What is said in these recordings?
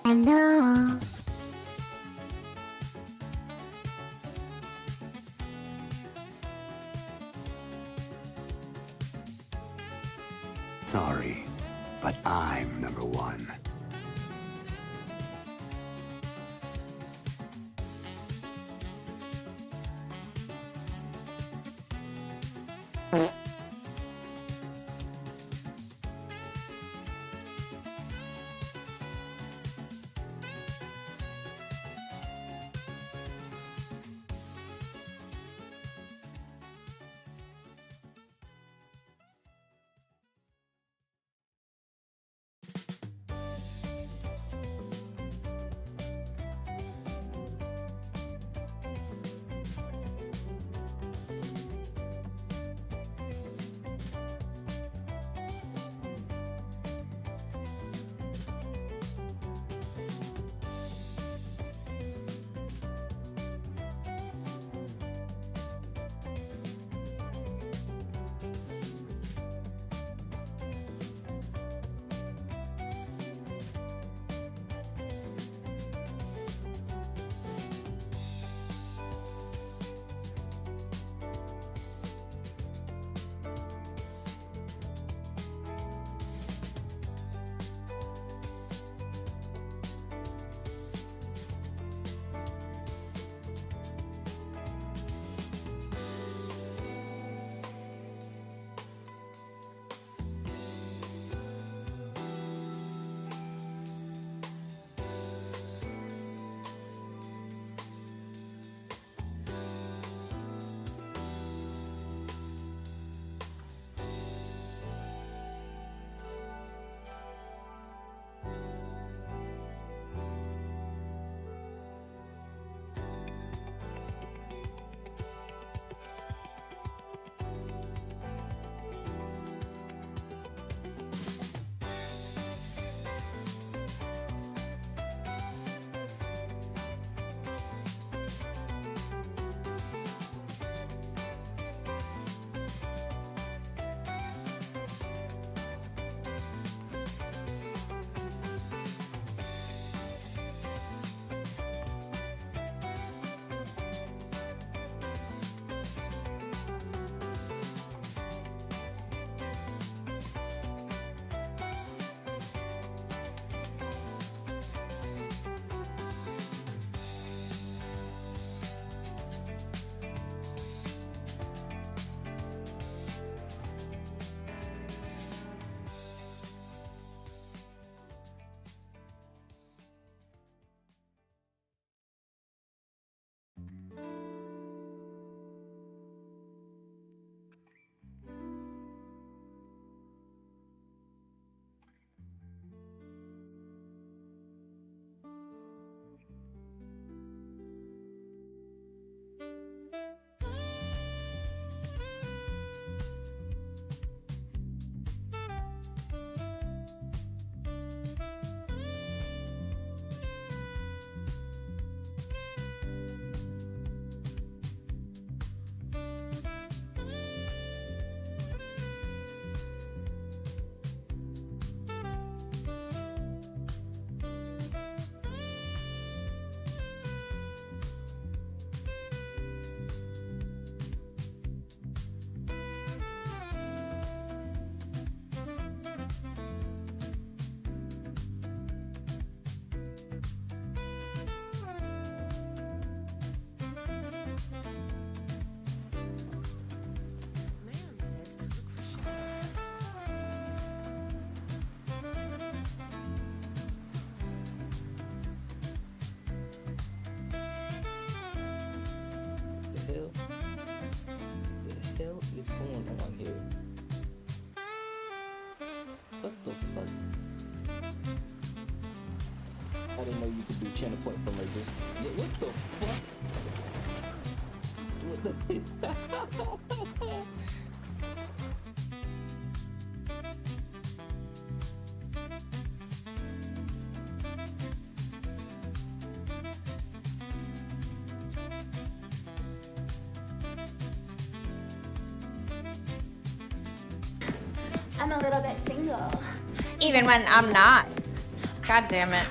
Hello. Sorry, but I'm number one. hell is going on here? What the fuck? I didn't know you could do channel point for lasers. Yeah, what the fuck? What the I'm a little bit single. Even when I'm not. God damn it.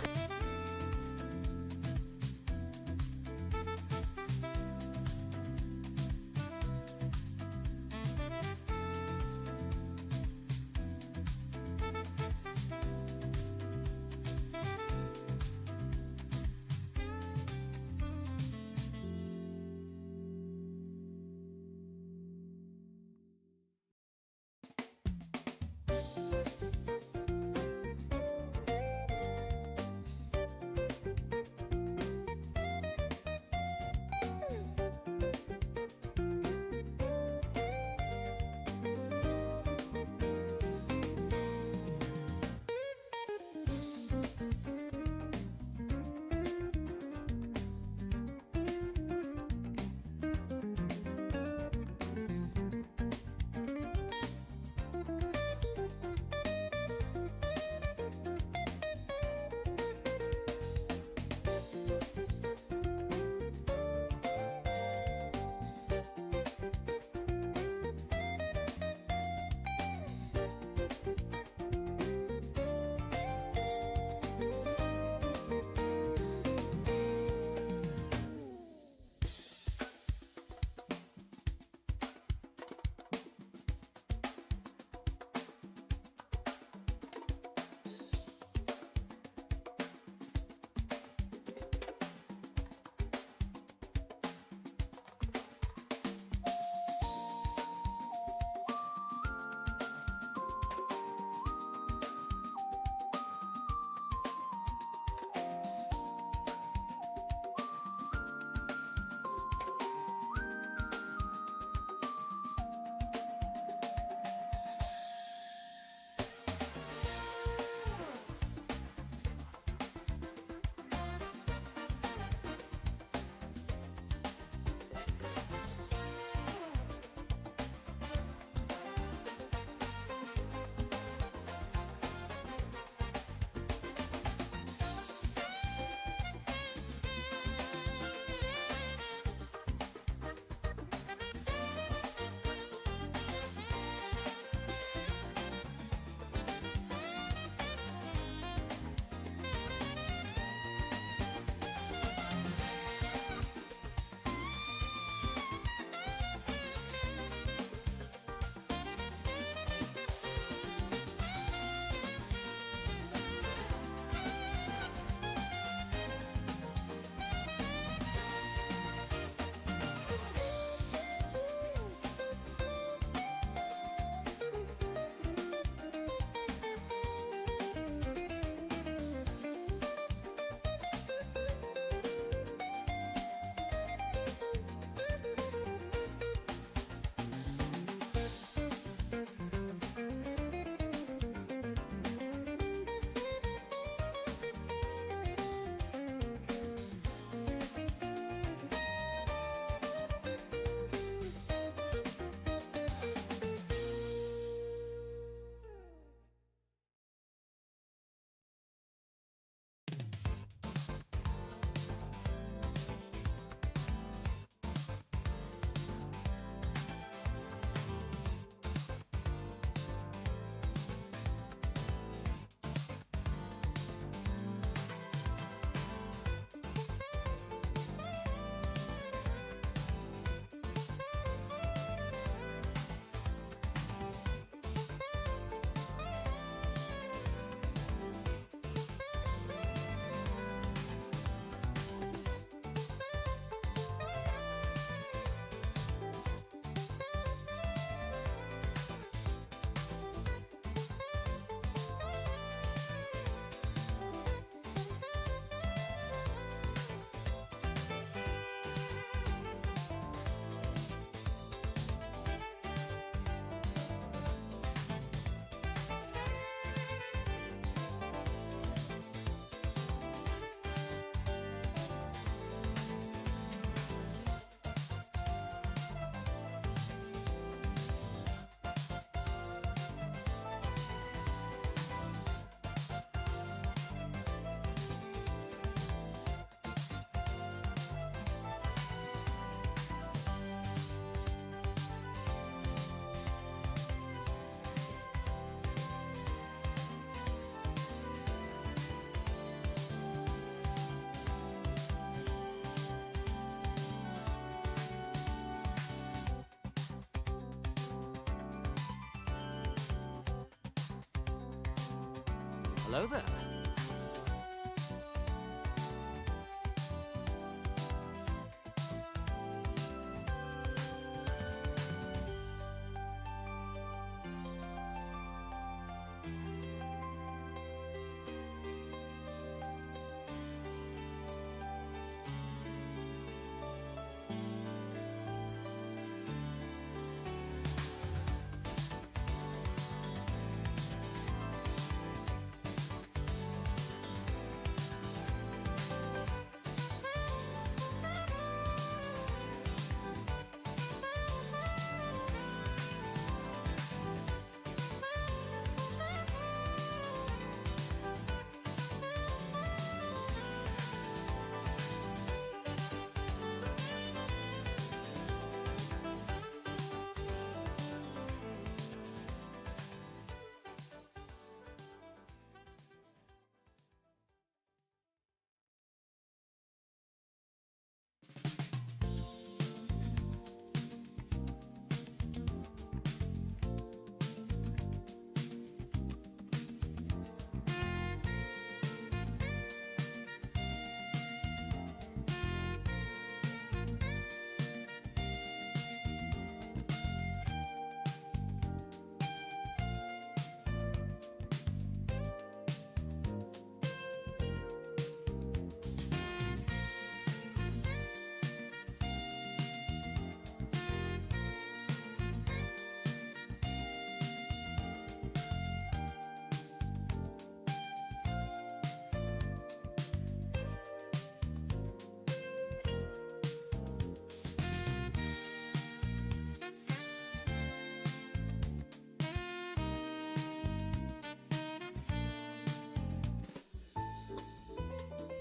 Hello there.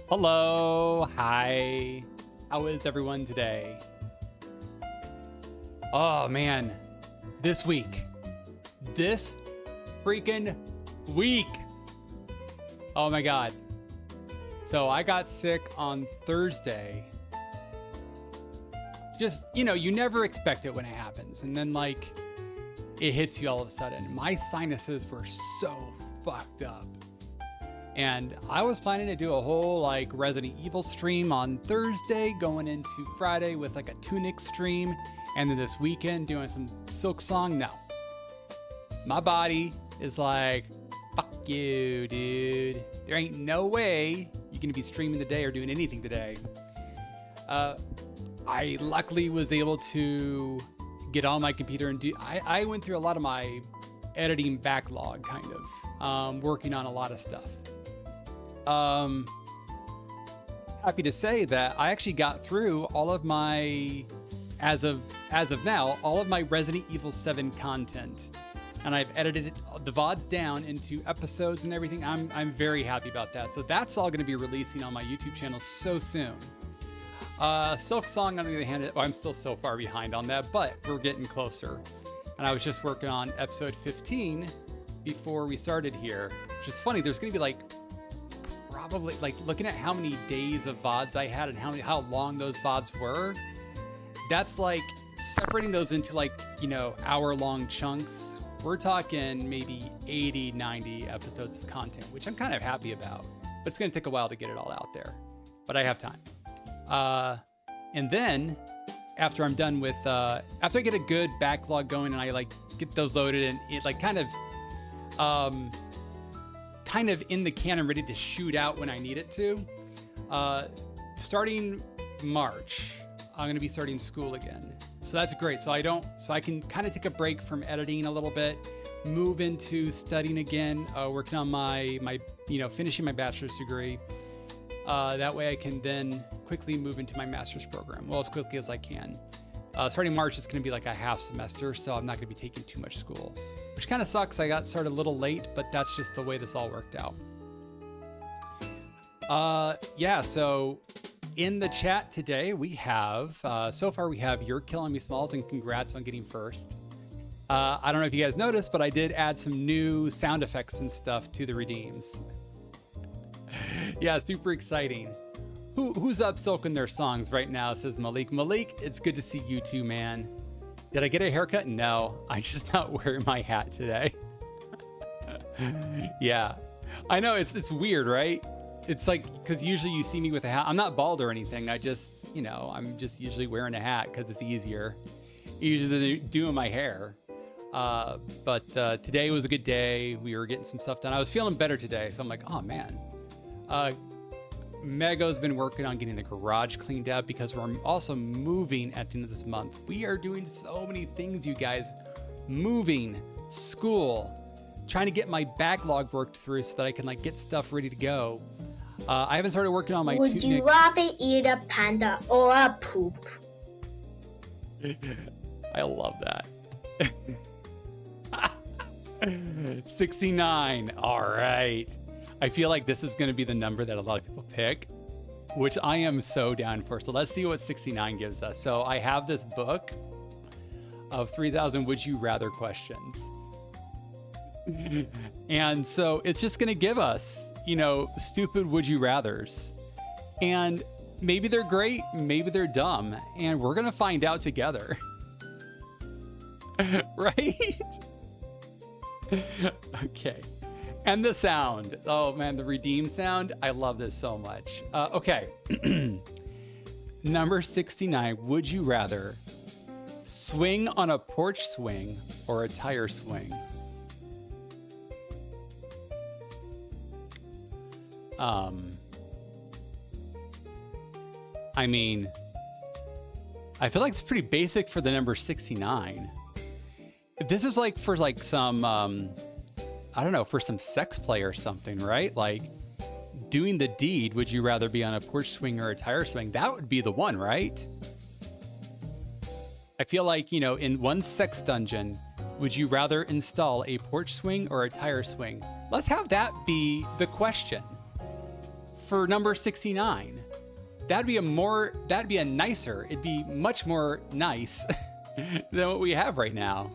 Hello, hi. How is everyone today? Oh man, this freaking week. Oh my God. So I got sick on Thursday. Just, you know, you never expect it when it happens. And then like it hits you all of a sudden. My sinuses were so fucked up. And I was planning to do a whole like Resident Evil stream on Thursday, going into Friday with like a Tunic stream. And then this weekend doing some Silksong. No. My body is like, fuck you, dude. There ain't no way you're gonna be streaming today or doing anything today. I luckily was able to get on my computer and I went through a lot of my editing backlog kind of, working on a lot of stuff. Happy to say that I actually got through all of my, as of now, all of my Resident Evil 7 content, and I've edited the VODs down into episodes and everything. I'm very happy about that. So that's all going to be releasing on my YouTube channel so soon. Silksong, on the other hand, I'm still so far behind on that, but we're getting closer. And I was just working on episode 15 before we started here, which is funny. There's going to be like, probably like looking at how many days of VODs I had and how long those VODs were. That's like separating those into like, you know, hour-long chunks. We're talking maybe 80, 90 episodes of content, which I'm kind of happy about. But it's going to take a while to get it all out there. But I have time. And then after I'm done with, after I get a good backlog going and I like get those loaded and it like kind of in the can and ready to shoot out when I need it to, starting March, I'm going to be starting school again. So that's great. So I can kind of take a break from editing a little bit, move into studying again, working on my, finishing my bachelor's degree. That way I can then quickly move into my master's program, well, as quickly as I can. Starting March, it's going to be like a half semester, so I'm not going to be taking too much school, which kind of sucks. I got started a little late, but that's just the way this all worked out. Yeah, so in the chat today, we have, so far we have You're Killing Me Smalls, and congrats on getting first. I don't know if you guys noticed, but I did add some new sound effects and stuff to the redeems. Yeah, super exciting. Who's up soaking their songs right now, says Malik. Malik, it's good to see you too, man. Did I get a haircut? No, I'm just not wearing my hat today. Yeah. I know it's weird, right? It's like, because usually you see me with a hat. I'm not bald or anything. I just, you know, I'm just usually wearing a hat because it's easier. Usually doing my hair. But today was a good day. We were getting some stuff done. I was feeling better today. So I'm like, oh man. Mego's been working on getting the garage cleaned out because we're also moving at the end of this month. We are doing so many things, you guys. Moving, school, trying to get my backlog worked through so that I can like get stuff ready to go. I haven't started working on my Would you rather eat a panda or a poop? I love that. 69. All right. I feel like this is going to be the number that a lot of people pick, which I am so down for. So let's see what 69 gives us. So I have this book of 3,000 would you rather questions. And so it's just going to give us, you know, stupid would you rathers. And maybe they're great, maybe they're dumb, and we're going to find out together. Right? Okay. And the sound. Oh man, the redeem sound. I love this so much. Okay. Number 69. Would you rather swing on a porch swing or a tire swing? I mean, I feel like it's pretty basic for the number 69. If this is like for like some, I don't know, for some sex play or something, right? Like doing the deed, would you rather be on a porch swing or a tire swing? That would be the one, right? I feel like, you know, in one sex dungeon, would you rather install a porch swing or a tire swing? Let's have that be the question for number 69. That'd be a nicer, it'd be much more nice than what we have right now.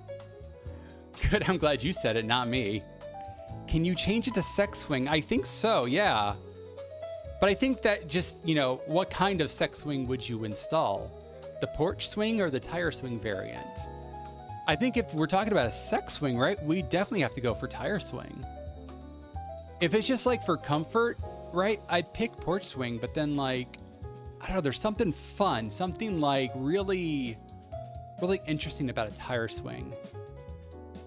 Good, I'm glad you said it, not me. Can you change it to sex swing? I think so, yeah. But I think that just, you know, what kind of sex swing would you install? The porch swing or the tire swing variant? I think if we're talking about a sex swing, right, we definitely have to go for tire swing. If it's just like for comfort, right, I'd pick porch swing, but then like, I don't know, there's something fun, something like really interesting about a tire swing.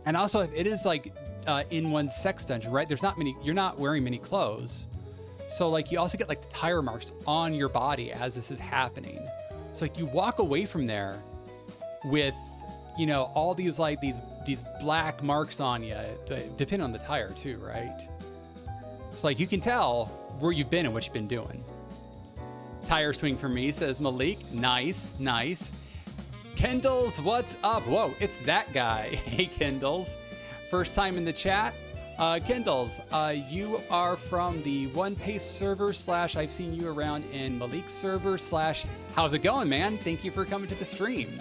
And also if it is like in one sex dungeon, right, there's not many, you're not wearing many clothes. So like you also get like the tire marks on your body as this is happening. So like you walk away from there with, you know, all these like these black marks on you, depending on the tire too, right? So like you can tell where you've been and what you've been doing. Tire swing for me, says Malik. Nice, nice. Kendall's, what's up? Whoa, it's that guy. Hey, Kendall's. First time in the chat. Kendall's, you are from the One Pace server / I've seen you around in Malik's server / how's it going, man? Thank you for coming to the stream.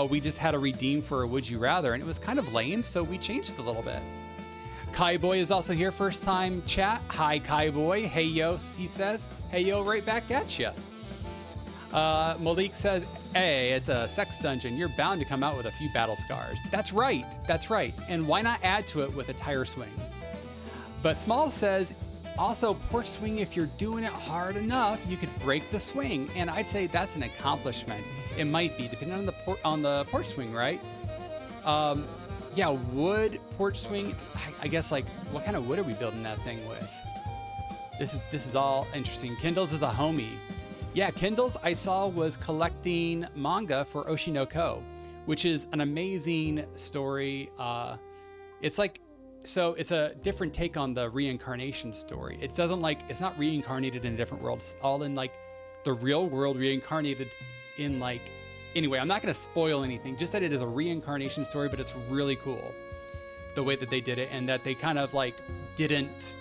We just had a redeem for a Would You Rather, and it was kind of lame, so we changed a little bit. Kai Boy is also here, first time chat. Hi, Kai Boy. Hey, yo, he says. Hey, yo, right back at you. Malik says, hey, it's a sex dungeon. You're bound to come out with a few battle scars. That's right. That's right. And why not add to it with a tire swing? But Small says, also porch swing, if you're doing it hard enough, you could break the swing. And I'd say that's an accomplishment. It might be, depending on the porch swing, right? Yeah, wood porch swing. I guess like, what kind of wood are we building that thing with? This is all interesting. Kindles is a homie. Yeah, Kindles I saw was collecting manga for Oshinoko, which is an amazing story. It's like, so it's a different take on the reincarnation story. It doesn't like, it's not reincarnated in a different world. It's all in like the real world reincarnated in like, anyway, I'm not going to spoil anything, just that it is a reincarnation story, but it's really cool the way that they did it, and that they kind of like they didn't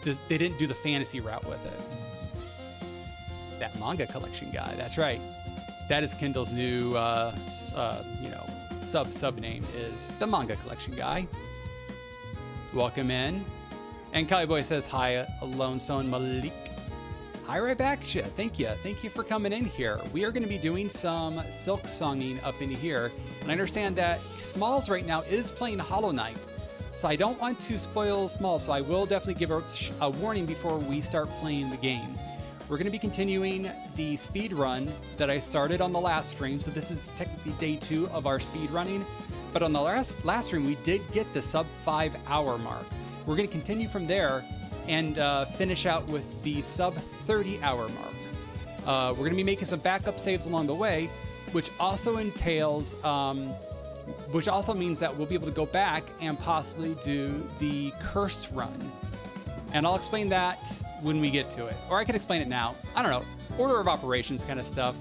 do the fantasy route with it. That manga collection guy, that's right. That is Kindle's new, you know, sub name is the manga collection guy. Welcome in. And Kali Boy says, hi, Lone Stone Malik. Hi, right back at you. Thank you. Thank you for coming in here. We are going to be doing some Silksonging up in here. And I understand that Smalls right now is playing Hollow Knight. So I don't want to spoil Small, so I will definitely give a warning before we start playing the game. We're going to be continuing the speed run that I started on the last stream. So this is technically day 2 of our speed running. But on the last stream, we did get the sub 5 hour mark. We're going to continue from there and finish out with the sub 30 hour mark. We're going to be making some backup saves along the way, which also entails, which also means that we'll be able to go back and possibly do the cursed run. And I'll explain that when we get to it. Or I can explain it now. I don't know. Order of operations kind of stuff.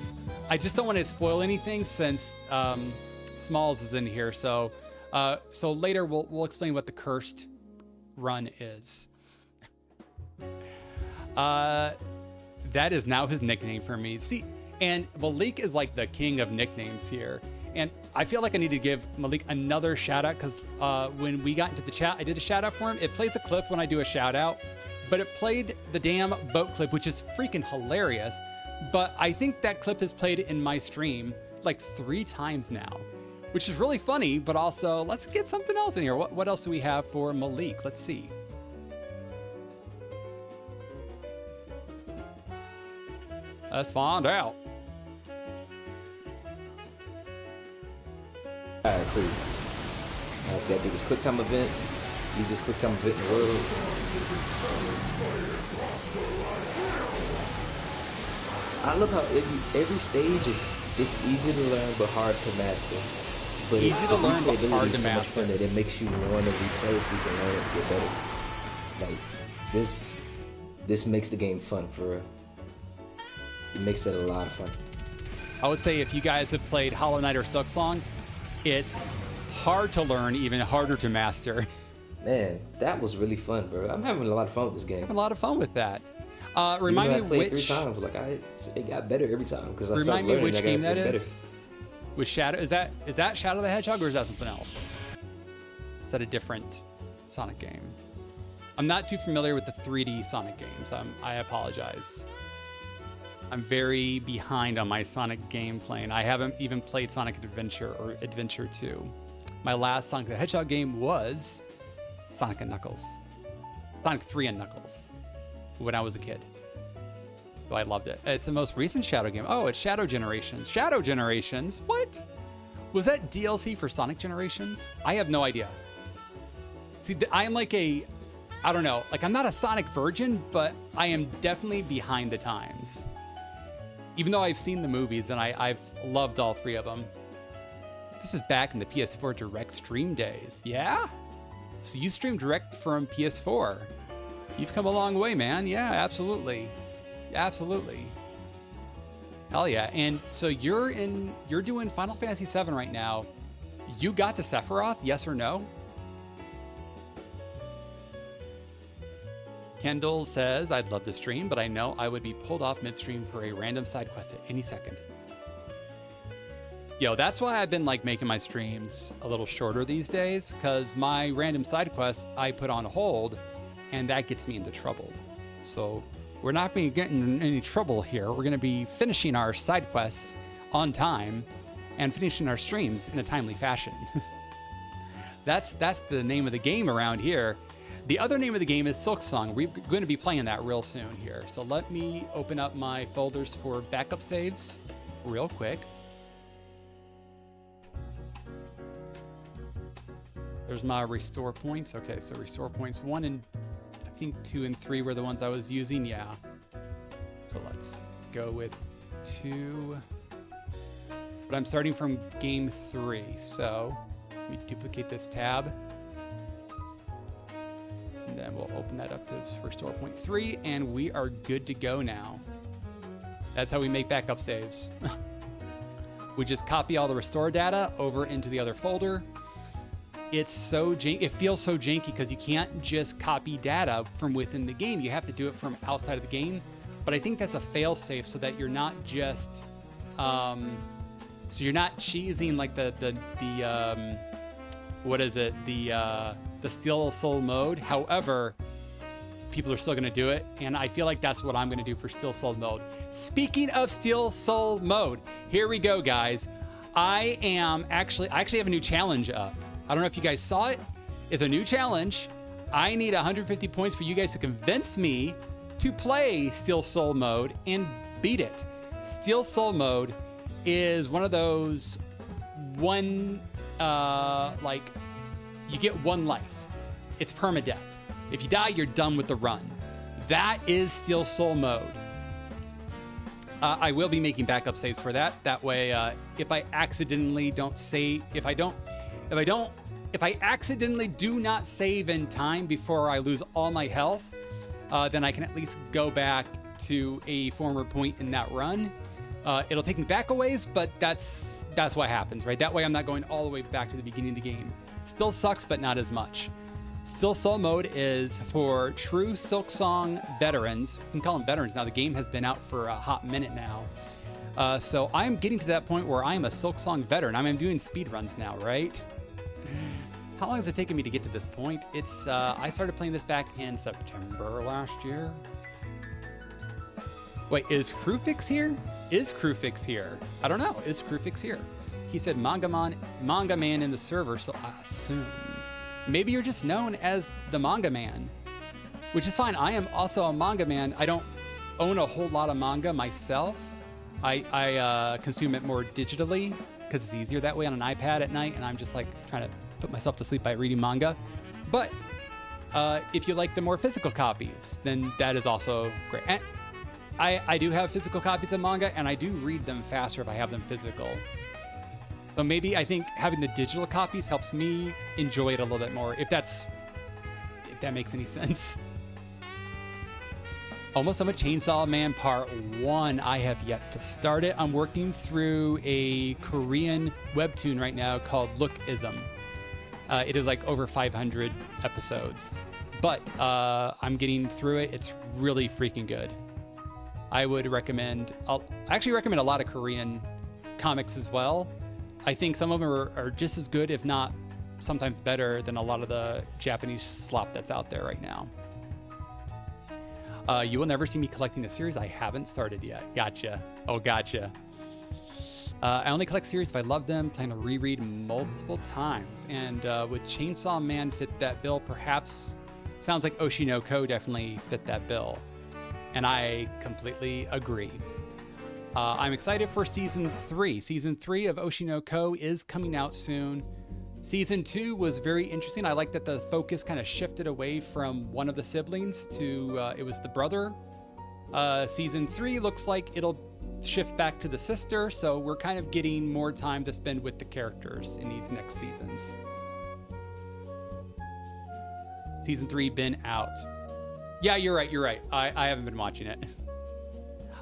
I just don't want to spoil anything since Smalls is in here. So later we'll explain what the cursed run is. That is now his nickname for me. See, and Malik is like the king of nicknames here. And I feel like I need to give Malik another shout out because when we got into the chat, I did a shout out for him. It plays a clip when I do a shout out, but it played the damn boat clip, which is freaking hilarious. But I think that clip has played in my stream like 3 times now, which is really funny, but also let's get something else in here. What else do we have for Malik? Let's see. Let's find out. Alright, cool. Now let's gotta do this quick time event. Use this quick time event in the world. I love how every stage is easy to learn but hard to master. But Easy to learn but hard to so much master. fun that it makes you want to replay so you can learn it and get better. Like this makes the game fun for real. It makes it a lot of fun. I would say if you guys have played Hollow Knight or Silksong, it's hard to learn, even harder to master. Man, that was really fun, bro. I'm having a lot of fun with this game. A lot of fun with that. Remind me Even though I played which. 3 times, like it got better every time because I started Remind me learning. which I got game that better. is. With Shadow, is that Shadow the Hedgehog or is that something else? Is that a different Sonic game? I'm not too familiar with the 3D Sonic games. I apologize. I'm very behind on my Sonic game playing. I haven't even played Sonic Adventure or Adventure 2. My last Sonic the Hedgehog game was Sonic and Knuckles. Sonic 3 and Knuckles when I was a kid. So I loved it. It's the most recent Shadow game. Oh, it's Shadow Generations. Shadow Generations? What? Was that DLC for Sonic Generations? I have no idea. See, I'm like I don't know. Like, I'm not a Sonic virgin, but I am definitely behind the times. Even though I've seen the movies and I've loved all 3 of them. This is back in the PS4 Direct stream days. Yeah? So you stream Direct from PS4. You've come a long way, man. Yeah, absolutely. Absolutely. Hell yeah. And so you're doing Final Fantasy VII right now. You got to Sephiroth, yes or no? Kendall says, I'd love to stream, but I know I would be pulled off midstream for a random side quest at any second. Yo, that's why I've been like making my streams a little shorter these days, because my random side quests I put on hold, and that gets me into trouble. So we're not going to get in any trouble here. We're going to be finishing our side quests on time and finishing our streams in a timely fashion. That's the name of the game around here. The other name of the game is Silksong. We're going to be playing that real soon here. So let me open up my folders for backup saves real quick. There's my restore points. Okay, so restore points 1 and I think 2 and 3 were the ones I was using. Yeah. So let's go with 2. But I'm starting from game 3. So let me duplicate this tab. And then we'll open that up to restore point 3 and we are good to go now. That's how we make backup saves. We just copy all the restore data over into the other folder. It's so it feels so janky because you can't just copy data from within the game. You have to do it from outside of the game. But I think that's a fail safe so that you're not just so you're not cheesing like the what is it? The Steel Soul mode. However, people are still going to do it, and I feel like that's what I'm going to do for Steel Soul mode. Speaking of Steel Soul mode, here we go, guys. I actually have a new challenge up. I don't know if you guys saw it. is a new challenge. I need 150 points for you guys to convince me to play Steel Soul mode and beat it. Steel Soul mode is one of those like you get one life. It's permadeath. If you die, you're done with the run. That is Steel Soul mode. I will be making backup saves for that. That way, if I accidentally don't save, if I accidentally do not save in time before I lose all my health, then I can at least go back to a former point in that run. It'll take me back a ways, but that's what happens, right? That way I'm not going all the way back to the beginning of the game. Still sucks, but not as much. Steel Soul mode is for true Silksong veterans. You can call them veterans now. The game has been out for a hot minute now. So I'm getting to that point where I'm a Silksong veteran. I'm doing speedruns now, right? How long has it taken me to get to this point? It's I started playing this back in September last year. Wait, is Crewfix here? Is Crewfix here? I don't know. Is Crewfix here? He said manga man in the server, so I assume. Maybe you're just known as the manga man, which is fine. I am also a manga man. I don't own a whole lot of manga myself. I consume it more digitally because it's easier that way on an iPad at night, and I'm just like trying to put myself to sleep by reading manga. But if you like the more physical copies, then that is also great. And I do have physical copies of manga, and I do read them faster if I have them physical. So maybe I think having the digital copies helps me enjoy it a little bit more, if that makes any sense. Almost I'm a Chainsaw Man Part 1. I have yet to start it. I'm working through a Korean webtoon right now called Lookism. It is like over 500 episodes, but I'm getting through it. It's really freaking good. I would recommend, I actually recommend a lot of Korean comics as well. I think some of them are just as good, if not sometimes better than a lot of the Japanese slop that's out there right now. You will never see me collecting a series I haven't started yet. Gotcha. Oh, gotcha. I only collect series if I love them, plan to reread multiple times. And would Chainsaw Man fit that bill? Perhaps. Sounds like Oshi no Ko definitely fit that bill. And I completely agree. I'm excited for Season 3. Season 3 of Oshi no Ko is coming out soon. Season 2 was very interesting. I like that the focus kind of shifted away from one of the siblings to, it was the brother. Season 3 looks like it'll shift back to the sister, so we're kind of getting more time to spend with the characters in these next seasons. Season 3 been out. Yeah, you're right. I haven't been watching it.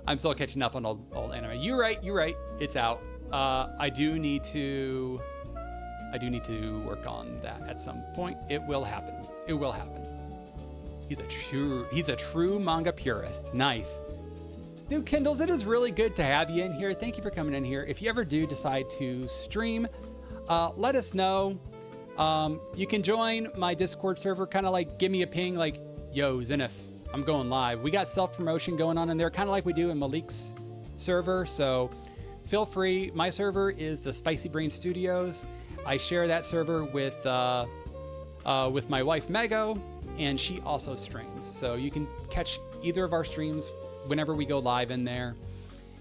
I'm still catching up on old anime. You're right. It's out. I do need to work on that at some point. It will happen. He's a true manga purist. Nice. Dude, Kindles, it is really good to have you in here. Thank you for coming in here. If you ever do decide to stream, let us know. You can join my Discord server, kind of like give me a ping like, yo, Zenef, I'm going live. We got self-promotion going on in there, kind of like we do in Malik's server. So feel free. My server is the Spicy Brain Studios. I share that server with my wife, Mego, and she also streams. So you can catch either of our streams whenever we go live in there.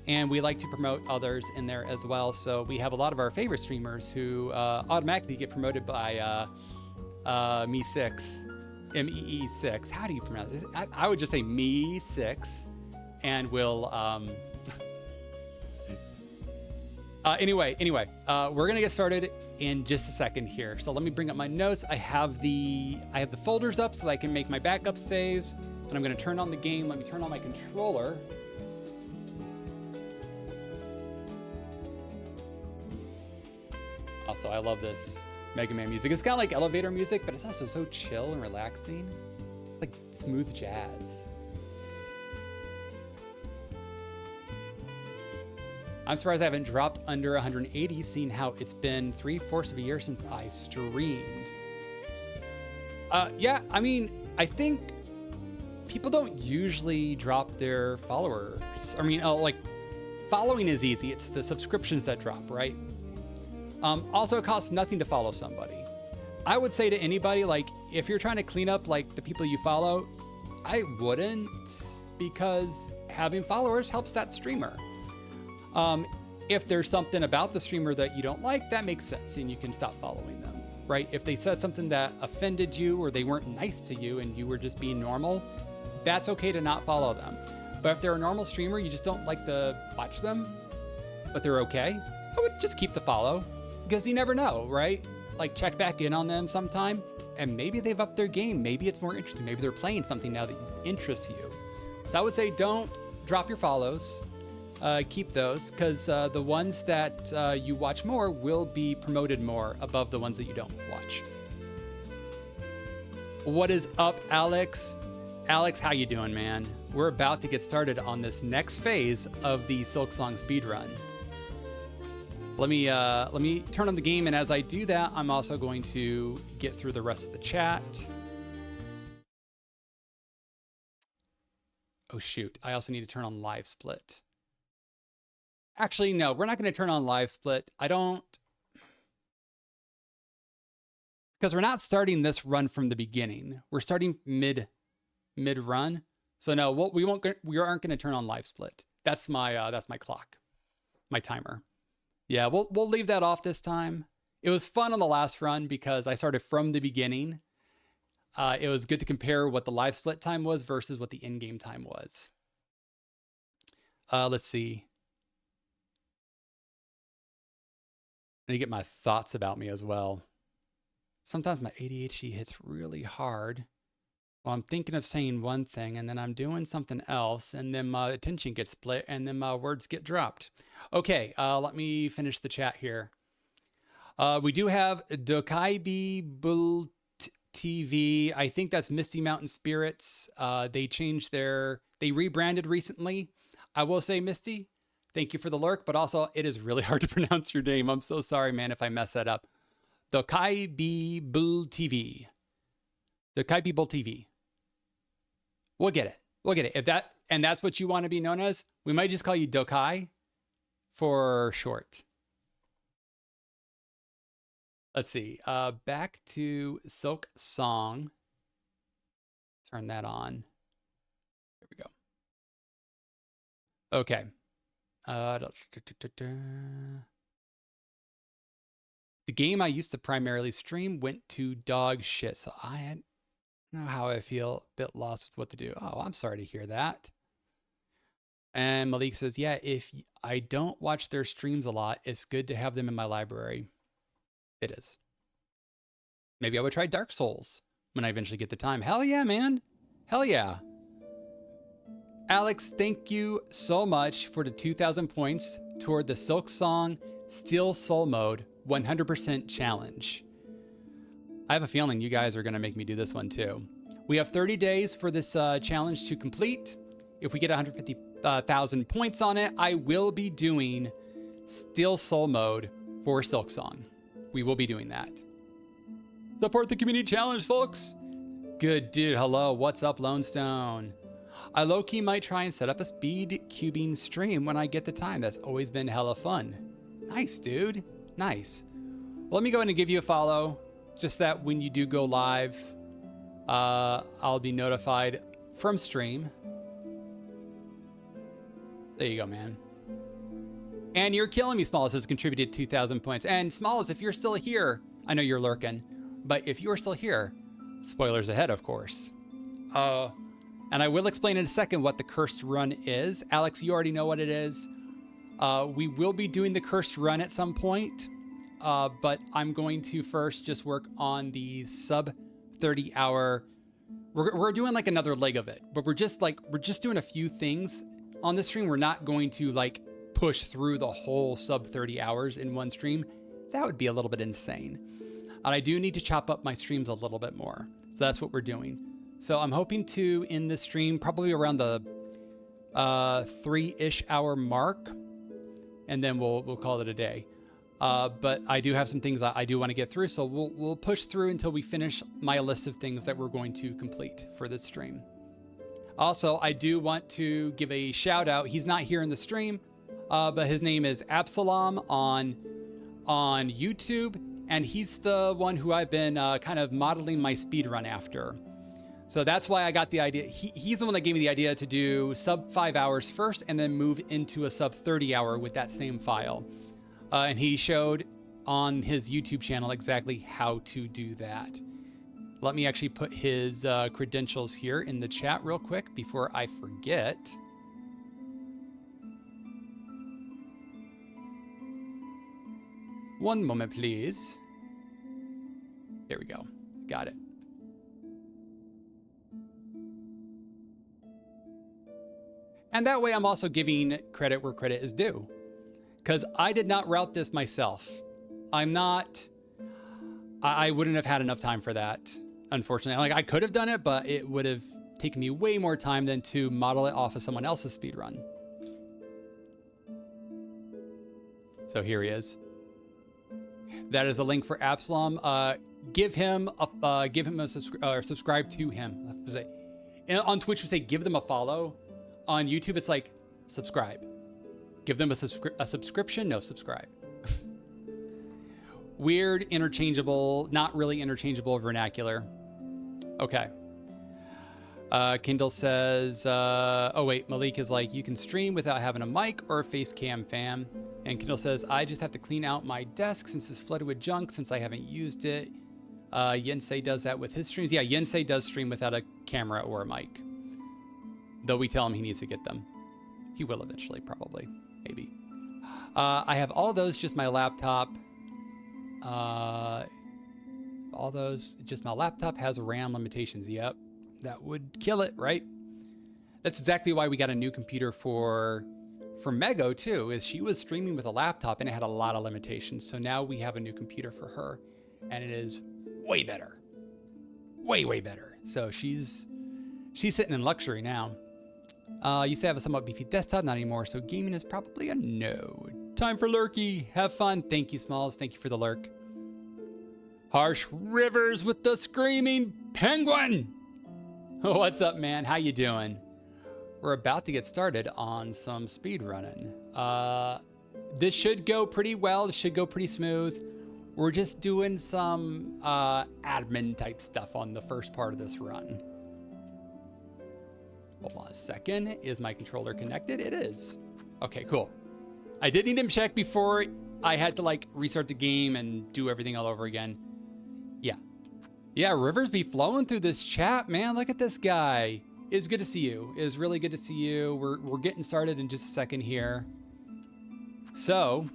And we like to promote others in there as well. So we have a lot of our favorite streamers who automatically get promoted by Me6. MEE6. How do you pronounce this? I would just say Me6, and we'll anyway, we're gonna get started in just a second here. So let me bring up my notes. I have the folders up so that I can make my backup saves, and I'm gonna turn on the game. Let me turn on my controller. Also, I love this Mega Man music. It's kind of like elevator music, but it's also so chill and relaxing. It's like smooth jazz. I'm surprised I haven't dropped under 180, seeing how it's been 3/4 of a year since I streamed. Yeah, I mean, I think people don't usually drop their followers. I mean, like, following is easy. It's the subscriptions that drop, right? Also, it costs nothing to follow somebody. I would say to anybody, like, if you're trying to clean up like the people you follow, I wouldn't, because having followers helps that streamer. If there's something about the streamer that you don't like, that makes sense and you can stop following them, right? If they said something that offended you or they weren't nice to you and you were just being normal, that's okay to not follow them. But if they're a normal streamer, you just don't like to watch them, but they're okay, I would just keep the follow, because you never know, right? Like, check back in on them sometime and maybe they've upped their game. Maybe it's more interesting. Maybe they're playing something now that interests you. So I would say don't drop your follows. Keep those, because the ones that you watch more will be promoted more above the ones that you don't watch. What is up, Alex? Alex, how you doing, man? We're about to get started on this next phase of the Silksong speedrun. Let me turn on the game, and as I do that, I'm also going to get through the rest of the chat. Oh shoot, I also need to turn on live split. Actually, no, we're not going to turn on live split. Because we're not starting this run from the beginning. We're starting mid run. So no, we aren't going to turn on live split. That's my clock, my timer. Yeah, we'll leave that off this time. It was fun on the last run because I started from the beginning. It was good to compare what the live split time was versus what the in-game time was. Let's see. I need to get my thoughts about me as well. Sometimes my ADHD hits really hard. Well, I'm thinking of saying one thing and then I'm doing something else, and then my attention gets split and then my words get dropped. Okay, let me finish the chat here. We do have Dokaibi Bull TV. I think that's Misty Mountain Spirits. They rebranded recently. I will say, Misty, thank you for the lurk, but also it is really hard to pronounce your name. I'm so sorry, man, if I mess that up. Dokaibi Bull TV. Dokaibi Bull TV. We'll get it. We'll get it. And that's what you want to be known as, we might just call you Dokai for short. Let's see. Back to Silksong. Turn that on. There we go. Okay. The game I used to primarily stream went to dog shit, so I don't know how I feel. A bit lost with what to do. Oh, I'm sorry to hear that. And Malik says, yeah, if I don't watch their streams a lot, it's good to have them in my library. It is. Maybe I would try Dark Souls when I eventually get the time. Hell yeah, man. Hell yeah. Alex, thank you so much for the 2,000 points toward the Silksong Steel Soul Mode 100% challenge. I have a feeling you guys are going to make me do this one too. We have 30 days for this challenge to complete. If we get 150,000 points on it, I will be doing Steel Soul Mode for Silksong. We will be doing that. Support the community challenge, folks. Good dude. Hello. What's up, Lone Stone? I low-key might try and set up a speed cubing stream when I get the time. That's always been hella fun. Nice, dude. Nice. Well, let me go ahead and give you a follow. Just that when you do go live, I'll be notified from stream. There you go, man. And you're killing me, Smalls has contributed 2,000 points. And Smalls, if you're still here, I know you're lurking, but if you are still here, spoilers ahead, of course. And I will explain in a second what the cursed run is. Alex, you already know what it is. We will be doing the cursed run at some point, but I'm going to first just work on the sub 30 hour. We're doing like another leg of it, but we're just doing a few things on the stream. We're not going to like push through the whole sub 30 hours in one stream. That would be a little bit insane. And I do need to chop up my streams a little bit more. So that's what we're doing. So I'm hoping to end this stream probably around the 3-ish hour mark, and then we'll call it a day. But I do have some things I do want to get through, so we'll push through until we finish my list of things that we're going to complete for this stream. Also, I do want to give a shout out. He's not here in the stream, but his name is Absalom on YouTube, and he's the one who I've been kind of modeling my speedrun after. So that's why I got the idea. He's the one that gave me the idea to do sub 5 hours first and then move into a sub 30 hour with that same file. And he showed on his YouTube channel exactly how to do that. Let me actually put his credentials here in the chat real quick before I forget. One moment, please. There we go. Got it. And that way I'm also giving credit where credit is due, because I did not route this myself. I wouldn't have had enough time for that, unfortunately. Like, I could have done it, but it would have taken me way more time than to model it off of someone else's speedrun. So here he is. That is a link for Absalom. Give him a subscribe to him. On Twitch, we say give them a follow. On YouTube, it's like subscribe. Give them a subscription, no subscribe. Weird, interchangeable, not really interchangeable vernacular. Okay. Kindle says, oh wait, Malik is like, you can stream without having a mic or a face cam, fam. And Kindle says, I just have to clean out my desk since it's flooded with junk since I haven't used it. Yensei does that with his streams. Yeah, Yensei does stream without a camera or a mic. Though we tell him he needs to get them. He will eventually, probably, maybe. I have all those, just my laptop. All those, just my laptop has RAM limitations. Yep, that would kill it, right? That's exactly why we got a new computer for Mego too, is she was streaming with a laptop and it had a lot of limitations. So now we have a new computer for her and it is way better. Way better. So she's sitting in luxury now. You say I have a somewhat beefy desktop, not anymore, so gaming is probably a no. Time for Lurky. Have fun. Thank you, Smalls. Thank you for the lurk. Harsh Rivers with the screaming penguin. What's up, man? How you doing? We're about to get started on some speedrunning. This should go pretty well. This should go pretty smooth. We're just doing some admin type stuff on the first part of this run. Hold on a second. Is my controller connected? It is. Okay, cool. I did need to check before I had to like restart the game and do everything all over again. Yeah, Rivers be flowing through this chat, man. Look at this guy. It's good to see you. It is really good to see you. We're getting started in just a second here. So,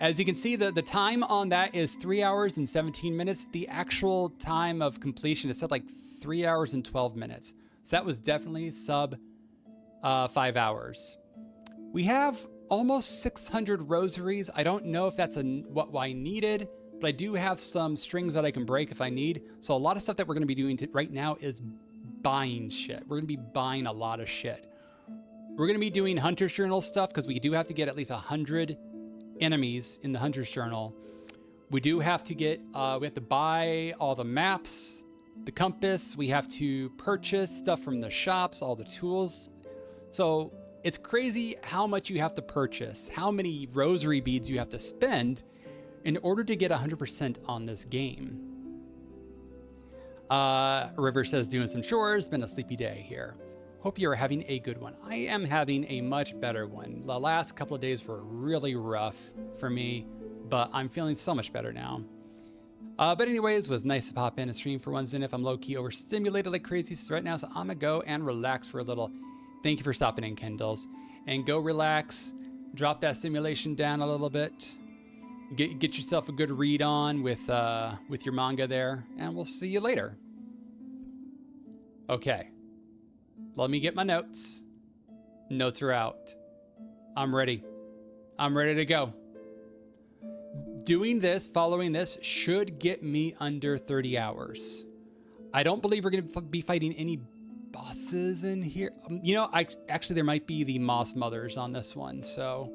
as you can see, the time on that is 3 hours and 17 minutes. The actual time of completion is set like 3 hours and 12 minutes. So that was definitely sub 5 hours. We have almost 600 rosaries. I don't know if that's what I needed, but I do have some strings that I can break if I need. So a lot of stuff that we're going to be doing right now is buying shit. We're going to be buying a lot of shit. We're going to be doing Hunter's Journal stuff because we do have to get at least 100 enemies in the Hunter's Journal. We do have to get, we have to buy all the maps, the compass. We have to purchase stuff from the shops, all the tools. So it's crazy how much you have to purchase, how many rosary beads you have to spend in order to get 100% on this game. River says, doing some chores, been a sleepy day here. Hope you are having a good one. I am having a much better one. The last couple of days were really rough for me, but I'm feeling so much better now. But anyways, it was nice to pop in and stream for one Zenef. I'm low-key overstimulated like crazy right now, so I'm gonna go and relax for a little. Thank you for stopping in, Kindles. And go relax, drop that stimulation down a little bit. Get yourself a good read on with your manga there, and we'll see you later. Okay. Let me get my notes. Notes are out. I'm ready. I'm ready to go. Doing this, following this, should get me under 30 hours. I don't believe we're going to be fighting any bosses in here. You know, actually, there might be the Moss Mothers on this one, so...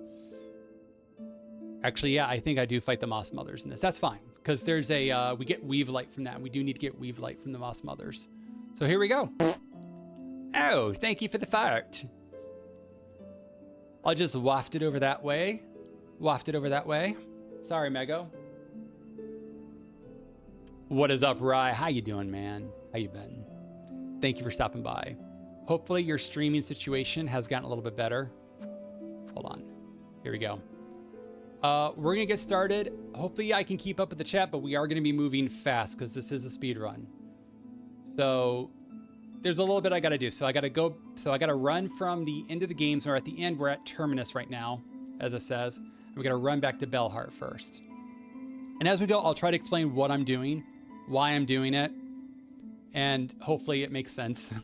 Actually, yeah, I think I do fight the Moss Mothers in this. That's fine, because there's a... we get Weave Light from that. We do need to get Weave Light from the Moss Mothers. So here we go. Oh, thank you for the fart. I'll just waft it over that way. Waft it over that way. Sorry, Mego. What is up, Rye? How you doing, man? How you been? Thank you for stopping by. Hopefully your streaming situation has gotten a little bit better. Hold on. Here we go. We're gonna get started. Hopefully I can keep up with the chat, but we are gonna be moving fast because this is a speed run. So there's a little bit I gotta do. So I gotta run from the end of the games, or at the end, we're at Terminus right now, as it says. We gotta run back to Bellheart first. And as we go, I'll try to explain what I'm doing, why I'm doing it, and hopefully it makes sense.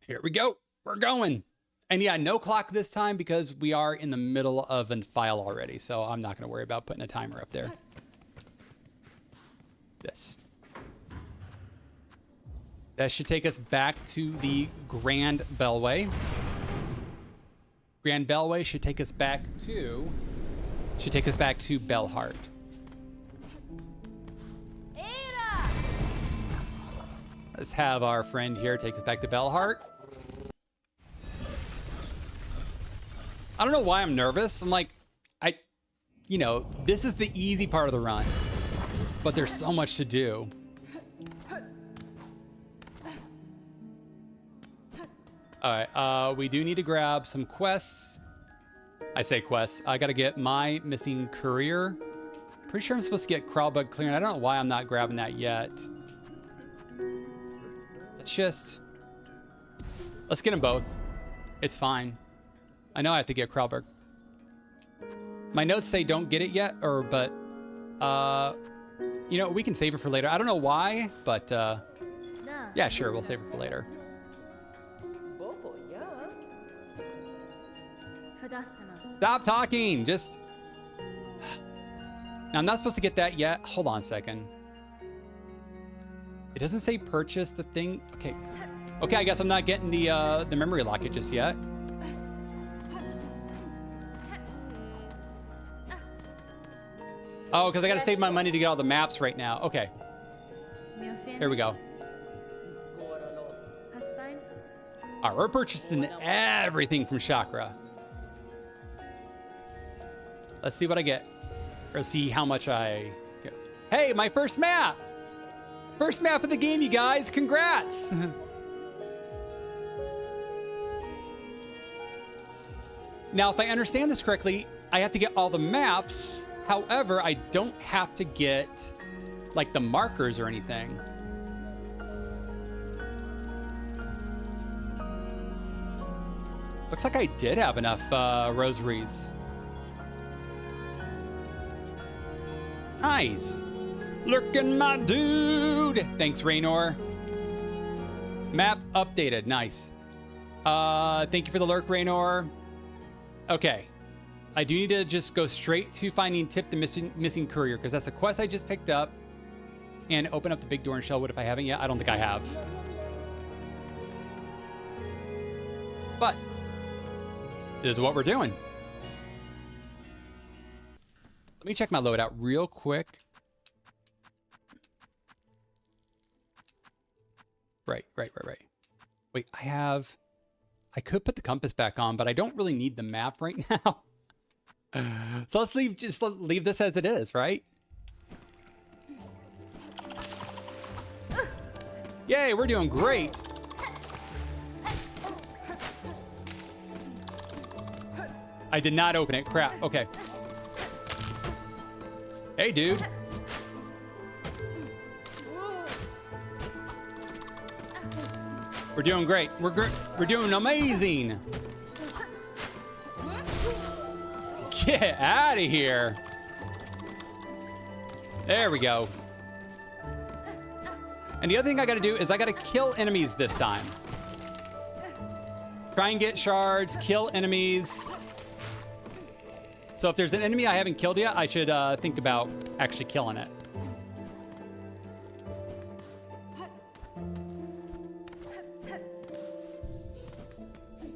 Here we go. We're going. And yeah, no clock this time because we are in the middle of a file already. So I'm not going to worry about putting a timer up there. This. That should take us back to the Grand Bellway. Grand Bellway should take us back to Bellheart. Let's have our friend here take us back to Bellheart. I don't know why I'm nervous. I'm like, this is the easy part of the run, but there's so much to do. All right, we do need to grab some quests. I say quests. I got to get my missing courier. Pretty sure I'm supposed to get Crawlbug clearing. I don't know why I'm not grabbing that yet. Let's get them both. It's fine. I know I have to get Kralberg. My notes say don't get it yet, but we can save it for later. I don't know why, but yeah, sure, we'll save it for later. Stop talking. Just now, I'm not supposed to get that yet. Hold on a second. It doesn't say purchase the thing. Okay, I guess I'm not getting the memory locket just yet. Oh, because I got to save my money to get all the maps right now. Okay. Here we go. All right, we're purchasing everything from Chakra. Let's see what I get. Or see how much I get. Hey, my first map! First map of the game, you guys. Congrats! Now, if I understand this correctly, I have to get all the maps. However, I don't have to get, like, the markers or anything. Looks like I did have enough rosaries. Nice. Lurking my dude. Thanks, Raynor. Map updated. Nice. Thank you for the lurk, Raynor. Okay. I do need to just go straight to finding Tip the missing courier, because that's a quest I just picked up. And open up the big door in Shellwood if I haven't yet. I don't think I have. But this is what we're doing. Let me check my loadout real quick. Right. Wait, I could put the compass back on, but I don't really need the map right now. So let's leave this as it is, right? Yay, we're doing great. I did not open it. Crap. Okay. Hey, dude. We're doing great. We're doing amazing. Get out of here. There we go. And the other thing I gotta do is I gotta kill enemies this time. Try and get shards, kill enemies. So if there's an enemy I haven't killed yet, I should think about actually killing it.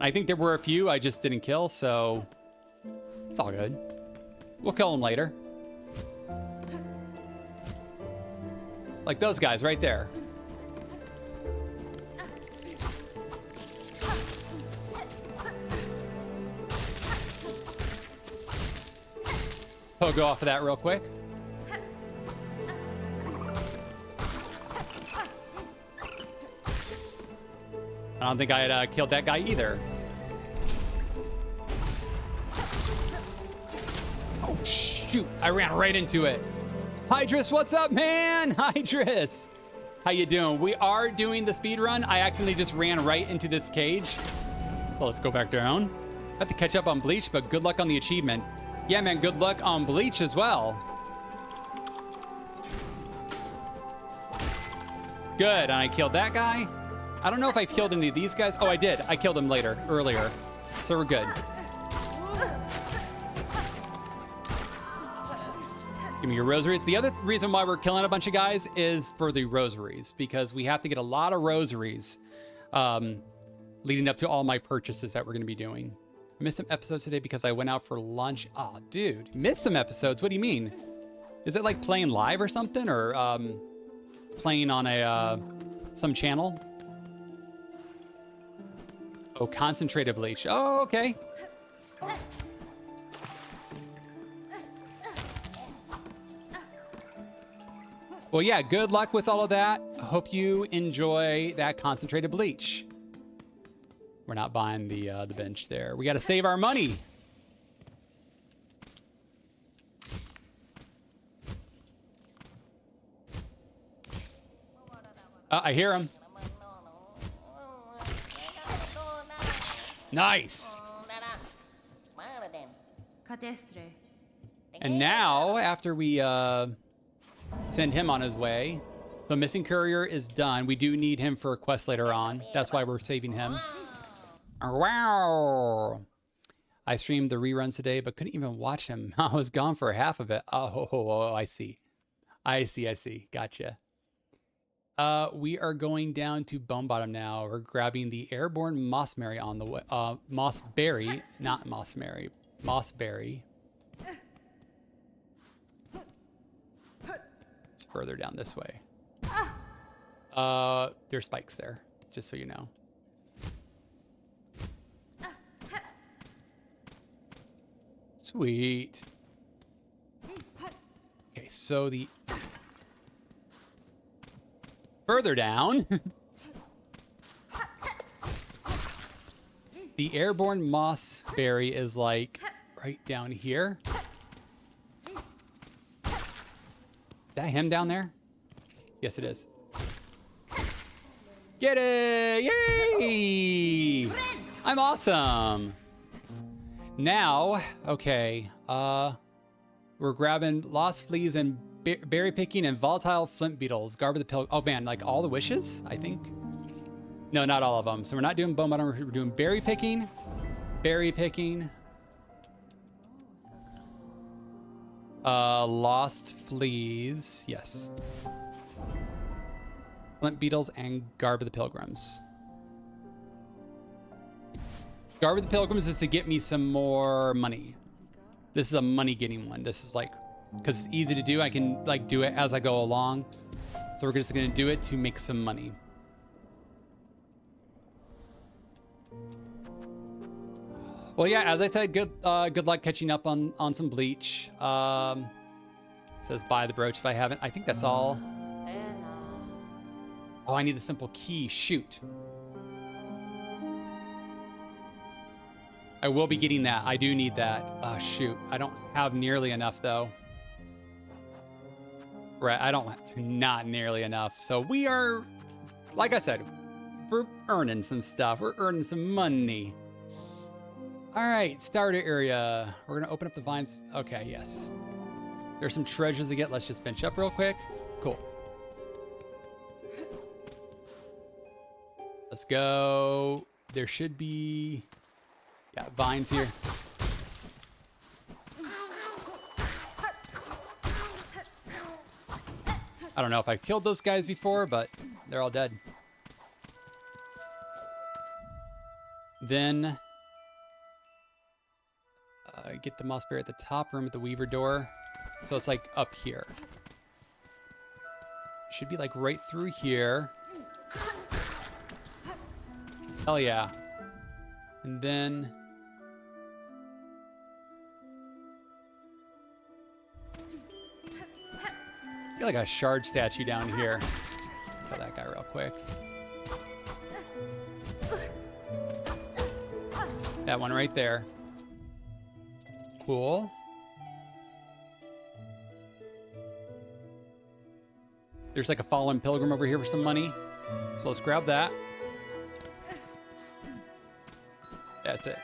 I think there were a few I just didn't kill, so it's all good. We'll kill them later. Like those guys right there. Pogo off of that real quick. I don't think I had killed that guy either. Oh, shoot. I ran right into it. Hydrus, what's up, man? Hydrus. How you doing? We are doing the speed run. I accidentally just ran right into this cage. So let's go back down. I have to catch up on Bleach, but good luck on the achievement. Yeah, man, good luck on Bleach as well. Good, and I killed that guy. I don't know if I killed any of these guys. Oh, I did. I killed him earlier. So we're good. Give me your rosaries. The other reason why we're killing a bunch of guys is for the rosaries, because we have to get a lot of rosaries leading up to all my purchases that we're going to be doing. I missed some episodes today because I went out for lunch. Oh, dude, missed some episodes. What do you mean? Is it like playing live or something, or playing on a some channel? Oh, concentrated bleach. Oh, okay. Well, yeah, good luck with all of that. I hope you enjoy that concentrated bleach. We're not buying the bench there. We got to save our money. I hear him. Nice. And now, after we send him on his way, so missing courier is done. We do need him for a quest later on. That's why we're saving him. Wow. I streamed the reruns today, but couldn't even watch him. I was gone for half of it. Oh, I see. I see. Gotcha. We are going down to Bone Bottom now. We're grabbing the airborne mossberry on the way. Mossberry, not mossberry. Mossberry. It's further down this way. There's spikes there, just so you know. Sweet. Okay, so the further down, the airborne mossberry is like right down here. Is that him down there? Yes, it is. Get it! Yay! I'm awesome. Now, okay, we're grabbing lost fleas and berry picking and volatile flint beetles. Garb of the pill. Oh man, like all the wishes, I think. No, not all of them. So we're not doing bone bottom. We're doing berry picking. Lost fleas. Yes. Flint beetles and Garb of the Pilgrims. Garb of the Pilgrims is to get me some more money. This is a money getting one. This is like, because it's easy to do, I can like do it as I go along. So we're just gonna do it to make some money. Well, yeah, as I said, good luck catching up on some bleach. It says buy the brooch if I haven't. I think that's all. Oh, I need the simple key. Shoot. I will be getting that. I do need that. Oh, shoot. I don't have nearly enough, though. Right, not nearly enough. So we are, like I said, we're earning some stuff. We're earning some money. All right, starter area. We're going to open up the vines. Okay, yes. There's some treasures to get. Let's just bench up real quick. Cool. Let's go. There should be... yeah, vines here. I don't know if I've killed those guys before, but they're all dead. Then get the moss bear at the top room at the Weaver door. So it's like up here. Should be like right through here. Hell yeah. And then I feel like a shard statue down here. Kill that guy real quick. That one right there. Cool. There's like a fallen pilgrim over here for some money. So let's grab that. That's it.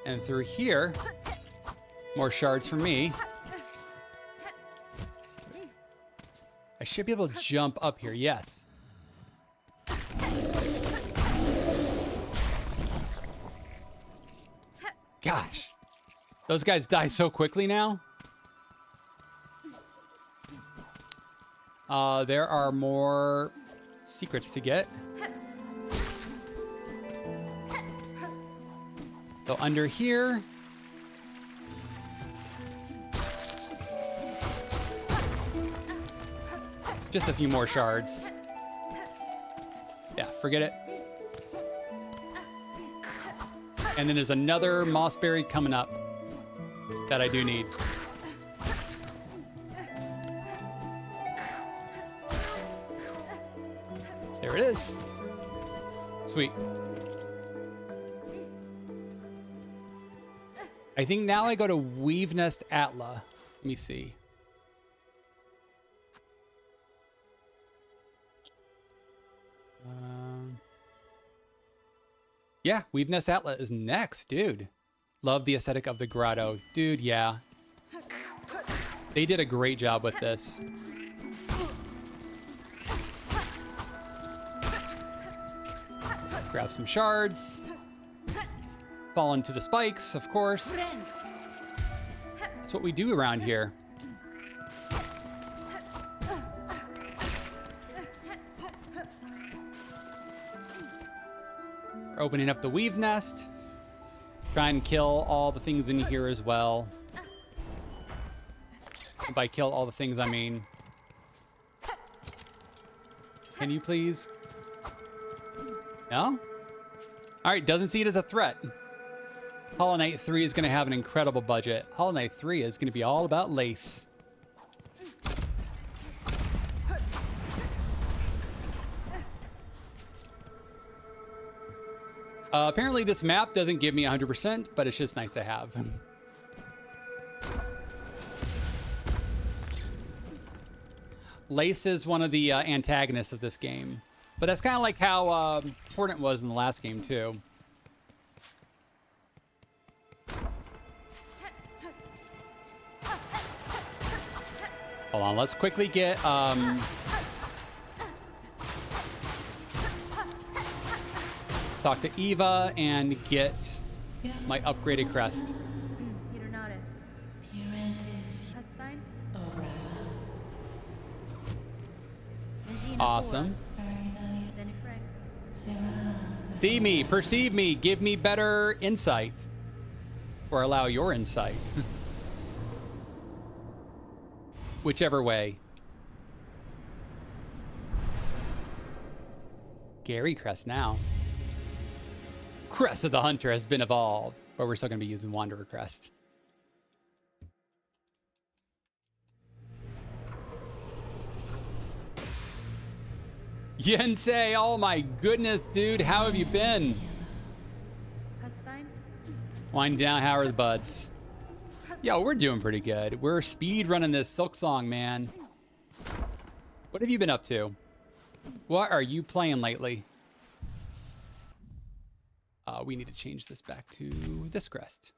And through here, more shards for me. I should be able to jump up here, yes. Gosh, those guys die so quickly now. There are more secrets to get. So under here, just a few more shards. Yeah, forget it. And then there's another mossberry coming up that I do need. There it is. Sweet. I think now I go to Weave Nest Atla. Let me see. Yeah, Weave Nest Atla is next, dude. Love the aesthetic of the grotto. Dude, yeah. They did a great job with this. Grab some shards. Fall into the spikes, of course. That's what we do around here. We're opening up the weave nest. Try and kill all the things in here as well. And by kill all the things, I mean... Can you please? No? Alright, doesn't see it as a threat. Hollow Knight 3 is going to have an incredible budget. Hollow Knight 3 is going to be all about lace. Apparently this map doesn't give me 100%, but it's just nice to have. Lace is one of the antagonists of this game. But that's kind of like how Hornet was in the last game, too. Hold on, let's quickly get... talk to Eva and get my upgraded crest. Awesome. See me, perceive me, give me better insight. Or allow your insight. Whichever way. Scary crest now. Crest of the Hunter has been evolved, but we're still going to be using Wanderer Crest. Yensei, oh my goodness, dude, how have you been? That's fine. Winding down, how are the buds? Yo, we're doing pretty good. We're speed running this Silksong, man. What have you been up to? What are you playing lately? We need to change this back to this crest.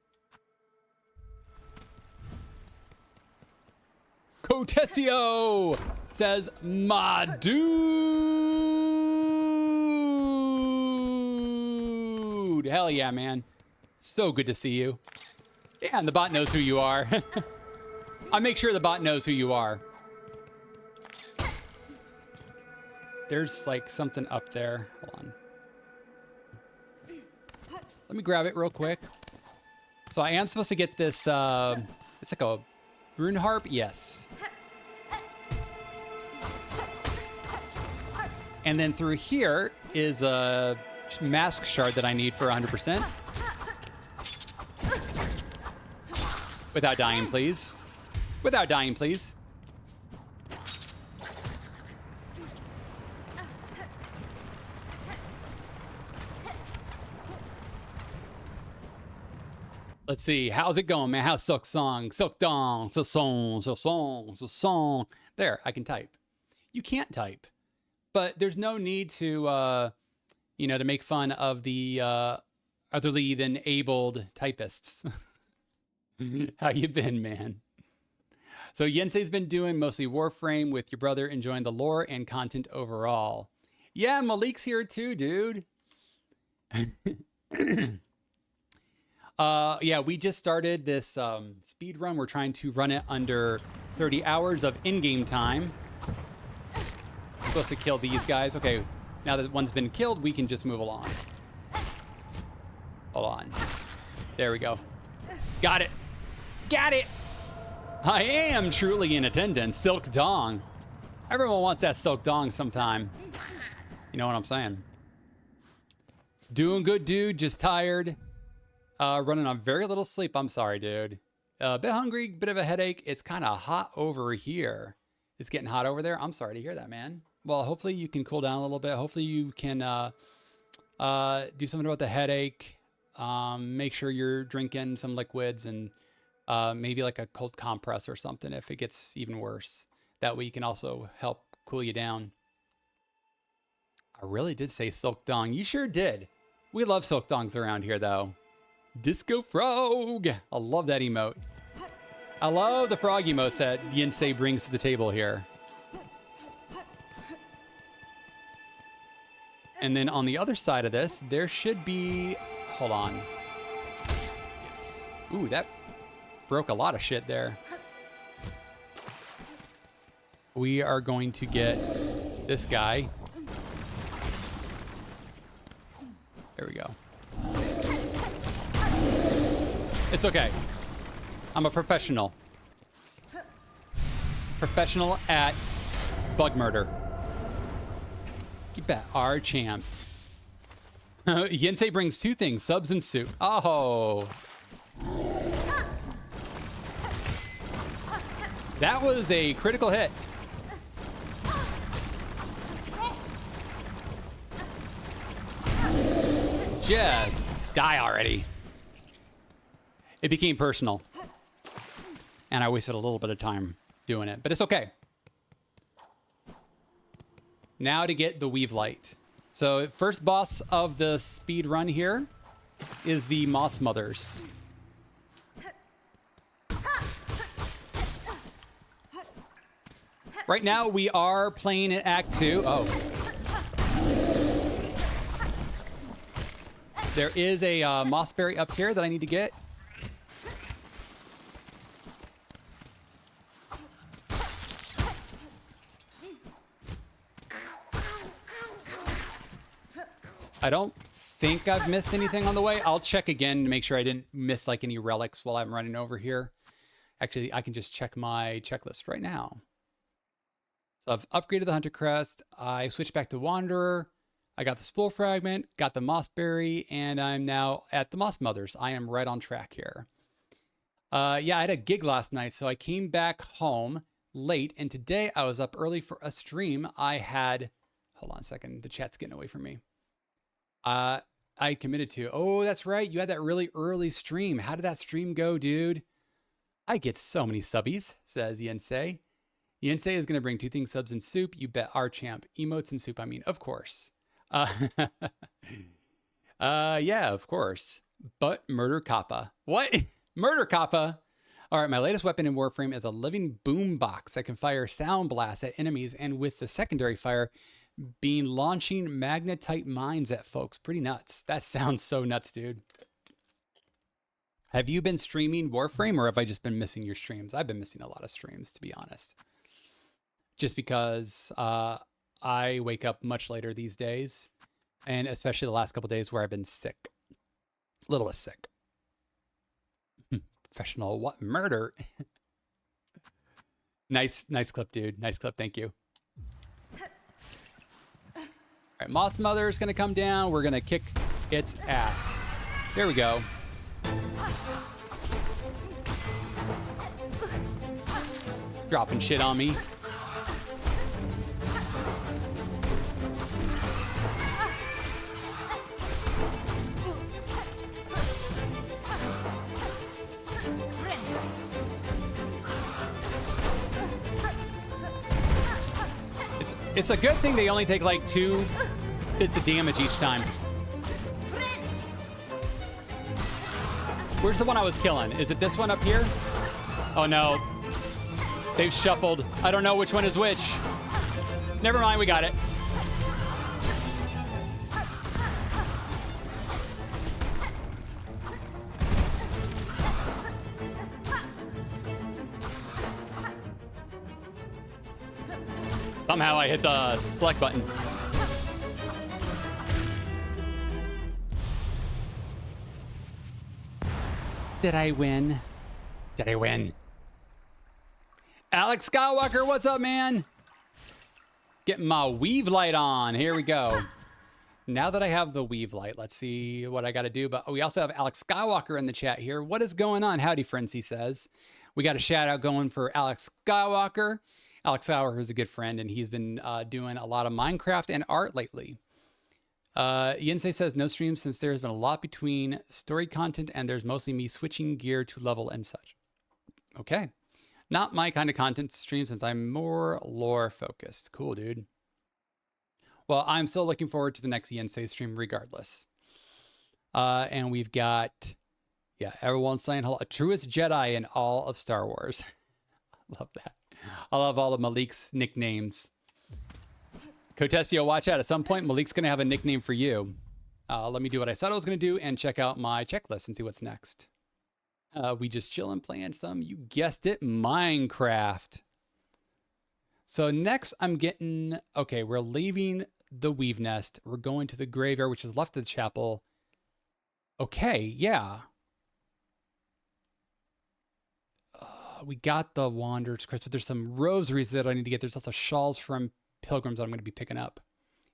Cotesio says, my dude. Hell yeah, man. So good to see you. Yeah, and the bot knows who you are. I'll make sure the bot knows who you are. There's like something up there. Hold on. Let me grab it real quick. So I am supposed to get this, it's like a rune harp. Yes. And then through here is a mask shard that I need for 100%. Without dying, please. Without dying, please. Let's see. How's it going, man? How's Silksong? Silkdong. Silksong. There, I can type. You can't type. But there's no need to, you know, to make fun of the otherly than abled typists. How you been, man? So Yensei's been doing mostly Warframe with your brother, enjoying the lore and content overall. Yeah, Malik's here too, dude. Yeah, we just started this speed run. We're trying to run it under 30 hours of in-game time. I'm supposed to kill these guys. Okay, now that one's been killed, we can just move along. Hold on. There we go. Got it. Got it. I am truly in attendance. Silk Dong. Everyone wants that Silk Dong sometime. You know what I'm saying? Doing good, dude. Just tired. Running on very little sleep. I'm sorry, dude. A bit hungry, bit of a headache. It's kind of hot over here. It's getting hot over there. I'm sorry to hear that, man. Well, hopefully you can cool down a little bit. Hopefully you can do something about the headache. Make sure you're drinking some liquids and maybe like a cold compress or something if it gets even worse. That way you can also help cool you down. I really did say Silk Dong. You sure did. We love Silk Dongs around here, though. Disco Frog. I love that emote. I love the frog emote that Yensei brings to the table here. And then on the other side of this, there should be... Hold on. Yes. Ooh, that broke a lot of shit there. We are going to get this guy. There we go. It's okay. I'm a professional. Professional at bug murder. Keep that our champ. Yensei brings two things, subs and soup. Oh. That was a critical hit. Just die already. It became personal. And I wasted a little bit of time doing it, but it's okay. Now to get the Weave Light. So first boss of the speed run here is the Moss Mothers. Right now we are playing in Act 2. Oh. There is a mossberry up here that I need to get. I don't think I've missed anything on the way. I'll check again to make sure I didn't miss like any relics while I'm running over here. Actually, I can just check my checklist right now. So I've upgraded the Hunter Crest. I switched back to Wanderer. I got the Spool Fragment, got the Mossberry, and I'm now at the Moss Mothers. I am right on track here. Yeah, I had a gig last night, so I came back home late, and today I was up early for a stream. I had... Hold on a second. The chat's getting away from me. I committed to... Oh, that's right. You had that really early stream. How did that stream go, dude? I get so many subbies, says Yensei. Yensei is going to bring two things, subs and soup. You bet our champ. Emotes and soup, I mean, of course. Yeah, of course. But Murder Kappa. What? Murder Kappa? All right, my latest weapon in Warframe is a living boom box that can fire sound blasts at enemies, and with the secondary fire being launching magnetite mines at folks. Pretty nuts. That sounds so nuts, dude. Have you been streaming Warframe, or have I just been missing your streams? I've been missing a lot of streams, to be honest. Just because I wake up much later these days, and especially the last couple days where I've been sick. A little bit sick. Professional what? Murder. Nice clip, dude. Nice clip. Thank you. All right, Moss Mother is going to come down. We're going to kick its ass. There we go. Dropping shit on me. It's a good thing they only take like 2 bits of damage each time. Where's the one I was killing? Is it this one up here? Oh no. They've shuffled. I don't know which one is which. Never mind, we got it. Somehow I hit the select button. Did I win? Did I win? Alex Skywalker, what's up, man? Getting my weave light on. Here we go. Now that I have the weave light, let's see what I got to do. But we also have Alex Skywalker in the chat here. What is going on? Howdy, friends, he says. We got a shout out going for Alex Skywalker. Alex Skywalker is a good friend, and he's been doing a lot of Minecraft and art lately. Yensei says, no streams since there's been a lot between story content and there's mostly me switching gear to level and such. Okay. Not my kind of content to stream since I'm more lore focused. Cool, dude. Well, I'm still looking forward to the next Yensei stream regardless. And we've got, yeah, everyone's saying hello. Truest Jedi in all of Star Wars. Love that. I love all of Malik's nicknames. Cotesio, watch out. At some point, Malik's going to have a nickname for you. Let me do what I said I was going to do and check out my checklist and see what's next. We just chilling, playing some, you guessed it, Minecraft. So next I'm getting, okay, we're leaving the Weave Nest. We're going to the graveyard, which is left of the chapel. Okay, yeah. We got the Wanderer's Crest, but there's some rosaries that I need to get. There's also shawls from pilgrims that I'm going to be picking up.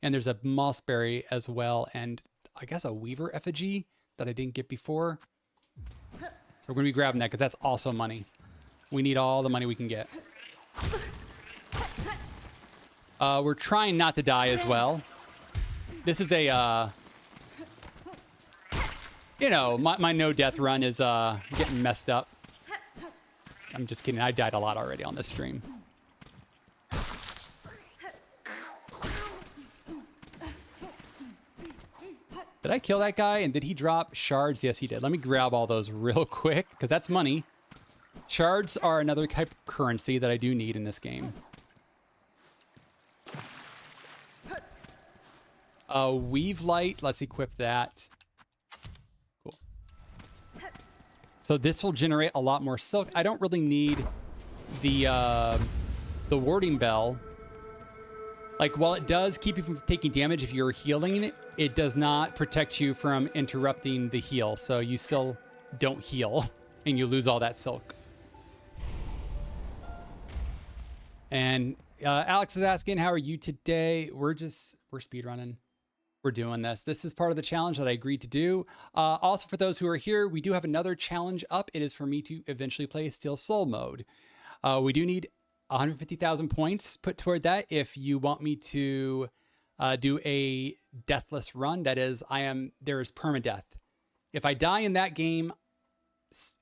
And there's a mossberry as well, and I guess a weaver effigy that I didn't get before. So we're going to be grabbing that because that's also money. We need all the money we can get. We're trying not to die as well. This is a, you know, my no-death run is getting messed up. I'm just kidding. I died a lot already on this stream. Did I kill that guy? And did he drop shards? Yes, he did. Let me grab all those real quick because that's money. Shards are another type of currency that I do need in this game. Weave light. Let's equip that. Cool. So this will generate a lot more silk. I don't really need the warding bell. Like, while it does keep you from taking damage if you're healing it, it does not protect you from interrupting the heal. So you still don't heal and you lose all that silk. And Alex is asking, how are you today? We're speedrunning. We're doing this. This is part of the challenge that I agreed to do. Also, for those who are here, we do have another challenge up. It is for me to eventually play Steel Soul mode. We do need 150,000 points put toward that if you want me to do a deathless run. That is, there is permadeath. If I die in that game,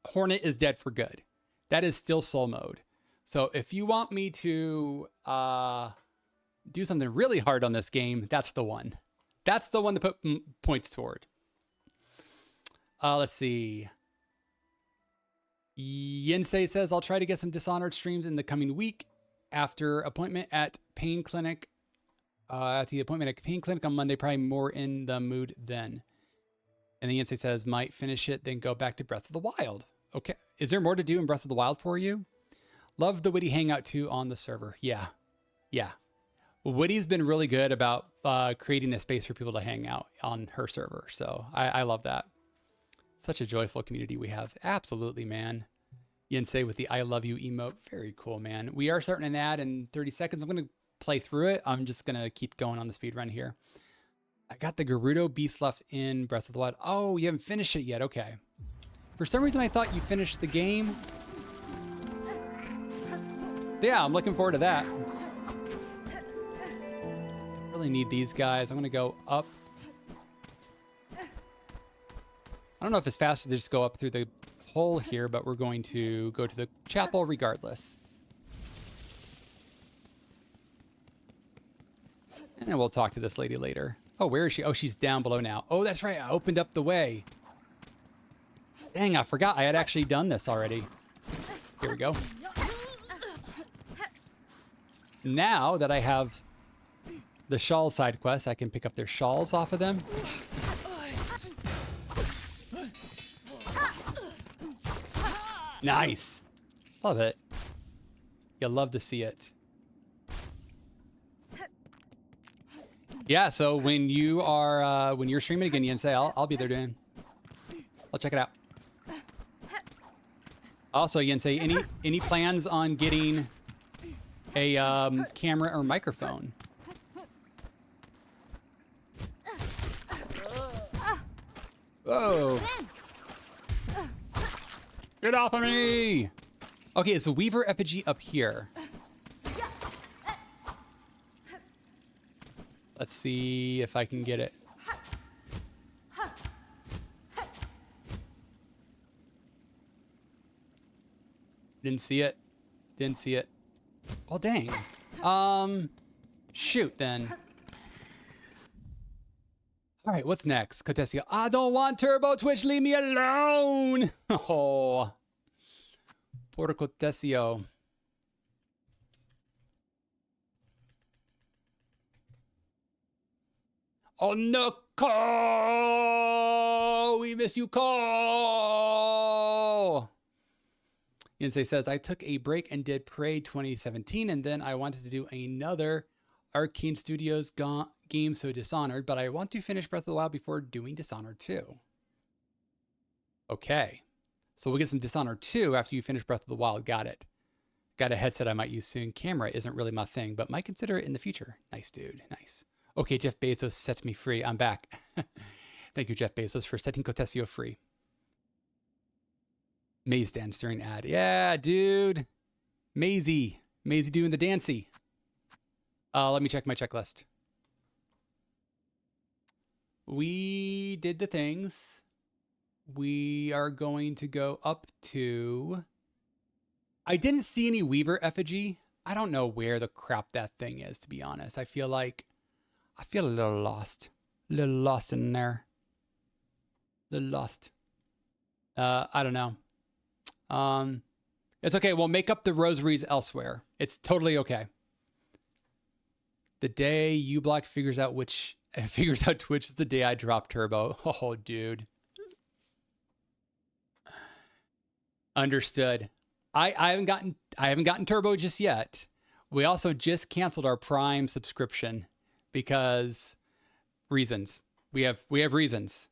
Hornet is dead for good. That is Steel Soul mode. So if you want me to do something really hard on this game, that's the one. That's the one to put points toward. Let's see. Yensei says, I'll try to get some Dishonored streams in the coming week after appointment at Pain Clinic. At the appointment at Pain Clinic on Monday, probably more in the mood then. And then Yensei says, might finish it, then go back to Breath of the Wild. Okay. Is there more to do in Breath of the Wild for you? Love the Witty Hangout too on the server. Yeah. Yeah. Witty's been really good about creating a space for people to hang out on her server. So I love that. Such a joyful community we have. Absolutely, man. Yensei with the I love you emote. Very cool, man. We are starting an ad in 30 seconds. I'm going to play through it. I'm just going to keep going on the speed run here. I got the Gerudo Beast left in Breath of the Wild. Oh, you haven't finished it yet. Okay. For some reason, I thought you finished the game. Yeah, I'm looking forward to that. Really need these guys. I'm going to go up. I don't know if it's faster to just go up through the hole here, but we're going to go to the chapel regardless. And we'll talk to this lady later. Oh, where is she? Oh, she's down below now. Oh, that's right. I opened up the way. Dang, I forgot I had actually done this already. Here we go. Now that I have the shawl side quest, I can pick up their shawls off of them. Nice. Love it. You'll love to see it. Yeah, so when you are when you're streaming again, Yensei, I'll be there doing. I'll check it out. Also, Yensei, any plans on getting a camera or microphone? Whoa! Get off of me! Okay, it's a Weaver effigy up here. Let's see if I can get it. Didn't see it. Didn't see it. Well, dang. Shoot then. All right, what's next? Cotesio. I don't want Turbo Twitch. Leave me alone. Oh. Poor Cotesio. Oh no, Cole! We miss you, Cole! Yensei says, I took a break and did Parade 2017, and then I wanted to do another Arcane Studios game, so Dishonored, but I want to finish Breath of the Wild before doing Dishonored 2. Okay. So we'll get some Dishonored 2 after you finish Breath of the Wild. Got it. Got a headset I might use soon. Camera isn't really my thing, but might consider it in the future. Nice, dude. Nice. Okay, Jeff Bezos sets me free. I'm back. Thank you, Jeff Bezos, for setting Cotesio free. Maze dance during ad. Yeah, dude. Maisie. Maisie doing the dancey. Let me check my checklist. We did the things. We are going to go up to... I didn't see any Weaver effigy. I don't know where the crap that thing is, to be honest. I feel a little lost. A little lost in there. A little lost. I don't know. It's okay. We'll make up the rosaries elsewhere. It's totally okay. The day uBlock figures out Twitch is the day I drop Turbo. Oh, dude. Understood. I haven't gotten Turbo just yet. We also just canceled our Prime subscription because reasons. We have reasons.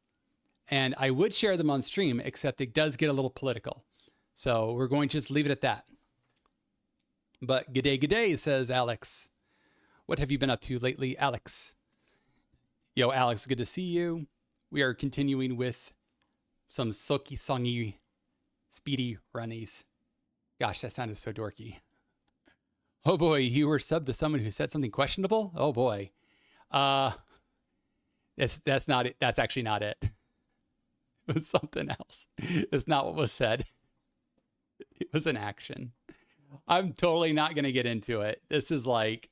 And I would share them on stream, except it does get a little political. So we're going to just leave it at that. But g'day, says Alex. What have you been up to lately, Alex? Yo, Alex, good to see you. We are continuing with some Silksong Speedrunnies. Gosh, that sounded so dorky. Oh boy, you were subbed to someone who said something questionable? Oh boy. That's not it. That's actually not it. It was something else. It's not what was said. It was an action. I'm totally not going to get into it. This is like...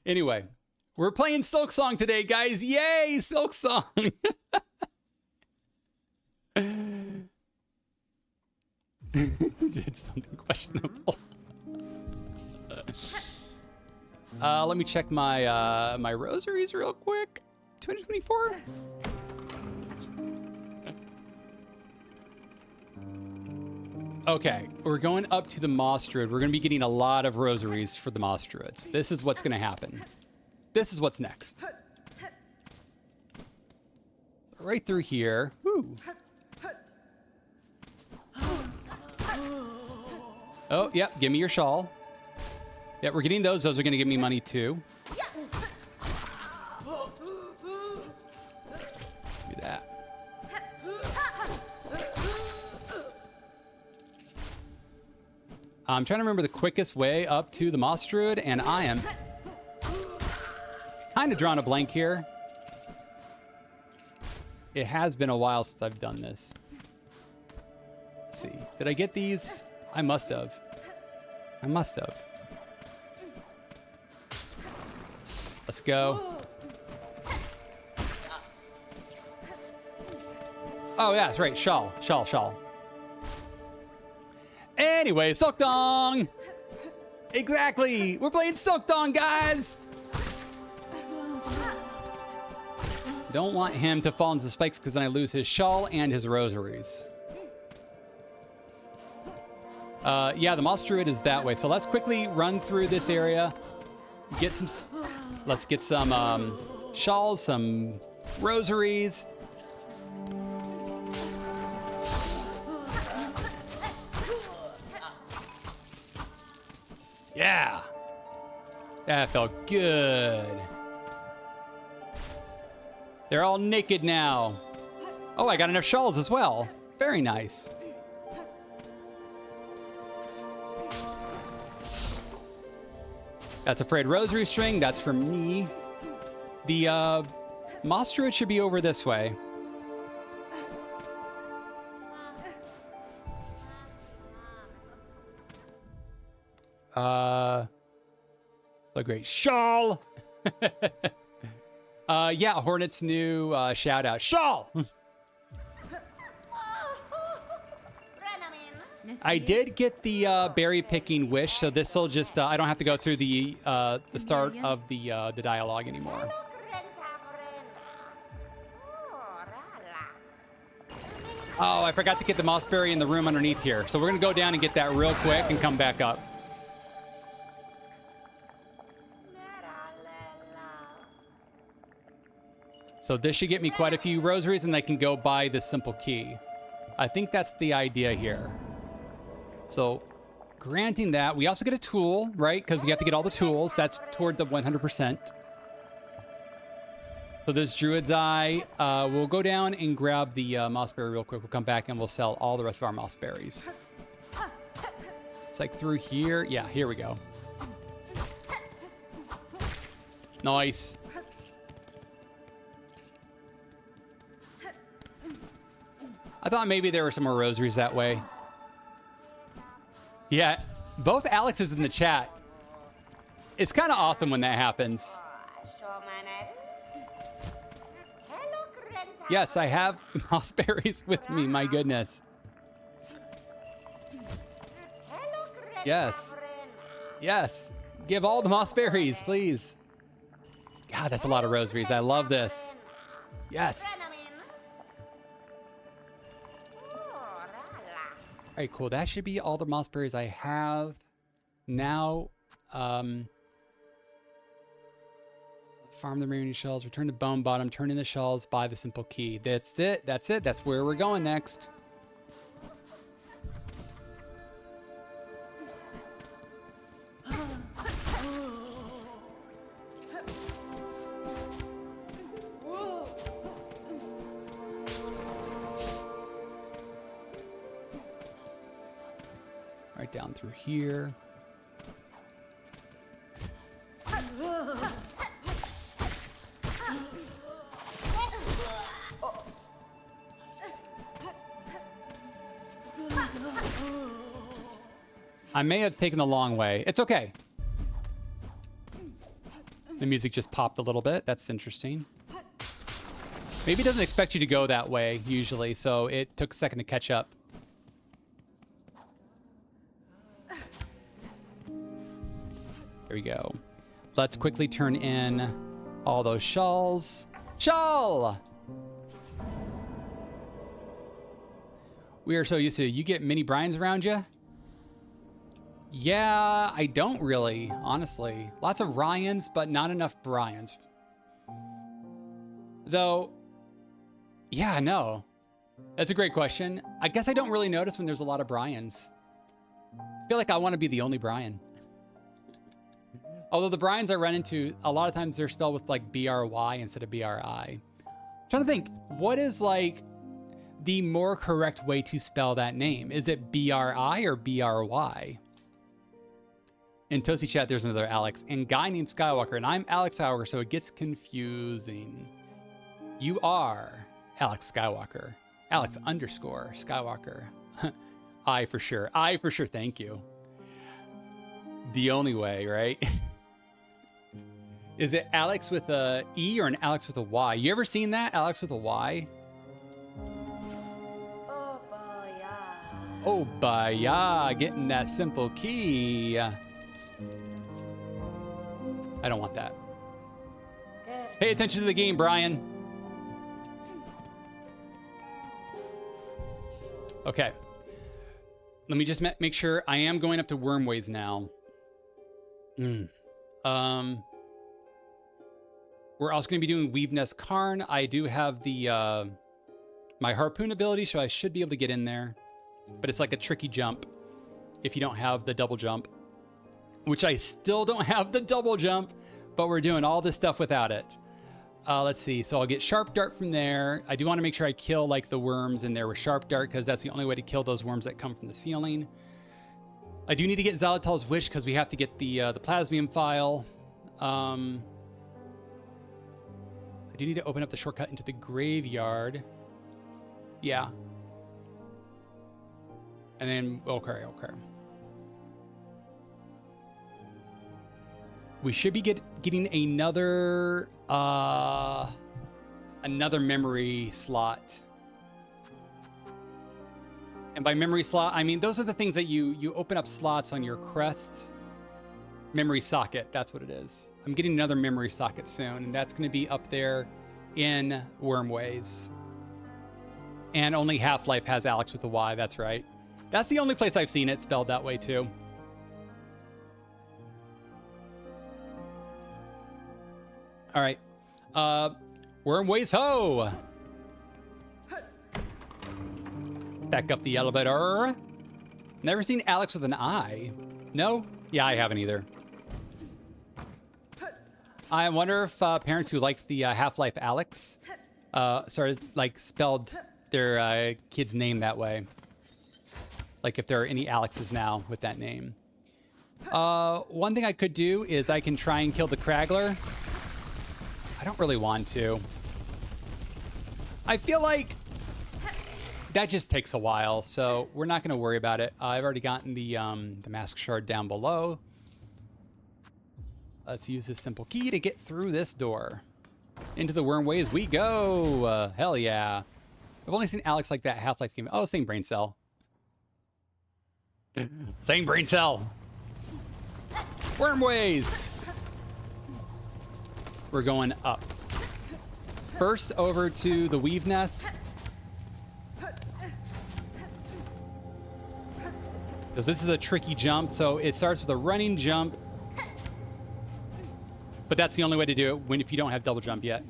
Anyway, we're playing Silksong today, guys. Yay, Silksong! Did something questionable. Let me check my my rosaries real quick. 224. Okay, we're going up to the Moss Druid. We're going to be getting a lot of rosaries for the Moss Druids. This is what's going to happen. This is what's next. Right through here. Woo. Oh, yep, give me your shawl. Yeah, we're getting those. Those are going to give me money too. Do that. I'm trying to remember the quickest way up to the Moss Druid, and I am kind of drawing a blank here. It has been a while since I've done this. Let's see. Did I get these? I must have. Let's go. Oh, yeah, that's right. Shawl. Anyway, Silksong! Exactly! We're playing Silksong, guys! Don't want him to fall into the spikes because then I lose his shawl and his rosaries. Yeah, the Moss Druid is that way. So let's quickly run through this area. Let's get some shawls, some rosaries. Yeah. That felt good. They're all naked now. Oh, I got enough shawls as well. Very nice. That's a frayed rosary string. That's for me. The Moss Druid should be over this way. A great shawl. Yeah, Hornet's new shout out. Shawl! I did get the berry picking wish, so this will just I don't have to go through the start of the dialogue anymore. Oh, I forgot to get the mossberry in the room underneath here, so we're gonna go down and get that real quick and come back up. So this should get me quite a few rosaries, and I can go buy the simple key. I think that's the idea here. So, granting that, we also get a tool, right? Because we have to get all the tools. That's toward the 100%. So there's Druid's Eye. We'll go down and grab the mossberry real quick. We'll come back and we'll sell all the rest of our mossberries. It's like through here. Yeah, here we go. Nice. I thought maybe there were some more rosaries that way. Yeah, both Alexes in the chat. It's kind of awesome when that happens. Yes, I have mossberries with me, my goodness. Yes. Yes. Give all the mossberries, please. God, that's a lot of rosaries. I love this. Yes. All right, cool. That should be all the mossberries I have. Now, farm the remaining shells, return to Bone Bottom, turn in the shells, buy the simple key. That's it. That's it. That's where we're going next. Right down through here. I may have taken the long way. It's okay. The music just popped a little bit. That's interesting. Maybe it doesn't expect you to go that way usually, so it took a second to catch up. There we go. Let's quickly turn in all those shawls. Shawl! We are so used to it. You get mini Brians around you? Yeah, I don't really, honestly. Lots of Ryans, but not enough Brians. Though, yeah, no. That's a great question. I guess I don't really notice when there's a lot of Brians. I feel like I want to be the only Brian. Although the Brians I run into, a lot of times they're spelled with like B-R-Y instead of B-R-I. I'm trying to think, what is like the more correct way to spell that name? Is it B-R-I or B-R-Y? In Toasty Chat, there's another Alex and guy named Skywalker, and I'm Alex Skywalker, so it gets confusing. You are Alex Skywalker. Alex _ Skywalker. I for sure. I for sure. Thank you. The only way, right? Is it Alex with a E or an Alex with a Y? You ever seen that? Alex with a Y? Oh, yeah, getting that simple key. I don't want that. Pay attention to the game, Brian. Okay. Let me just make sure I am going up to Wormways now. We're also going to be doing Weave Nest Karn. I do have the my harpoon ability, so I should be able to get in there. But it's like a tricky jump if you don't have the double jump, which I still don't have the double jump, but we're doing all this stuff without it. Let's see. So I'll get Sharp Dart from there. I do want to make sure I kill like the worms in there with Sharp Dart because that's the only way to kill those worms that come from the ceiling. I do need to get Xylotal's Wish because we have to get the Plasmium file. I do need to open up the shortcut into the graveyard. Yeah. And then, okay. We should be getting another memory slot. And by memory slot, I mean, those are the things that you open up slots on your crests. Memory socket, that's what it is. I'm getting another memory socket soon, and that's going to be up there in Wormways. And only Half-Life has Alex with a Y, that's right. That's the only place I've seen it spelled that way, too. All right. Wormways ho! Back up the elevator. Never seen Alex with an I. No? Yeah, I haven't either. I wonder if parents who like the Half-Life Alex, like spelled their kid's name that way. Like if there are any Alexes now with that name. One thing I could do is I can try and kill the Kraggler. I don't really want to. I feel like that just takes a while, so we're not going to worry about it. I've already gotten the mask shard down below. Let's use this simple key to get through this door. Into the Wormways we go. Hell yeah. I've only seen Alex like that Half-Life game. Oh, same brain cell. Same brain cell. Wormways. We're going up. First over to the Weave Nest. Because this is a tricky jump, so it starts with a running jump. But that's the only way to do it if you don't have double jump yet.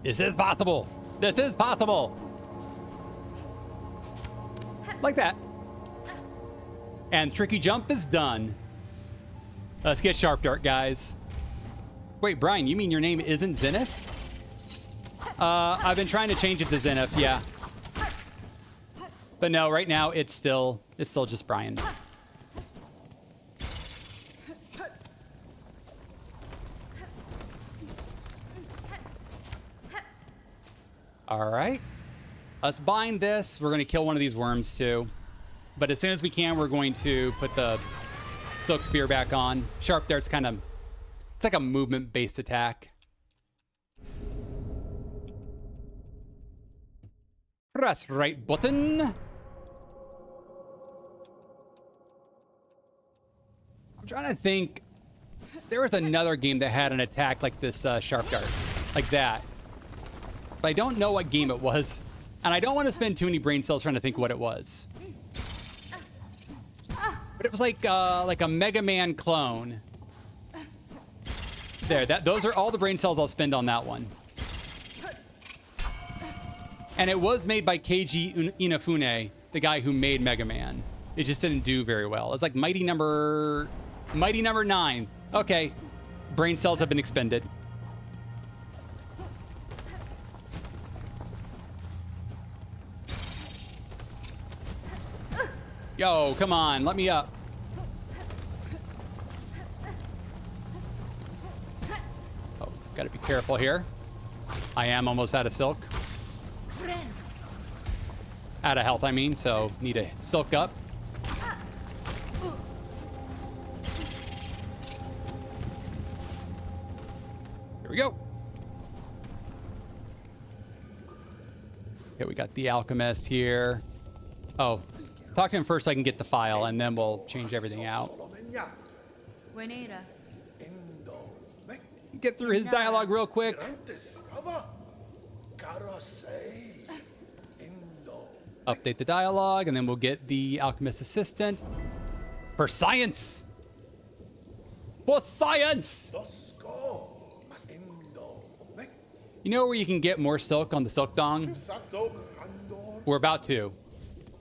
This is possible. This is possible. Like that. And tricky jump is done. Let's get Sharp Dart, guys. Wait, Brian, you mean your name isn't Zenef? I've been trying to change it to Zenef, yeah. But no, right now it's still just Brian. All right. Let's bind this. We're going to kill one of these worms too. But as soon as we can, we're going to put the Silk Spear back on. Sharp Dart's kind of, it's like a movement-based attack. Press right button. I'm trying to think. There was another game that had an attack like this Sharp Dart. Like that. But I don't know what game it was. And I don't want to spend too many brain cells trying to think what it was. But it was like a Mega Man clone. There, those are all the brain cells I'll spend on that one. And it was made by Keiji Inafune, the guy who made Mega Man. It just didn't do very well. It's like Mighty Number 9. Okay, brain cells have been expended. Yo, come on, let me up. Oh, gotta be careful here. I am almost out of silk. Out of health, I mean, so need to silk up. Okay, we got the alchemist here. Oh, talk to him first so I can get the file, and then we'll change everything out. Buenera. Get through his dialogue real quick. Update the dialogue, and then we'll get the alchemist assistant. For science! For science! You know where you can get more silk on the silk dong? We're about to.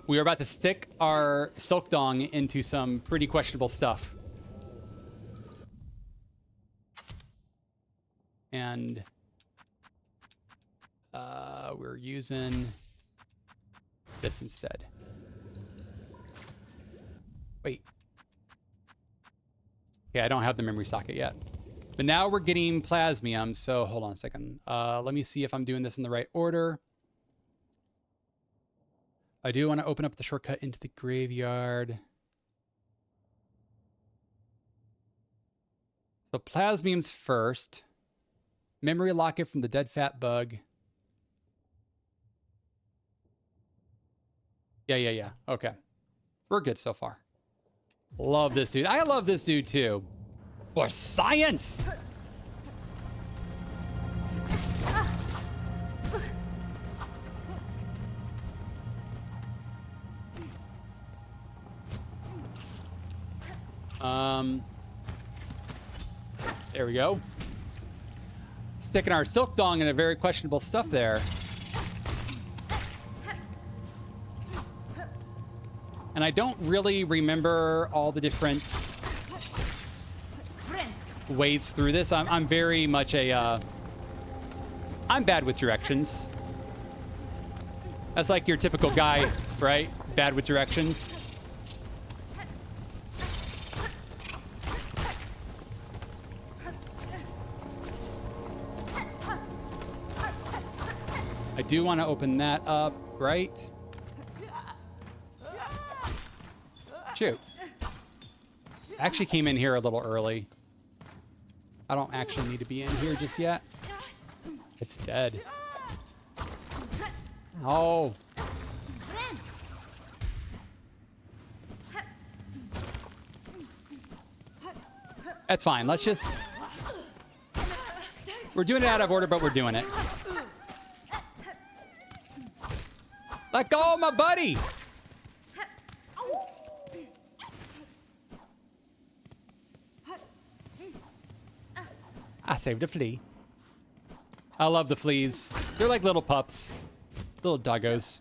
We are about to stick our silk dong into some pretty questionable stuff. And we're using this instead. Wait. Okay, I don't have the memory socket yet. But now we're getting plasmium, so hold on a second. Let me see if I'm doing this in the right order. I do want to open up the shortcut into the graveyard. So plasmium's first. Memory locket from the dead fat bug. Yeah. Okay. We're good so far. Love this dude. I love this dude too. For science! There we go. Sticking our silk dong in a very questionable stuff there. And I don't really remember all the different ways through this. I'm very much a I'm bad with directions. That's like your typical guy, right? Bad with directions. I do want to open that up, right? Shoot. I actually came in here a little early. I don't actually need to be in here just yet. It's dead. Oh. That's fine. Let's just... We're doing it out of order, but we're doing it. Let go of my buddy! I saved a flea. I love the fleas. They're like little pups. Little doggos.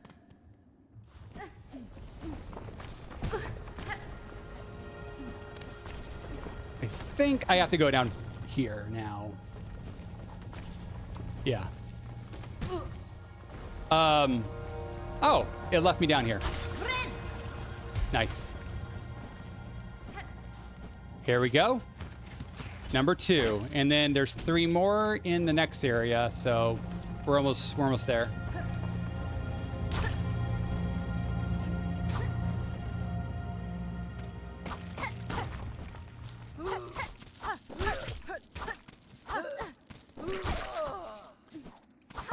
I think I have to go down here now. Yeah. Oh, it left me down here. Nice. Here we go. Number 2, and then there's 3 more in the next area, so we're almost there.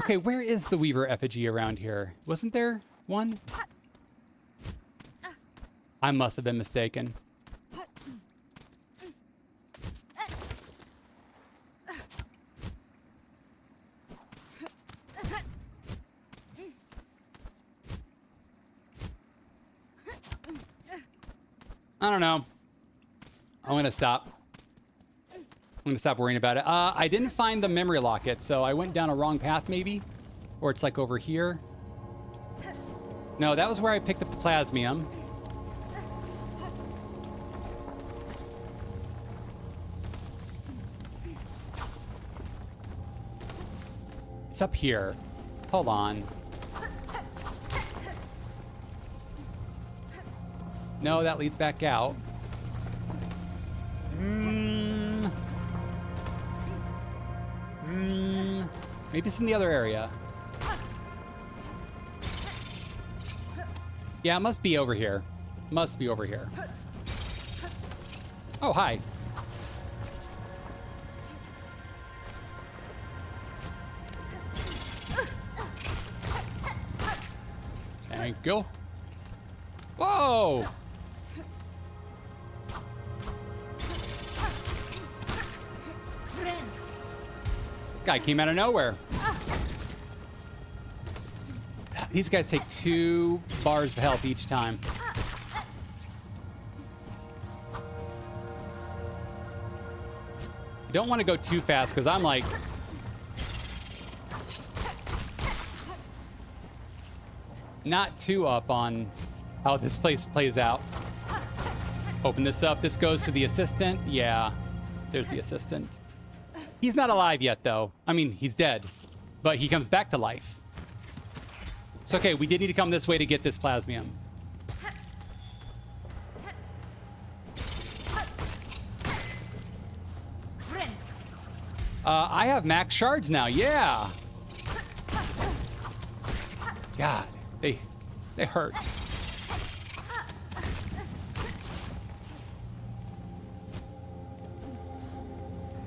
Okay, where is the Weaver effigy around here? Wasn't there one? I must have been mistaken. I don't know. I'm gonna stop. I'm gonna stop worrying about it. I didn't find the memory locket, so I went down a wrong path maybe. Or it's like over here. No, that was where I picked up the plasmium. It's up here. Hold on. No, that leads back out. Maybe it's in the other area. Yeah, it must be over here. Must be over here. Oh, hi. Thank you. Whoa! Guy came out of nowhere. These guys take 2 bars of health each time. You don't want to go too fast because I'm like... not too up on how this place plays out. Open this up. This goes to the assistant. Yeah, there's the assistant. He's not alive yet, though. I mean, he's dead, but he comes back to life. It's okay. We did need to come this way to get this plasmium. I have max shards now. Yeah. God, they hurt.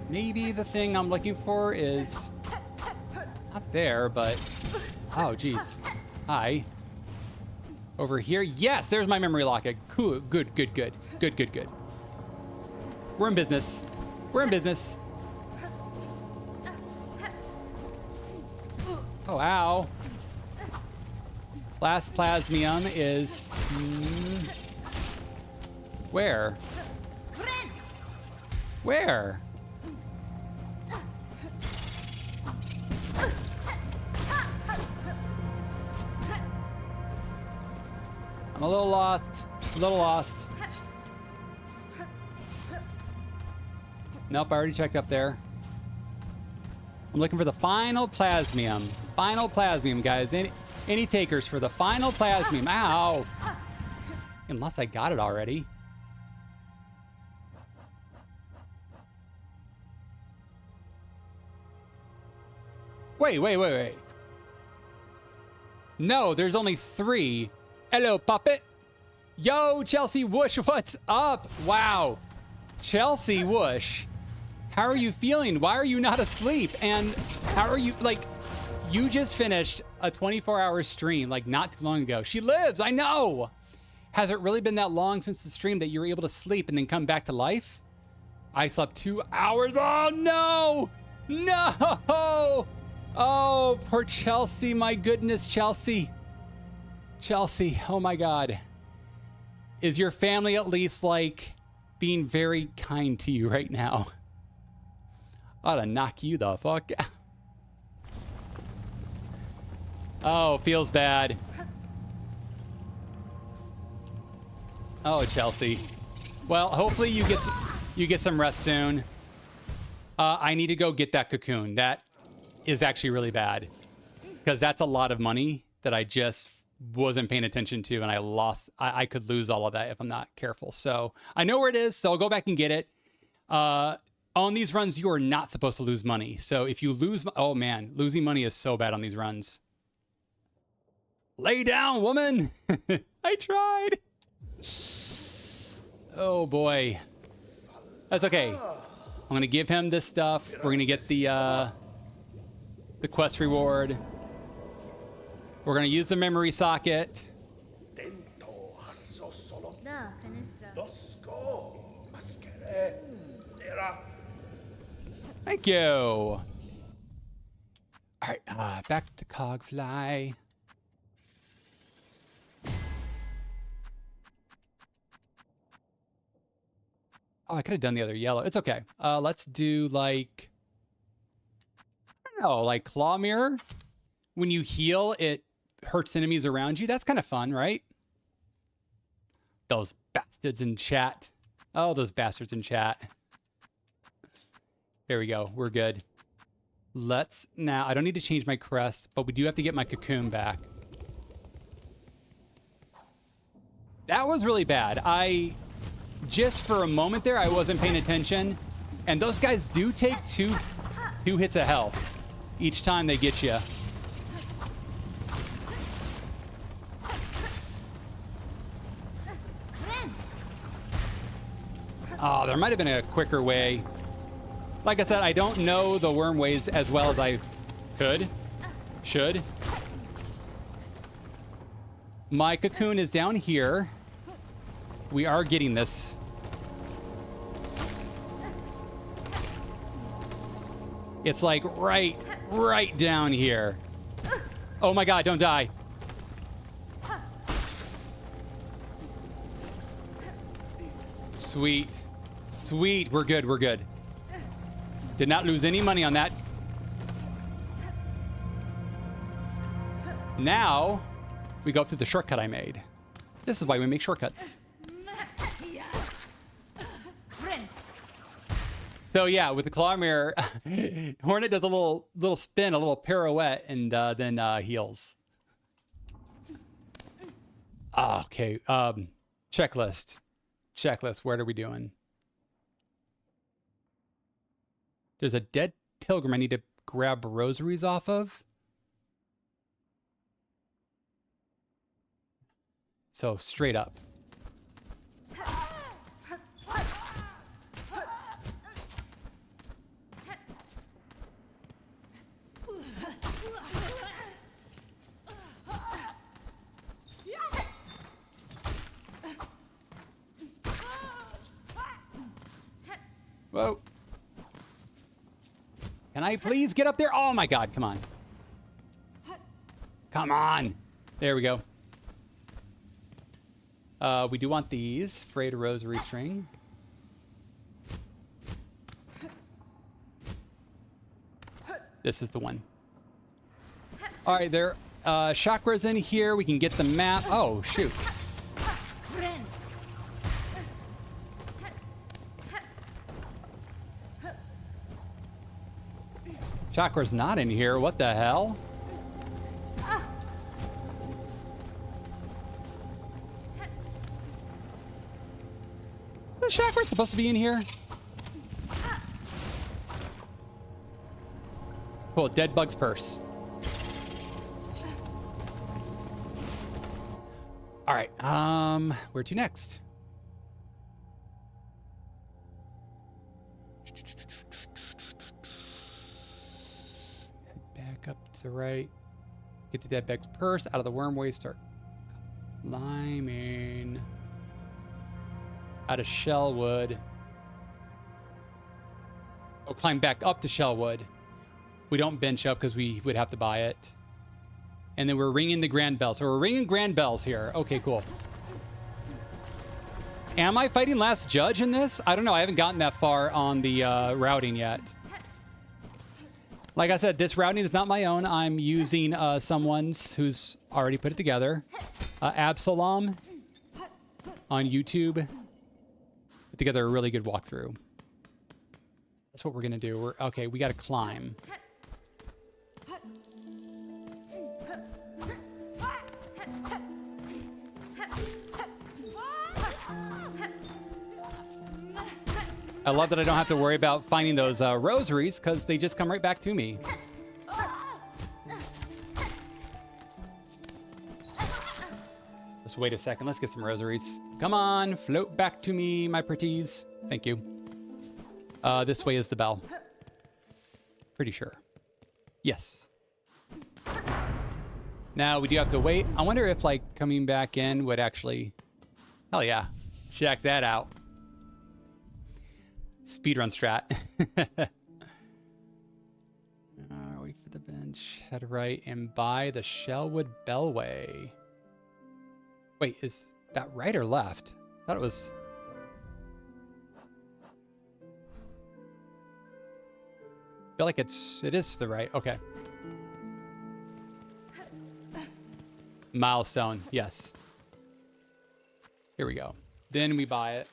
Maybe the thing I'm looking for is not there, but oh, geez. Hi. Over here. Yes, there's my memory locket. Cool. Good. We're in business. We're in business. Oh, ow. Last plasmium is... where? Where? I'm a little lost. Nope, I already checked up there. I'm looking for the final plasmium. Final plasmium, guys. Any takers for the final plasmium? Ow! Unless I got it already. Wait. No, there's only 3. Hello, puppet. Yo, Chelsea Whoosh, what's up? Wow. Chelsea Whoosh, how are you feeling? Why are you not asleep? And how are you, like, you just finished a 24-hour stream, like, not too long ago. She lives, I know. Has it really been that long since the stream that you were able to sleep and then come back to life? I slept 2 hours. Oh, no. No. Oh, poor Chelsea. My goodness, Chelsea. Chelsea, oh my God. Is your family at least like being very kind to you right now? I ought to knock you the fuck out. Oh, feels bad. Oh, Chelsea. Well, hopefully you get some rest soon. I need to go get that cocoon. That is actually really bad because that's a lot of money that I just wasn't paying attention to, and I could lose all of that if I'm not careful. So I know where it is, so I'll go back and get it. On these runs, you are not supposed to lose money. So if you lose, oh man, losing money is so bad on these runs. Lay down, woman. I tried. Oh boy. That's okay. I'm gonna give him this stuff. We're gonna get the quest reward. We're gonna use the memory socket. Thank you. All right, back to Cogfly. Oh, I could have done the other yellow. It's okay. Let's do like, I don't know, like Claw Mirror. When you heal, it hurts enemies around you. That's kind of fun, right? Those bastards in chat. Oh, those bastards in chat. There we go. We're good. Let's now, I don't need to change my crest, but we do have to get my cocoon back. That was really bad. Just for a moment there, I wasn't paying attention. And those guys do take two hits of health each time they get you. Oh, there might have been a quicker way. Like I said, I don't know the worm ways as well as I should. My cocoon is down here. We are getting this. It's like right down here. Oh my God, don't die. Sweet. Sweet, we're good, we're good. Did not lose any money on that. Now, we go up to the shortcut I made. This is why we make shortcuts. So yeah, with the claw mirror, Hornet does a little spin, a little pirouette, and then heals. Okay, checklist. What are we doing? There's a dead pilgrim I need to grab rosaries off of. So straight up. Whoa. Can I please get up there? Oh my God, come on. Come on. There we go. We do want these. Frayed rosary string. This is the one. All right, there. Chakras in here. We can get the map. Oh, shoot. Chakra's not in here. What the hell? The chakra's supposed to be in here. Cool. Dead bug's purse. All right. Where to next? Back up to the right. Get the dead bug's purse out of the wormway. Start climbing out of Shellwood. Oh, climb back up to Shellwood. We don't bench up because we would have to buy it. And then we're ringing the grand bell. So we're ringing grand bells here. Okay, cool. Am I fighting Last Judge in this? I don't know. I haven't gotten that far on the routing yet. Like I said, this routing is not my own. I'm using someone's who's already put it together. Absalom on YouTube. Put together a really good walkthrough. That's what we're going to do. Okay, we got to climb. I love that I don't have to worry about finding those rosaries because they just come right back to me. Just wait a second. Let's get some rosaries. Come on, float back to me, my pretties. Thank you. This way is the bell. Pretty sure. Yes. Now we do have to wait. I wonder if like coming back in would actually... Hell yeah. Check that out. Speedrun strat. Wait for the bench. Head right and by the Shellwood Bellway. Wait, is that right or left? I thought it was... I feel like it is to the right. Okay. Milestone. Yes. Here we go. Then we buy it.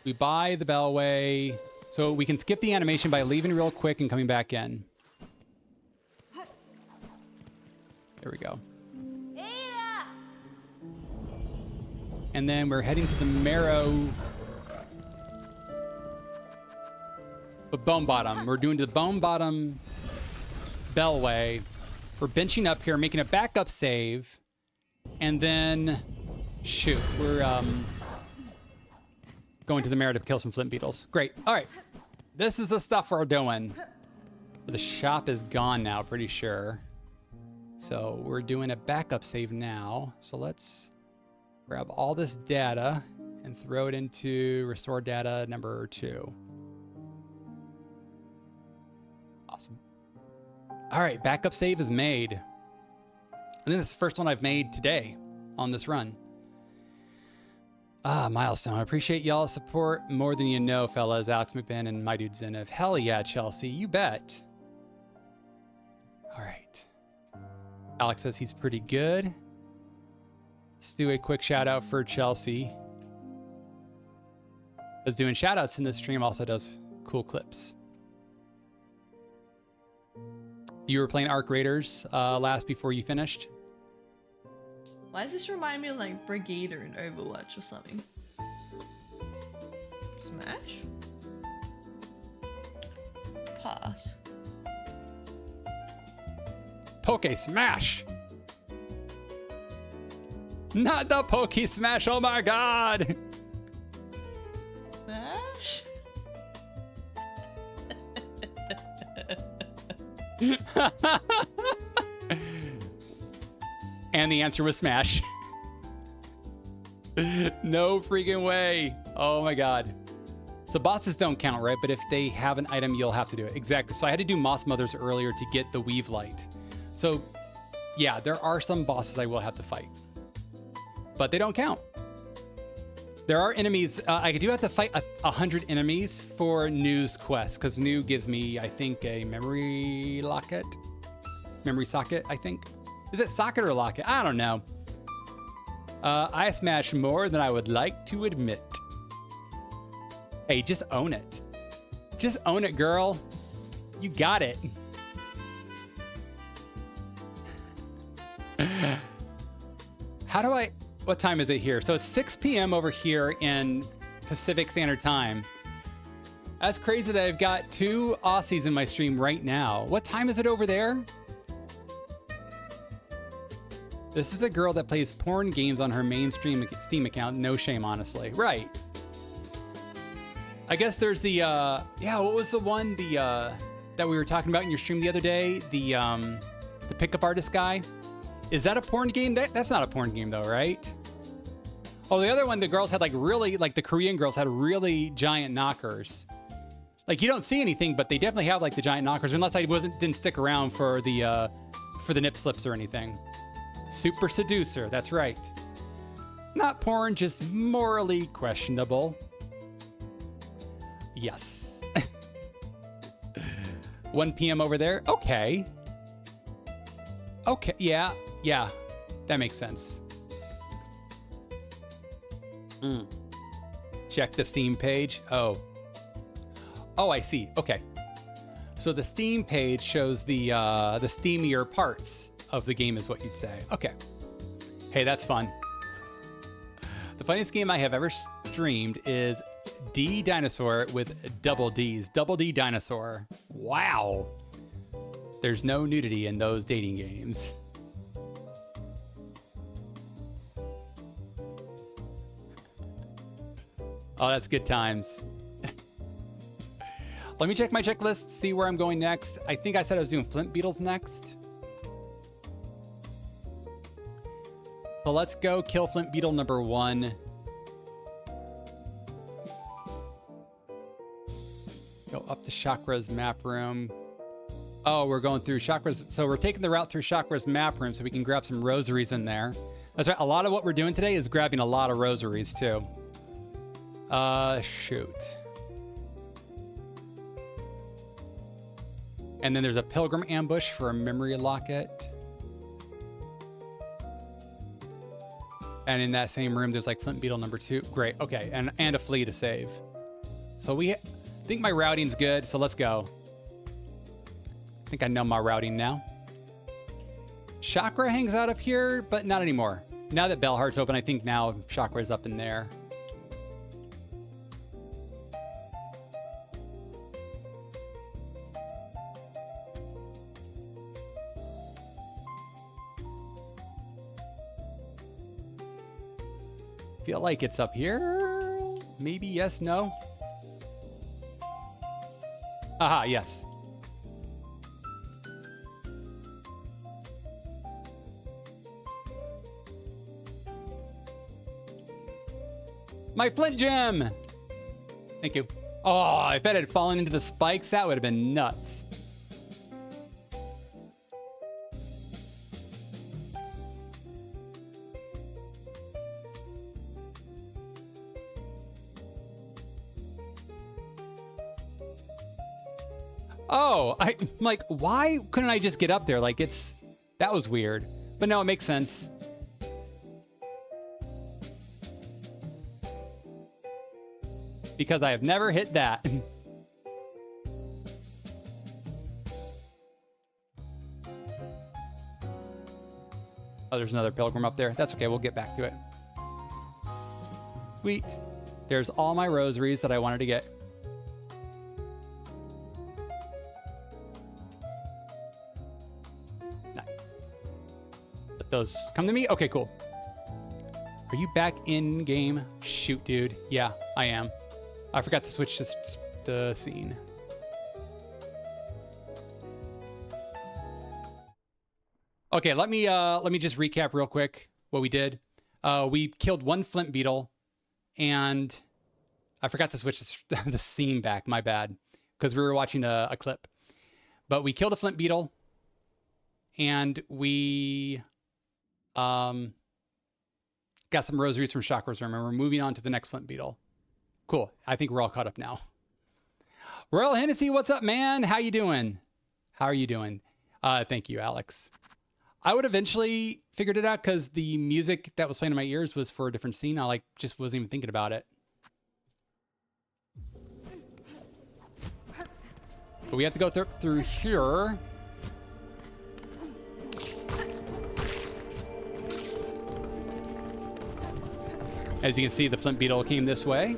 We buy the Bellway. So we can skip the animation by leaving real quick and coming back in. There we go. And then we're heading to the Marrow... But Bone Bottom. We're doing the Bone Bottom Bellway. We're benching up here, making a backup save. And then... Shoot. We're going to the Marrow to kill some flint beetles. Great. All right. This is the stuff we're doing. The shop is gone now, pretty sure. So we're doing a backup save now. So let's grab all this data and throw it into restore data number 2. Awesome. All right, backup save is made. And then it's the first one I've made today on this run. Milestone. I appreciate y'all's support more than you know, fellas. Alex McBain and my dude Zenef. Hell yeah, Chelsea. You bet. All right. Alex says he's pretty good. Let's do a quick shout out for Chelsea. Because doing shout outs in this stream also does cool clips. You were playing Arc Raiders last before you finished? Why does this remind me of like Brigader in Overwatch or something? Smash? Pass. Poke Smash! Not the Poke Smash, oh my god! Smash? And the answer was Smash. No freaking way. Oh my god. So bosses don't count, right? But if they have an item, you'll have to do it. Exactly. So I had to do Moss Mothers earlier to get the Weave Light. So yeah, there are some bosses I will have to fight. But they don't count. There are enemies. I do have to fight 100 enemies for New's quest, because New gives me, I think, a memory socket, I think. Is it socket or locket? I don't know. I smash more than I would like to admit. Hey, just own it. Just own it, girl. You got it. What time is it here? So it's 6 p.m. over here in Pacific Standard Time. That's crazy that I've got 2 Aussies in my stream right now. What time is it over there? This is the girl that plays porn games on her mainstream Steam account. No shame, honestly. Right. I guess there's the, what was the one, that we were talking about in your stream the other day? The pickup artist guy? Is that a porn game? That's not a porn game though, right? Oh, the other one, the girls had like really, like the Korean girls had really giant knockers. Like you don't see anything, but they definitely have like the giant knockers, unless I didn't stick around for the nip slips or anything. Super seducer, that's right. Not porn, just morally questionable. Yes. 1 p.m. over there. Okay. Okay, yeah, that makes sense. Check the Steam page. Oh, I see. Okay. So the Steam page shows the steamier parts of the game is what you'd say. Okay. Hey, that's fun. The funniest game I have ever streamed is D Dinosaur with double D's. Double D Dinosaur. Wow. There's no nudity in those dating games. Oh, that's good times. Let me check my checklist, see where I'm going next. I think I said I was doing Flint Beetles next. So let's go kill Flint Beetle number 1. Go up to Chakra's map room. Oh, we're going through Chakra's. So we're taking the route through Chakra's map room so we can grab some rosaries in there. That's right. A lot of what we're doing today is grabbing a lot of rosaries too. Shoot. And then there's a pilgrim ambush for a memory locket. And in that same room, there's like Flint Beetle number 2. Great. Okay. And a flea to save. So I think my routing's good. So let's go. I think I know my routing now. Chakra hangs out up here, but not anymore. Now that Bellheart's open, I think now Chakra's up in there. Feel like it's up here. Maybe yes, no. Aha, yes. My flint gem! Thank you. Oh, if it had fallen into the spikes, that would have been nuts. Oh, I'm like, why couldn't I just get up there? Like, that was weird. But no, it makes sense. Because I have never hit that. Oh, there's another pilgrim up there. That's okay, we'll get back to it. Sweet. There's all my rosaries that I wanted to get. Nice. Let those come to me? Okay, cool. Are you back in game? Shoot, dude. Yeah, I am. I forgot to switch the scene. Okay, let me just recap real quick what we did. We killed one flint beetle, and I forgot to switch the scene back. My bad, because we were watching a clip. But we killed a flint beetle, and we got some rosaries from Chakra's room, and we're moving on to the next flint beetle. Cool. I think we're all caught up now. Royal Hennessy, what's up, man? How you doing? How are you doing? Thank you, Alex. I would eventually figured it out because the music that was playing in my ears was for a different scene. I just wasn't even thinking about it. But we have to go through here. As you can see, the flint beetle came this way.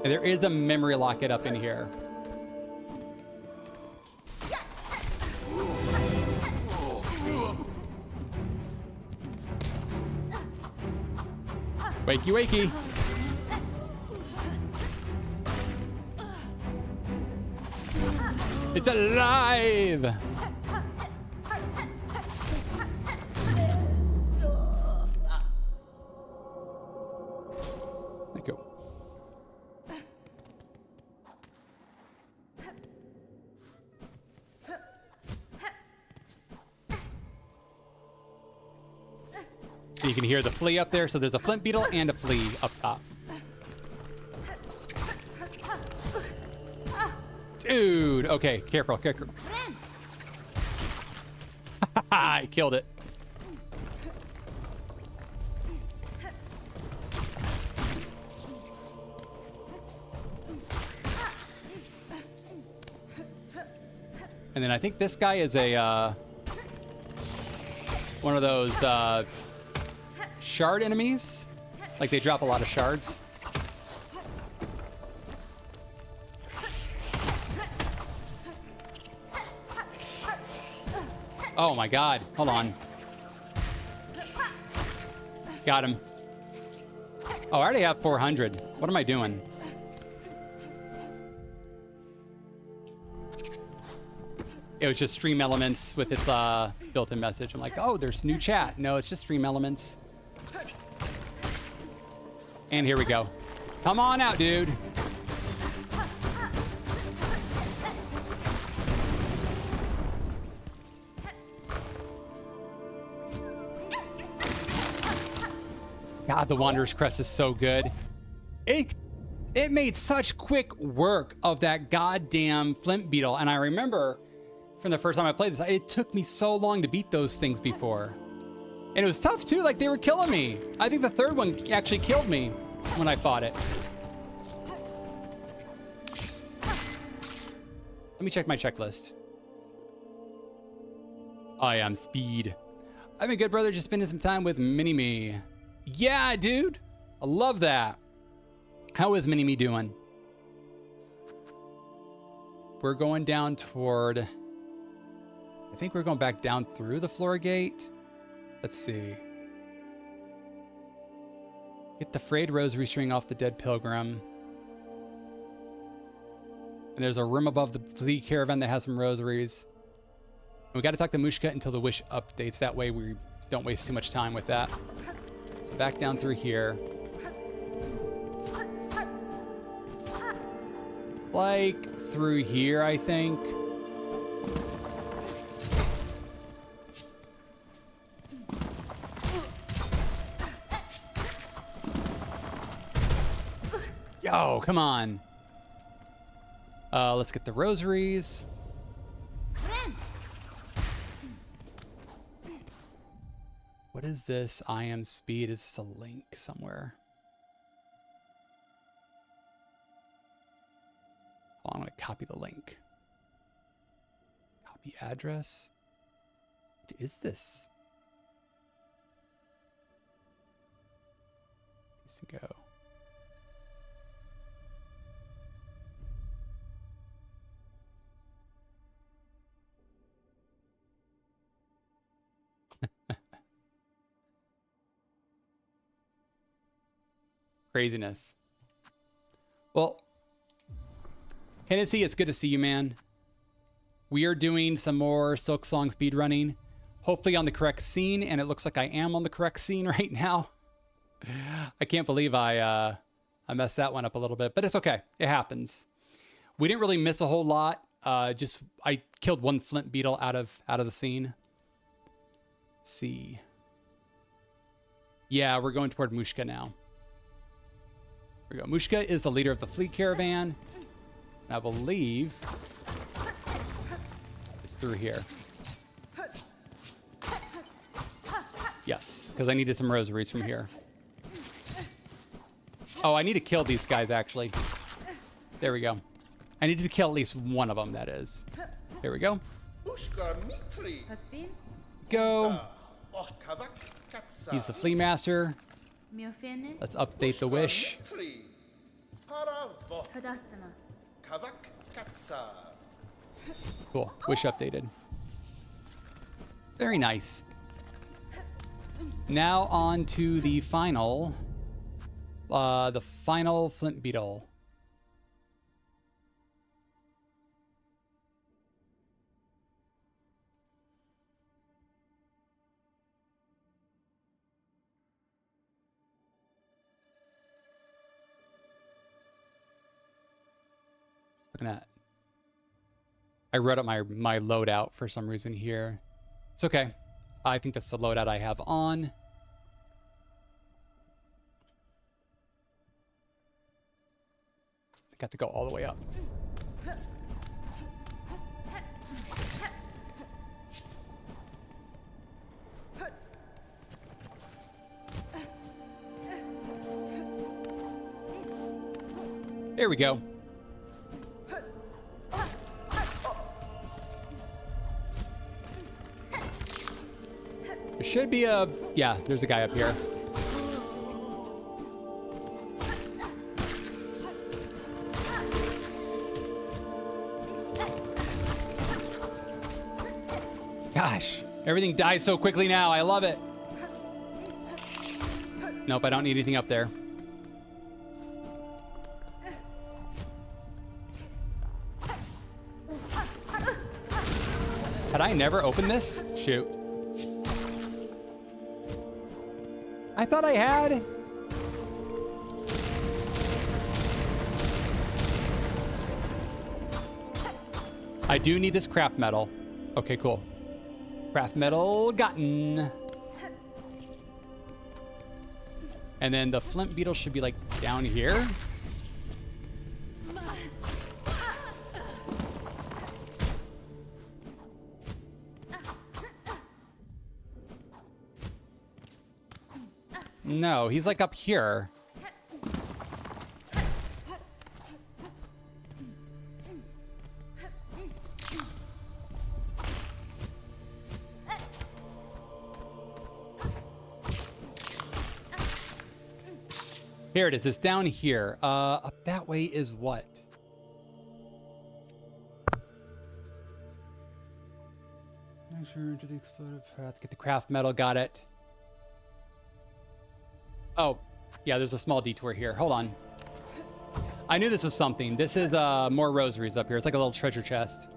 And there is a memory locket up in here. Wakey, wakey. It's alive! Thank you. You can hear the flea up there, so there's a flint beetle and a flea up top. Dude, okay, careful, careful. I killed it. And then I think this guy is a one of those shard enemies. Like they drop a lot of shards. Oh my god, hold on. Got him. Oh, I already have 400. What am I doing? It was just Stream Elements with its built-in message. I'm like, oh, there's new chat. No, it's just Stream Elements. And here we go. Come on out, dude. God, the Wanderer's Crest is so good. It made such quick work of that goddamn flint beetle. And I remember from the first time I played this, it took me so long to beat those things before. And it was tough too, like they were killing me. I think the third one actually killed me when I fought it. Let me check my checklist. I am Speed. I've been good, brother, just spending some time with Mini-Me. Yeah, dude. I love that. How is Mini-Me doing? We're going down toward... I think we're going back down through the floor gate. Let's see. Get the frayed rosary string off the dead pilgrim. And there's a room above the flea caravan that has some rosaries. And we got to talk to Mushka until the wish updates. That way we don't waste too much time with that. So So back down through here. Like through here, I think. Yo, come on. Let's get the rosaries. What is this? I am speed. Is this a link somewhere? Oh, I'm going to copy the link. Copy address. What is this? Let's go. Craziness. Well, Hennessy, it's good to see you, man. We are doing some more Silksong speedrunning, hopefully on the correct scene, and it looks like I am on the correct scene right now. I can't believe I messed that one up a little bit, but it's okay. It happens. We didn't really miss a whole lot. Just I killed one flint beetle out of the scene. Let's see. Yeah, we're going toward Mushka now. Here we go. Mushka is the leader of the fleet caravan. And I believe it's through here. Yes, because I needed some rosaries from here. Oh, I need to kill these guys, actually. There we go. I needed to kill at least one of them, that is. There we go. Go. He's the flea master. Let's update the wish. Cool. Wish updated. Very nice. Now on to the final flint beetle. Looking at, I wrote up my loadout for some reason here. It's okay. I think that's the loadout I have on. I got to go all the way up. There we go. There should be a... Yeah, there's a guy up here. Gosh, everything dies so quickly now. I love it. Nope, I don't need anything up there. Had I never opened this? Shoot. I thought I had. I do need this craft metal. Okay, cool. Craft metal gotten. And then the flint beetle should be like down here. No, he's like up here. Here it is. It's down here. Up that way is what? Make sure into the exploded path. Get the craft metal. Got it. Oh, yeah, there's a small detour here. Hold on. I knew this was something. This is more rosaries up here. It's like a little treasure chest.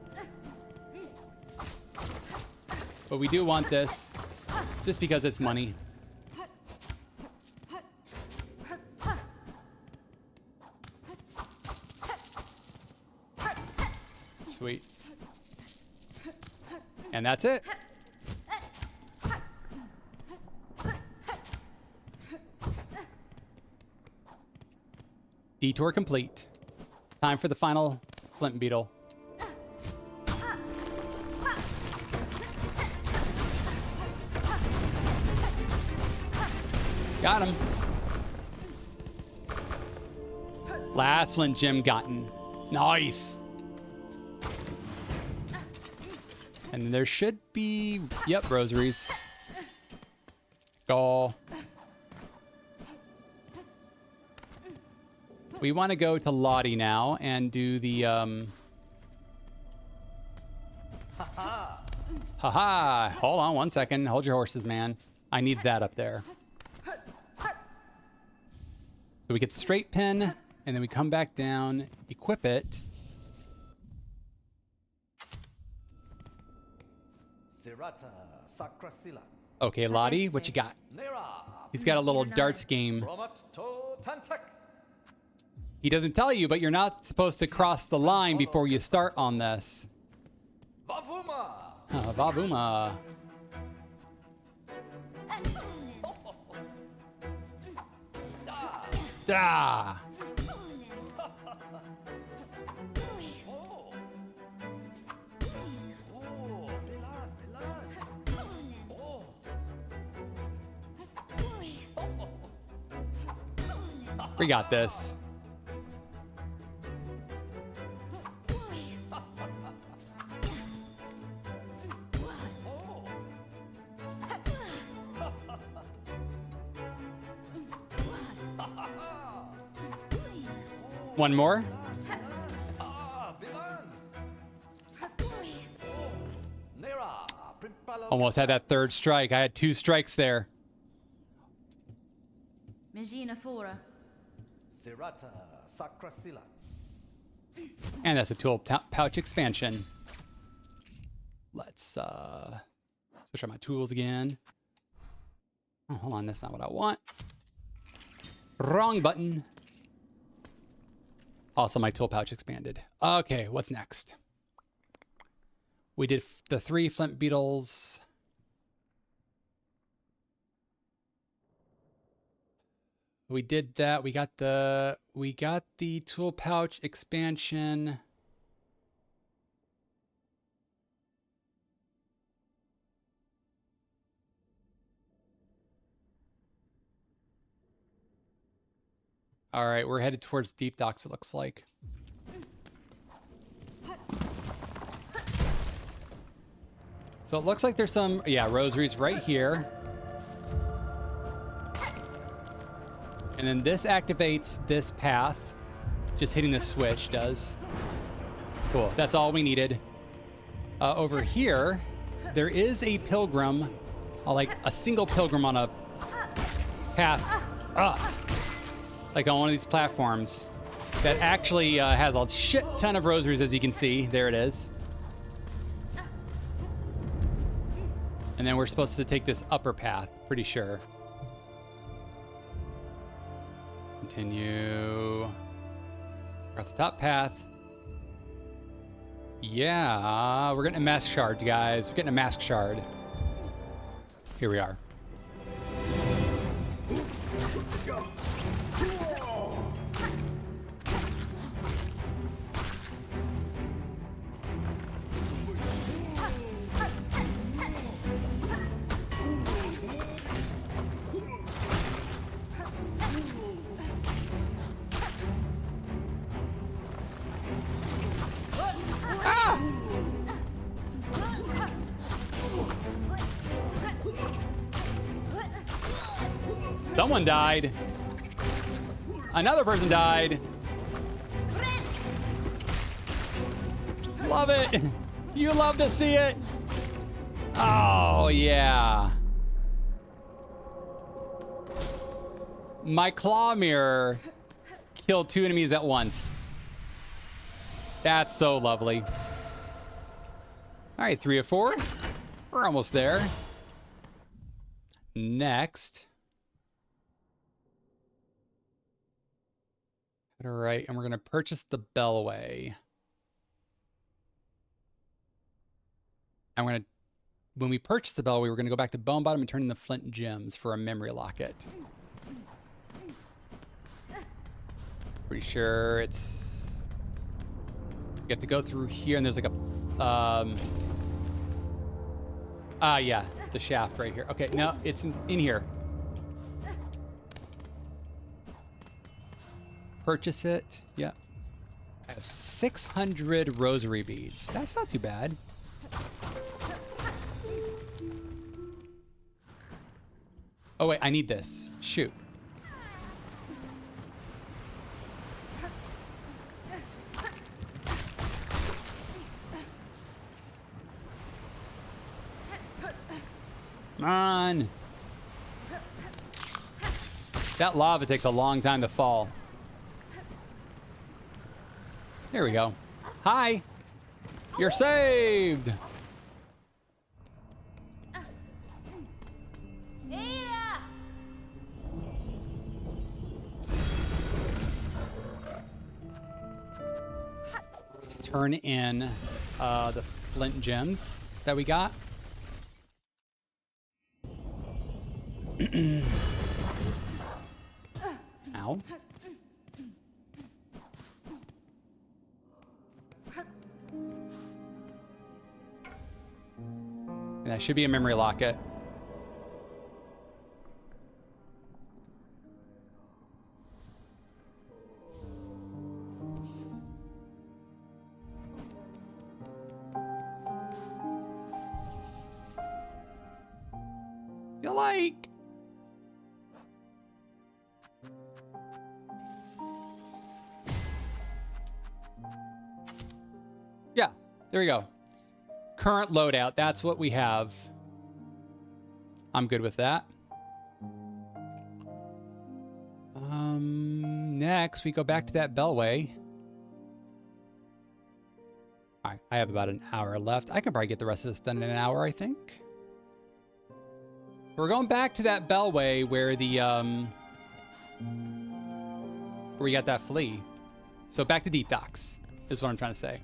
But we do want this just because it's money. And that's it. Detour complete. Time for the final flint beetle. Got him. Last flint gem gotten. Nice. And there should be, yep, rosaries. Go. We want to go to Lottie now and do the haha. Hold on 1 second. Hold your horses, man. I need that up there. So we get straight pin, and then we come back down, equip it. Okay, Lottie, what you got? He's got a little darts game. He doesn't tell you, but you're not supposed to cross the line before you start on this. Vavuma. Da. We got this. One more. Almost had that third strike. I had 2 strikes there. Megina Fora. And that's a tool pouch expansion. Let's switch out my tools again. Oh, hold on, that's not what I want. Wrong button. Also, my tool pouch expanded. Okay, what's next? We did the 3 flint beetles. We did that. We got the tool pouch expansion. All right, we're headed towards Deep Docks, it looks like. So it looks like there's some, yeah, rosaries right here. And then this activates this path. Just hitting the switch does. Cool, that's all we needed. Over here, there is a pilgrim, like a single pilgrim on a path up. Like on one of these platforms that actually has a shit ton of rosaries, as you can see. There it is. And then we're supposed to take this upper path, pretty sure. Continue. Across the top path. Yeah, we're getting a mask shard, guys. We're getting a mask shard. Here we are. Someone died. Another person died. Love it. You love to see it. Oh, yeah. My claw mirror killed 2 enemies at once. That's so lovely. All right, 3 of 4. We're almost there. Next. All right, and we're going to purchase the Bellway. I'm going to when we purchased the bell, we were going to go back to Bone Bottom and turn in the flint gems for a memory locket. Pretty sure it's... You have to go through here, and there's like a... yeah, the shaft right here. Okay, no, it's in here. Purchase it. Yep. I have 600 rosary beads. That's not too bad. Oh, wait, I need this. Shoot. Come on. That lava takes a long time to fall. There we go. Hi. You're saved. Let's turn in the flint gems that we got. Ow. And that should be a memory locket. Feel like yeah, there we go. Current loadout, that's what we have. I'm good with that. Next, we go back to that bellway. All right, I have about an hour left. I can probably get the rest of this done in an hour, I think. We're going back to that bellway where the, where we got that flea. So back to Deep Docks, is what I'm trying to say.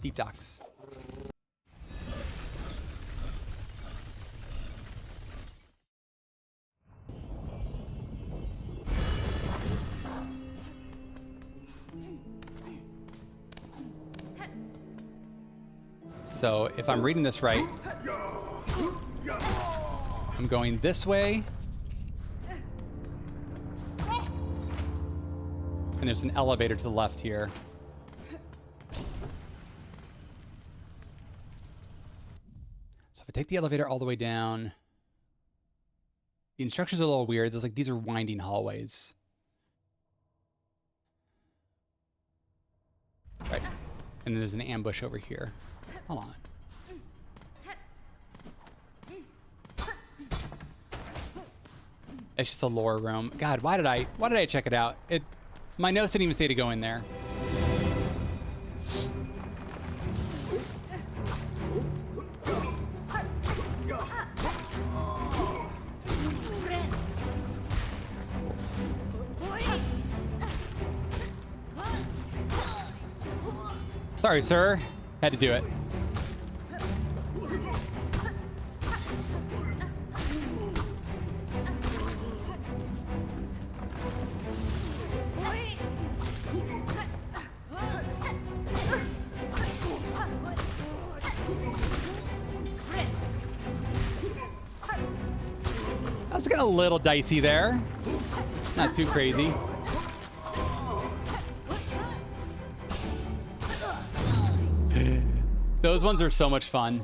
Deep Docks. So if I'm reading this right, I'm going this way. And there's an elevator to the left here. So if I take the elevator all the way down, the instructions are a little weird. There's like, these are winding hallways. Right. And then there's an ambush over here. Hold on. It's just a lore room. God, why did I check it out? My notes didn't even say to go in there. Sorry, sir. Had to do it. I was getting a little dicey there. Not too crazy. Those ones are so much fun.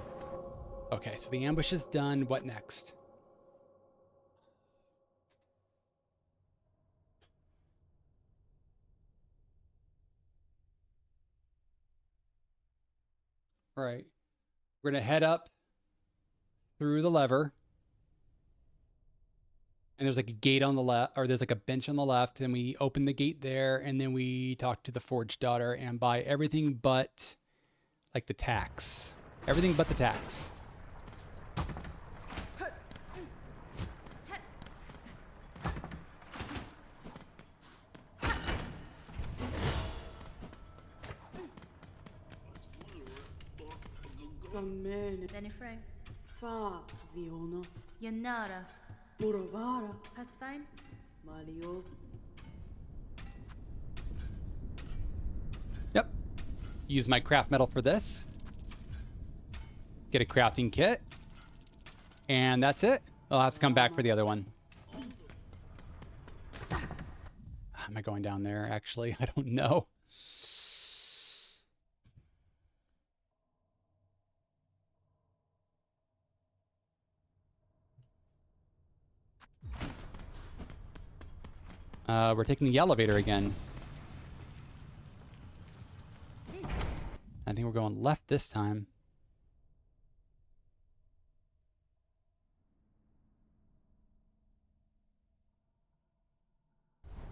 Okay, so the ambush is done. What next? All right. We're going to head up through the lever. And there's like a gate on the left, or there's like a bench on the left, and we open the gate there, and then we talk to the forge daughter and buy everything but like the tax. Everything but the tax. Benny Frank. Yanara. That's fine. Yep. Use my craft metal for this. Get a crafting kit. And that's it. I'll have to come back for the other one. Am I going down there, actually? I don't know. We're taking the elevator again. I think we're going left this time.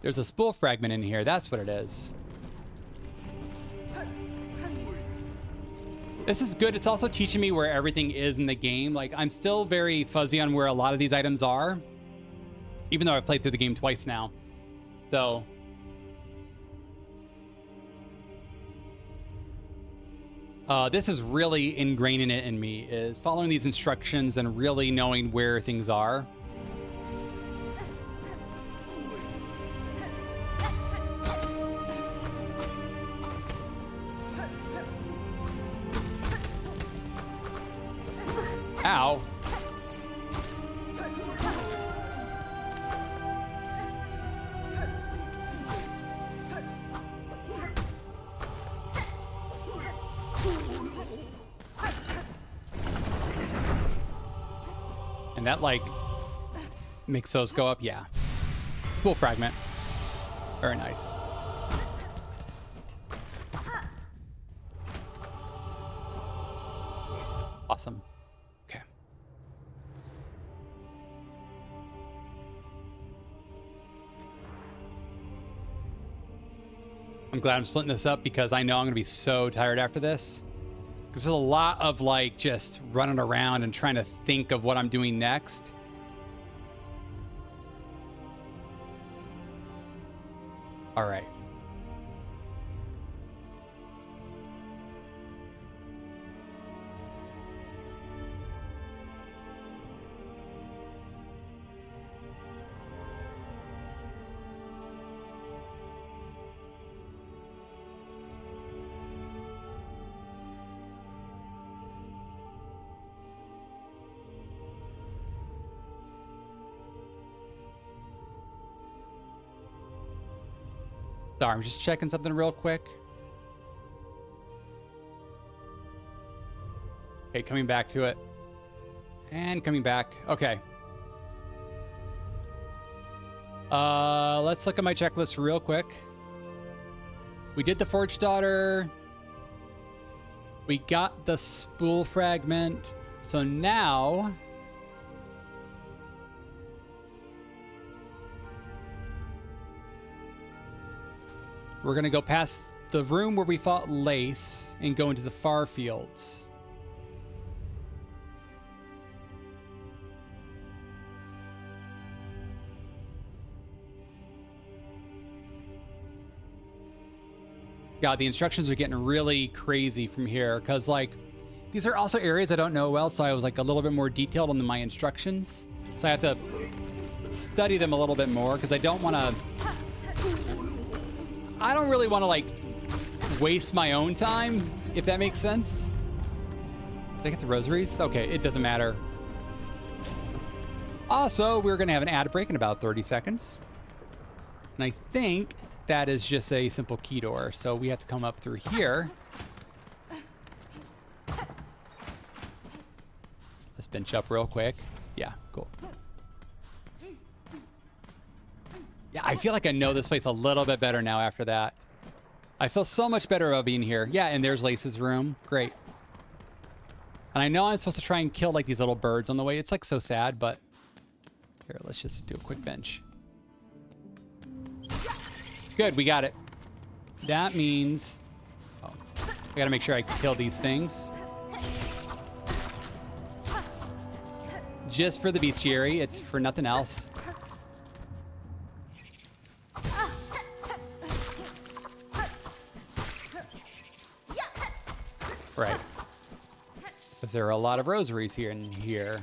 There's a spool fragment in here. That's what it is. This is good. It's also teaching me where everything is in the game. Like, I'm still very fuzzy on where a lot of these items are, even though I've played through the game twice now. So this is really ingraining it in me, is following these instructions and really knowing where things are. Ow. And that, like, makes those go up. Yeah. Spool fragment. Very nice. Awesome. Okay. I'm glad I'm splitting this up because I know I'm going to be so tired after this. Because there's a lot of, like, just running around and trying to think of what I'm doing next. All right. Sorry, I'm just checking something real quick. Okay, coming back to it. And coming back. Okay. Let's look at my checklist real quick. We did the Forge Daughter. We got the spool fragment. So now we're going to go past the room where we fought Lace and go into the far fields. God, the instructions are getting really crazy from here because, like, these are also areas I don't know well, so I was, like, a little bit more detailed on my instructions. So I have to study them a little bit more because I don't really want to, like, waste my own time, if that makes sense. Did I get the rosaries? Okay, it doesn't matter. Also, we're going to have an ad break in about 30 seconds. And I think that is just a simple key door, so we have to come up through here. Let's bench up real quick. Yeah, cool. Yeah, I feel like I know this place a little bit better now after that. I feel so much better about being here. Yeah, and there's Lace's room. Great. And I know I'm supposed to try and kill, like, these little birds on the way. It's, like, so sad, but here, let's just do a quick bench. Good, we got it. That means... oh, I gotta make sure I kill these things. Just for the bestiary. It's for nothing else. Right. Because there are a lot of rosaries here and here.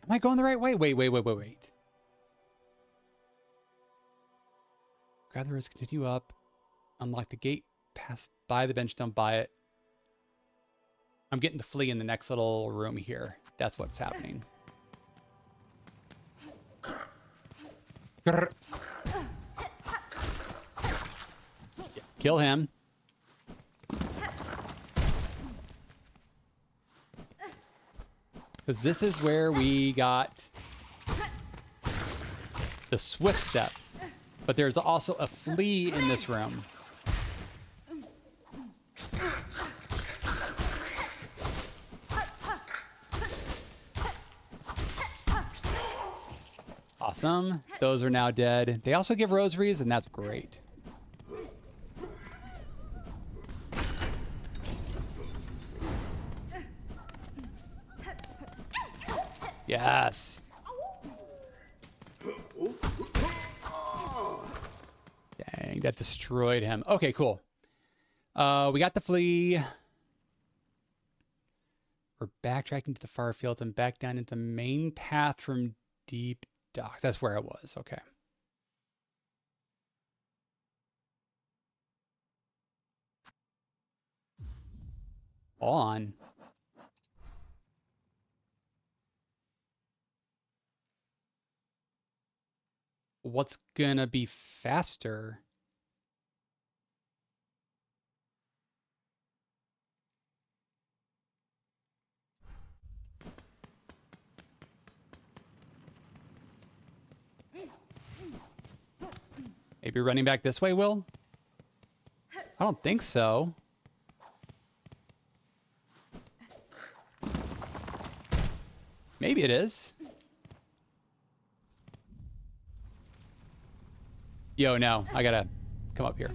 Am I going the right way? Wait. Grab the rose, continue up. Unlock the gate, pass by the bench, don't buy it. I'm getting the flea in the next little room here. That's what's happening. Grr. Kill him. Because this is where we got the swift step. But there's also a flea in this room. Awesome. Those are now dead. They also give rosaries, and that's great. Yes. Dang, that destroyed him. Okay, cool. We got the flea. We're backtracking to the far fields and back down into the main path from deep docks. That's where it was. Okay. On. What's gonna be faster? Maybe running back this way, Will? I don't think so. Maybe it is. Yo, no, I gotta come up here.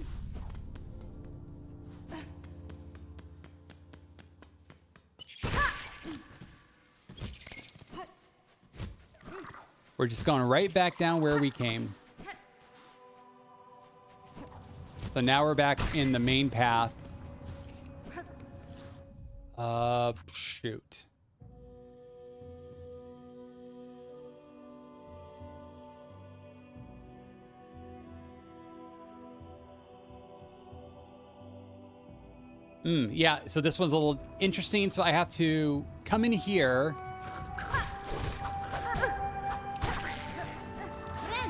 We're just going right back down where we came. So now we're back in the main path. Shoot. Yeah, so this one's a little interesting. So I have to come in here.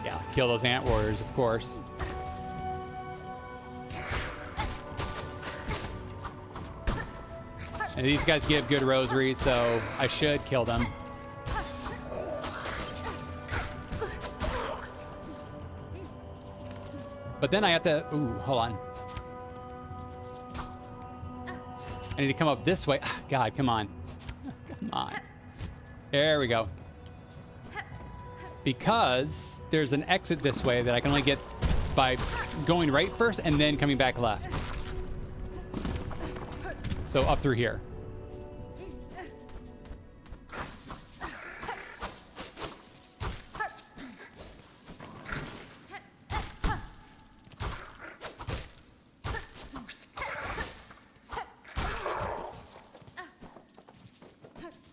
Yeah, kill those ant warriors, of course. And these guys give good rosaries, so I should kill them. But then I have to... Ooh, hold on. I need to come up this way. God, come on. Come on. There we go. Because there's an exit this way that I can only get by going right first and then coming back left. So up through here.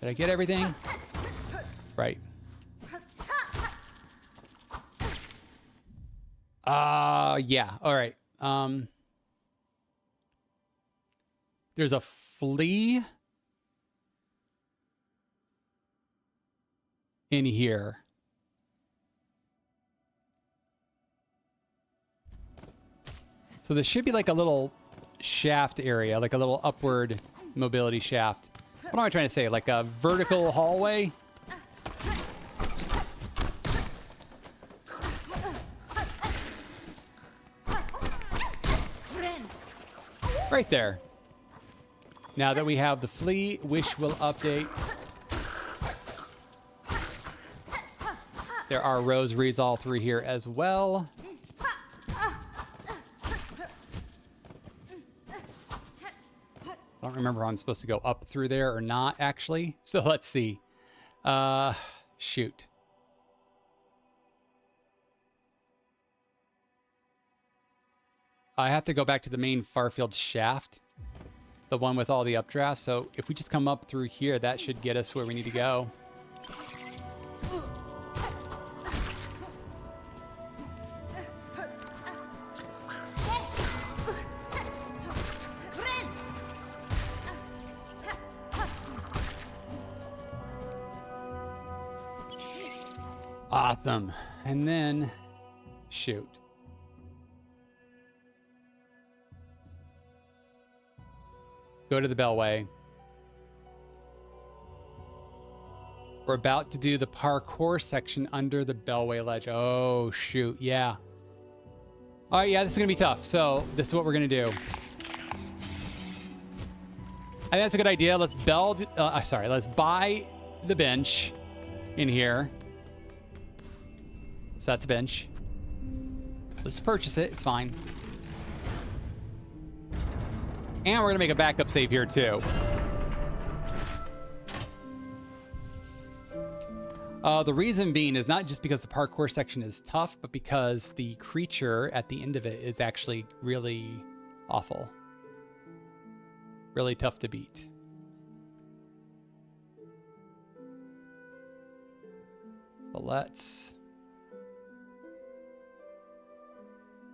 Did I get everything? Right. Yeah. All right. There's a flea in here. So there should be like a little shaft area, like a little upward mobility shaft. What am I trying to say? Like a vertical hallway? Right there. Now that we have the flea, wish will update. There are rosaries all through here as well. I don't remember if I'm supposed to go up through there or not, actually. So let's see. Shoot. I have to go back to the main Farfield shaft, the one with all the updrafts. So if we just come up through here, that should get us where we need to go. Awesome. And then, shoot. Go to the Bellway. We're about to do the parkour section under the Bellway ledge. Oh, shoot. Yeah. All right, yeah, this is going to be tough. So this is what we're going to do. I think that's a good idea. Let's let's buy the bench in here. So that's a bench. Let's purchase it. It's fine. And we're going to make a backup save here, too. The reason being is not just because the parkour section is tough, but because the creature at the end of it is actually really awful. Really tough to beat. So let's...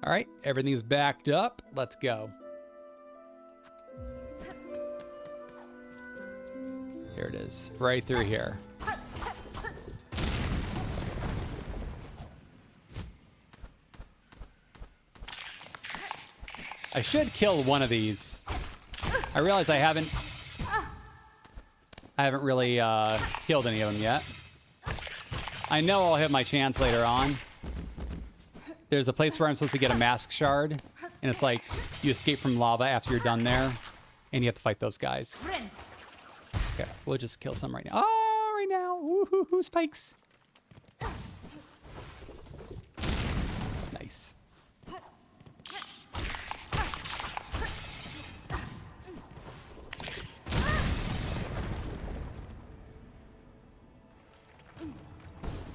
All right, everything's backed up. Let's go. Here it is, right through here. I should kill one of these. I realize I haven't really killed any of them yet. I know I'll have my chance later on. There's a place where I'm supposed to get a mask shard, and it's like you escape from lava after you're done there, and you have to fight those guys. Okay, we'll just kill some right now. Oh, right now. Woohoo, spikes. Nice.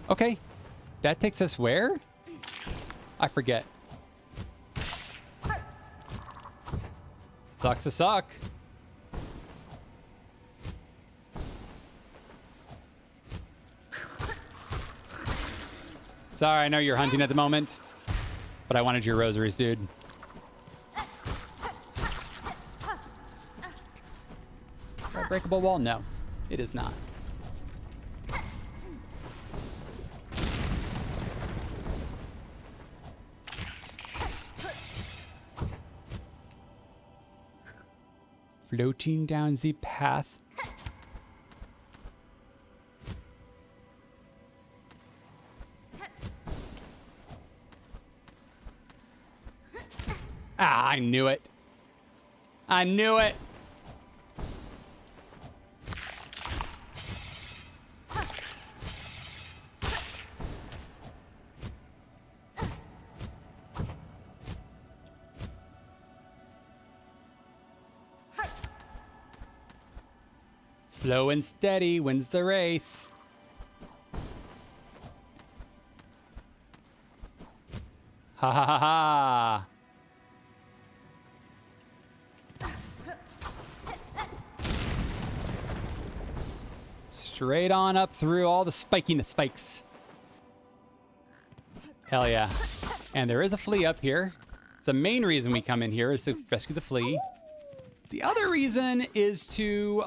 Okay, that takes us where? I forget. Sucks to suck. Sorry, I know you're hunting at the moment, but I wanted your rosaries, dude. A breakable wall? No, it is not. Floating down the path. Ah, I knew it. I knew it. Slow and steady wins the race. Ha ha ha ha. Straight on up through all the spikes. Hell yeah. And there is a flea up here. It's the main reason we come in here is to rescue the flea. The other reason is to,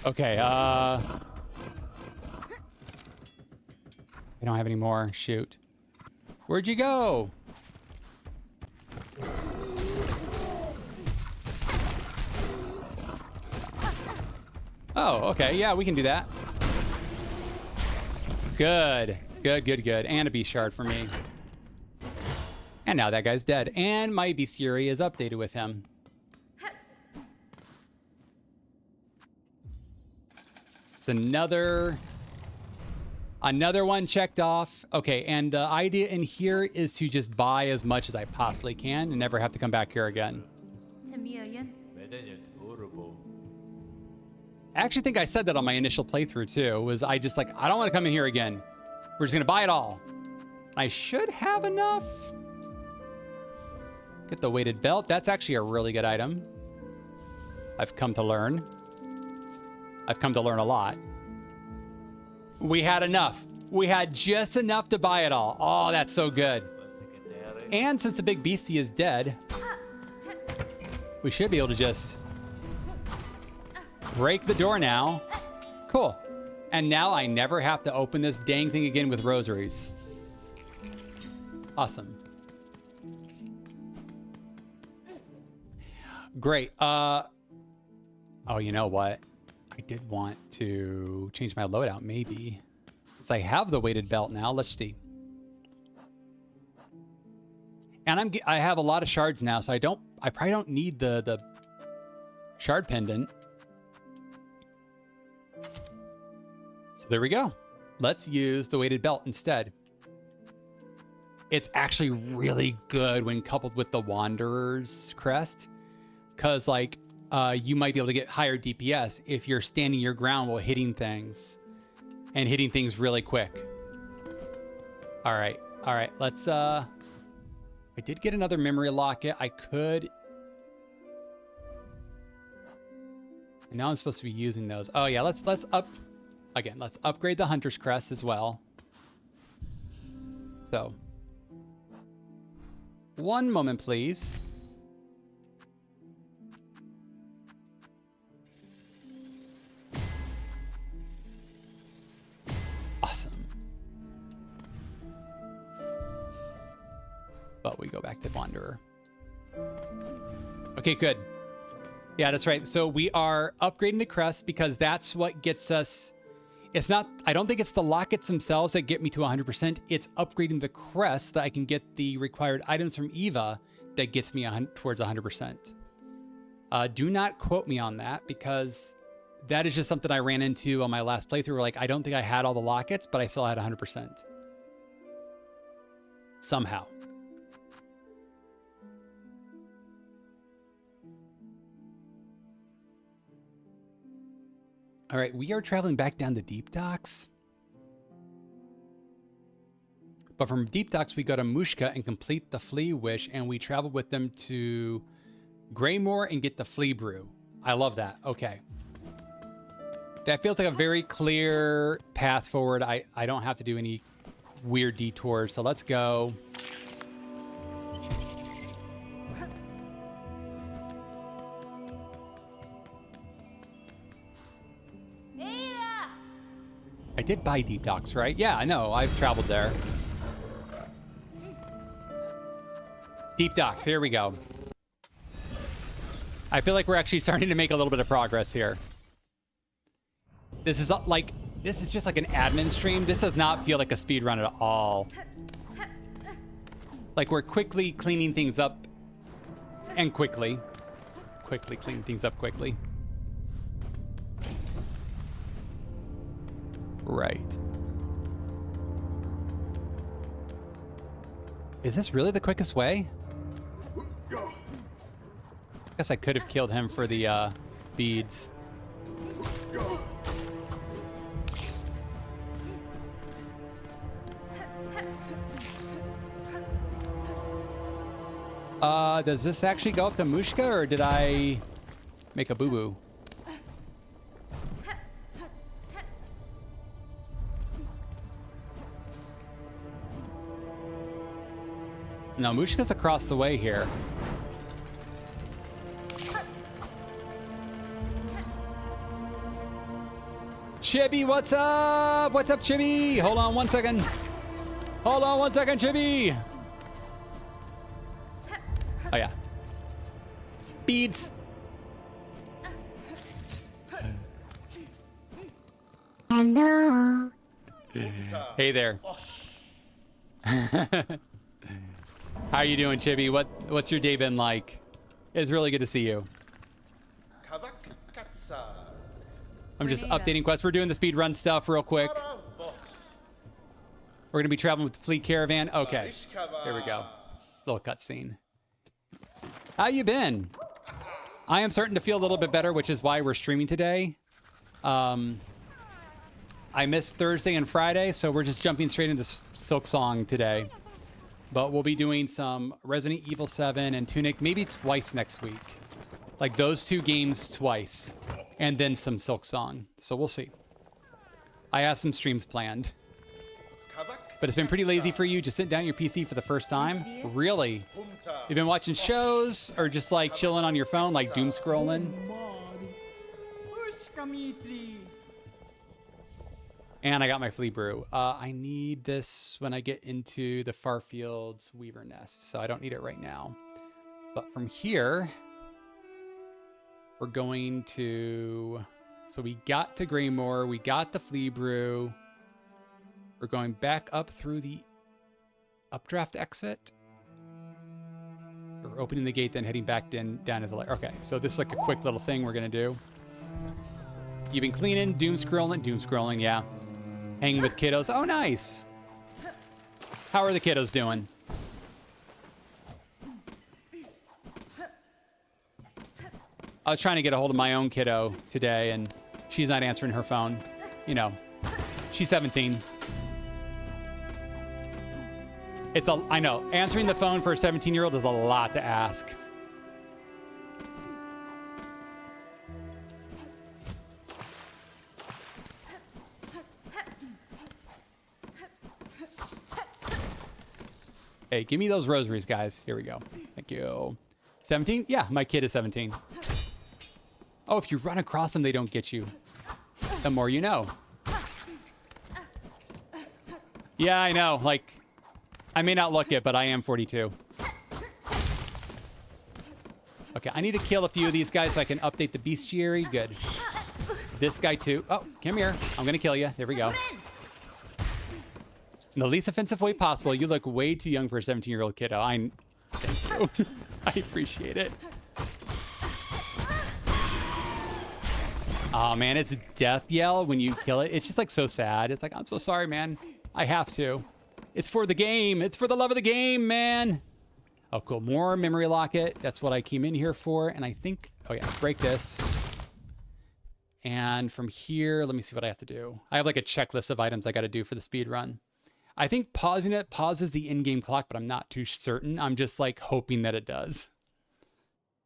okay, I don't have any more. Shoot. Where'd you go? Oh, okay. Yeah, we can do that. Good. Good. And a beast shard for me. And now that guy's dead. And my bestiary is updated with him. It's another Another one checked off. Okay, and the idea in here is to just buy as much as I possibly can and never have to come back here again. I actually think I said that on my initial playthrough too, was I just like, I don't want to come in here again. We're just gonna buy it all. I should have enough. Get the weighted belt. That's actually a really good item. I've come to learn. I've come to learn a lot. We had enough. We had just enough to buy it all. Oh, that's so good. And since the big beastie is dead, we should be able to just break the door now. Cool. And now I never have to open this dang thing again with rosaries. Awesome. Great. Oh, you know what? I did want to change my loadout, maybe. Since I have the weighted belt now, let's see. And I have a lot of shards now, so I probably don't need the shard pendant. So there we go. Let's use the weighted belt instead. It's actually really good when coupled with the Wanderer's crest, because like you might be able to get higher DPS if you're standing your ground while hitting things and hitting things really quick. All right, let's I did get another memory locket. I could, and now I'm supposed to be using those. Oh yeah, let's upgrade the Hunter's Crest as well. So, one moment, please. Awesome. But we go back to Wanderer. Okay, good. Yeah, that's right. So we are upgrading the crest because that's what gets us. It's not, I don't think it's the lockets themselves that get me to 100%. It's upgrading the crest that I can get the required items from Eva that gets me towards 100%. Do not quote me on that because that is just something I ran into on my last playthrough where like, I don't think I had all the lockets, but I still had 100%. Somehow. All right, we are traveling back down to Deep Docks. But from Deep Docks, we go to Mushka and complete the Flea Wish, and we travel with them to Greymoor and get the Flea Brew. I love that. Okay. That feels like a very clear path forward. I don't have to do any weird detours, so let's go. I did buy Deep Docks, right? Yeah, I know. I've traveled there. Deep Docks, here we go. I feel like we're actually starting to make a little bit of progress here. This is like, this is just like an admin stream. This does not feel like a speed run at all. Like we're quickly cleaning things up and quickly cleaning things up quickly. Right. Is this really the quickest way? I guess I could have killed him for the beads. Does this actually go up to Mushka, or did I make a boo-boo? No, Mushka's across the way here. Chibi, what's up? What's up, Chibi? Hold on one second. Hold on one second, Chibi. Oh, yeah. Beads. Hello. Hey there. How are you doing, Chibi? What's your day been like? It's really good to see you. I'm just updating quests. We're doing the speedrun stuff real quick. We're gonna be traveling with the fleet caravan. Okay, here we go. Little cutscene. How you been? I am starting to feel a little bit better, which is why we're streaming today. I missed Thursday and Friday, so we're just jumping straight into Silksong today. But we'll be doing some Resident Evil 7 and Tunic maybe twice next week. Like those two games twice. And then some Silksong. So we'll see. I have some streams planned. But it's been pretty lazy for you just sitting down at your PC for the first time? Really? You've been watching shows or just like chilling on your phone, like doom scrolling? And I got my flea brew. I need this when I get into the Farfield's Weaver Nest, so I don't need it right now. But from here, we're going to... So we got to Greymore, we got the flea brew. We're going back up through the updraft exit. We're opening the gate, then heading back down to the lair. Okay, so this is like a quick little thing we're gonna do. You've been cleaning, doom scrolling, yeah. Hanging with kiddos. Oh, nice. How are the kiddos doing? I was trying to get a hold of my own kiddo today, and she's not answering her phone. You know, she's 17. I know, answering the phone for a 17-year-old is a lot to ask. Hey, give me those rosaries, guys. Here we go. Thank you. 17? Yeah, my kid is 17. Oh, if you run across them, they don't get you. The more you know. Yeah, I know. Like, I may not look it, but I am 42. Okay, I need to kill a few of these guys so I can update the bestiary. Good. This guy, too. Oh, come here. I'm going to kill you. There we go. In the least offensive way possible. You look way too young for a 17-year-old kiddo. Thank you. I appreciate it. Oh, man, it's a death yell when you kill it. It's just like so sad. It's like, I'm so sorry, man. I have to. It's for the game. It's for the love of the game, man. Oh, cool. More memory locket. That's what I came in here for. And I think, oh yeah, break this. And from here, let me see what I have to do. I have like a checklist of items I got to do for the speed run. I think pausing it pauses the in-game clock, but I'm not too certain. I'm just like hoping that it does.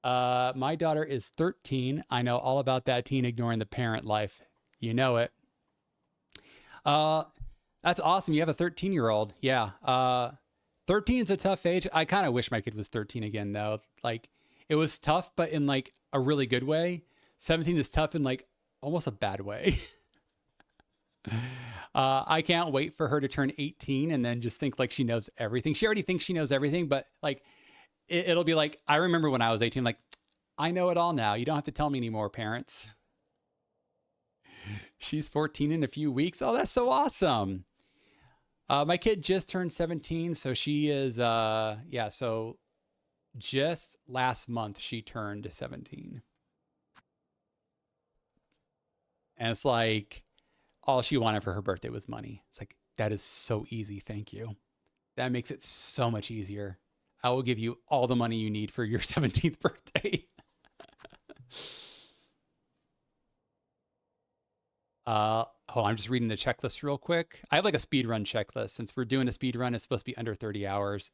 My daughter is 13. I know all about that teen ignoring the parent life. You know it. That's awesome. You have a 13-year-old. Yeah. 13 is a tough age. I kind of wish my kid was 13 again, though. Like, it was tough, but in like a really good way. 17 is tough in like almost a bad way. I can't wait for her to turn 18 and then just think like she knows everything. She already thinks she knows everything, but like it'll be like, I remember when I was 18, like, I know it all now. You don't have to tell me anymore, parents. She's 14 in a few weeks. Oh, that's so awesome. My kid just turned 17, so she is, yeah, so just last month she turned 17. And it's like, all she wanted for her birthday was money. It's like, that is so easy. Thank you. That makes it so much easier. I will give you all the money you need for your 17th birthday. Hold on, I'm just reading the checklist real quick. I have like a speed run checklist. Since we're doing a speed run, it's supposed to be under 30 hours.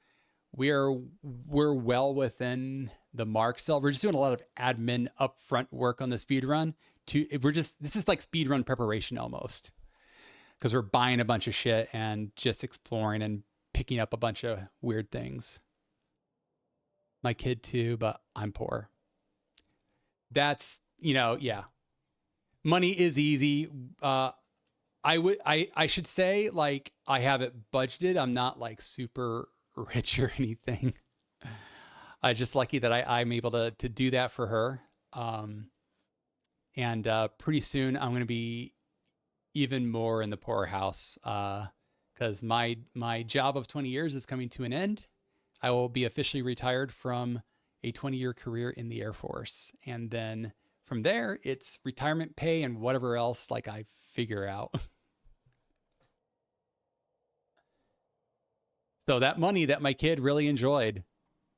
We're well within the mark still. We're just doing a lot of admin upfront work on the speed run. This is like speed run preparation almost, because we're buying a bunch of shit and just exploring and picking up a bunch of weird things. My kid too, but I'm poor. That's, you know, yeah. Money is easy. I should say, like, I have it budgeted. I'm not like super rich or anything. I'm just lucky that I'm able to do that for her. And pretty soon I'm going to be even more in the poorhouse, because my job of 20 years is coming to an end. I will be officially retired from a 20-year career in the Air Force. And then from there, it's retirement pay and whatever else like I figure out. So that money that my kid really enjoyed,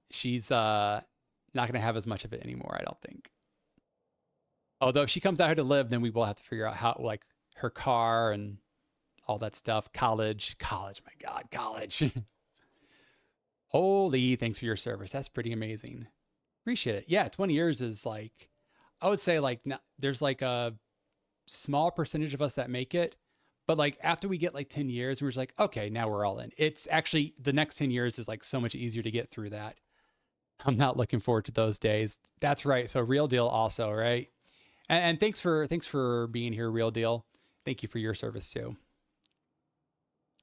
she's not going to have as much of it anymore, I don't think. Although if she comes out here to live, then we will have to figure out how, like, her car and all that stuff. College, my God, college. Holy, thanks for your service. That's pretty amazing. Appreciate it. Yeah, 20 years is like, I would say like, there's like a small percentage of us that make it. But like after we get like 10 years, we're just like, okay, now we're all in. It's actually, the next 10 years is like so much easier to get through that. I'm not looking forward to those days. That's right. So Real Deal also, right? And thanks for being here, Real Deal. Thank you for your service too.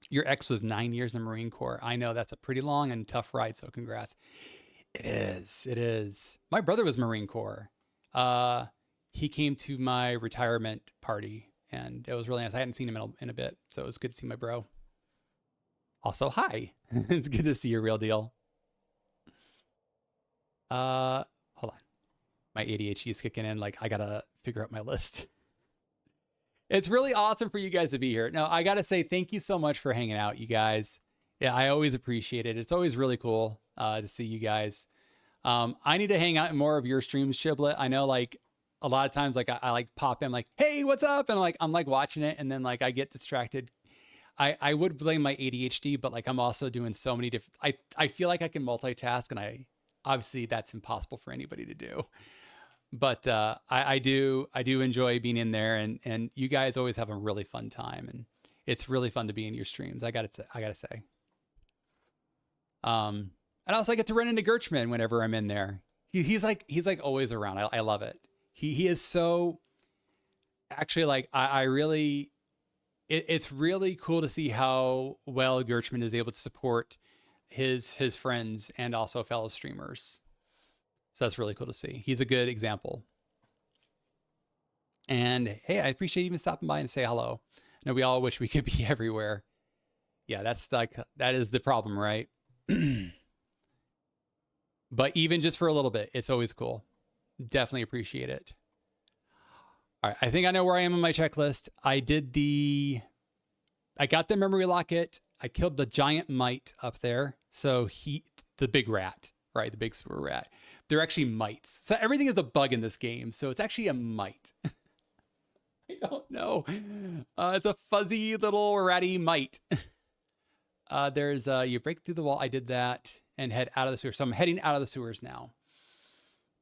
Your ex was 9 years in the Marine Corps. I know that's a pretty long and tough ride, so congrats. It is. It is. My brother was Marine Corps. He came to my retirement party, and it was really nice. I hadn't seen him in a bit, so it was good to see my bro. Also, hi. It's good to see you, Real Deal. Hold on. My ADHD is kicking in. Like, I gotta figure out my list. It's really awesome for you guys to be here. No, I gotta say thank you so much for hanging out, you guys. Yeah, I always appreciate it. It's always really cool to see you guys. I need to hang out in more of your streams, Chiblet. I know, like, a lot of times, like, I like pop in, like, hey, what's up? And like, I'm like watching it, and then like I get distracted. I would blame my ADHD, but like I'm also doing so many different. I feel like I can multitask, and obviously that's impossible for anybody to do. But I do enjoy being in there, and you guys always have a really fun time, and it's really fun to be in your streams. I gotta say. And also I get to run into Gerchman whenever I'm in there. He's like always around. I love it. He is so actually like I really. It's really cool to see how well Gerchman is able to support his friends and also fellow streamers. So that's really cool to see. He's a good example. And hey, I appreciate you even stopping by and say hello. I know we all wish we could be everywhere. Yeah, that is the problem, right? But even just for a little bit, it's always cool. Definitely appreciate it. All right, I think I know where I am on my checklist. I got the memory locket. I killed the giant mite up there. So the big rat, right? The big sewer rat. They're actually mites. So everything is a bug in this game. So it's actually a mite. I don't know. It's a fuzzy little ratty mite. There's you break through the wall. I did that and head out of the sewer. So I'm heading out of the sewers now.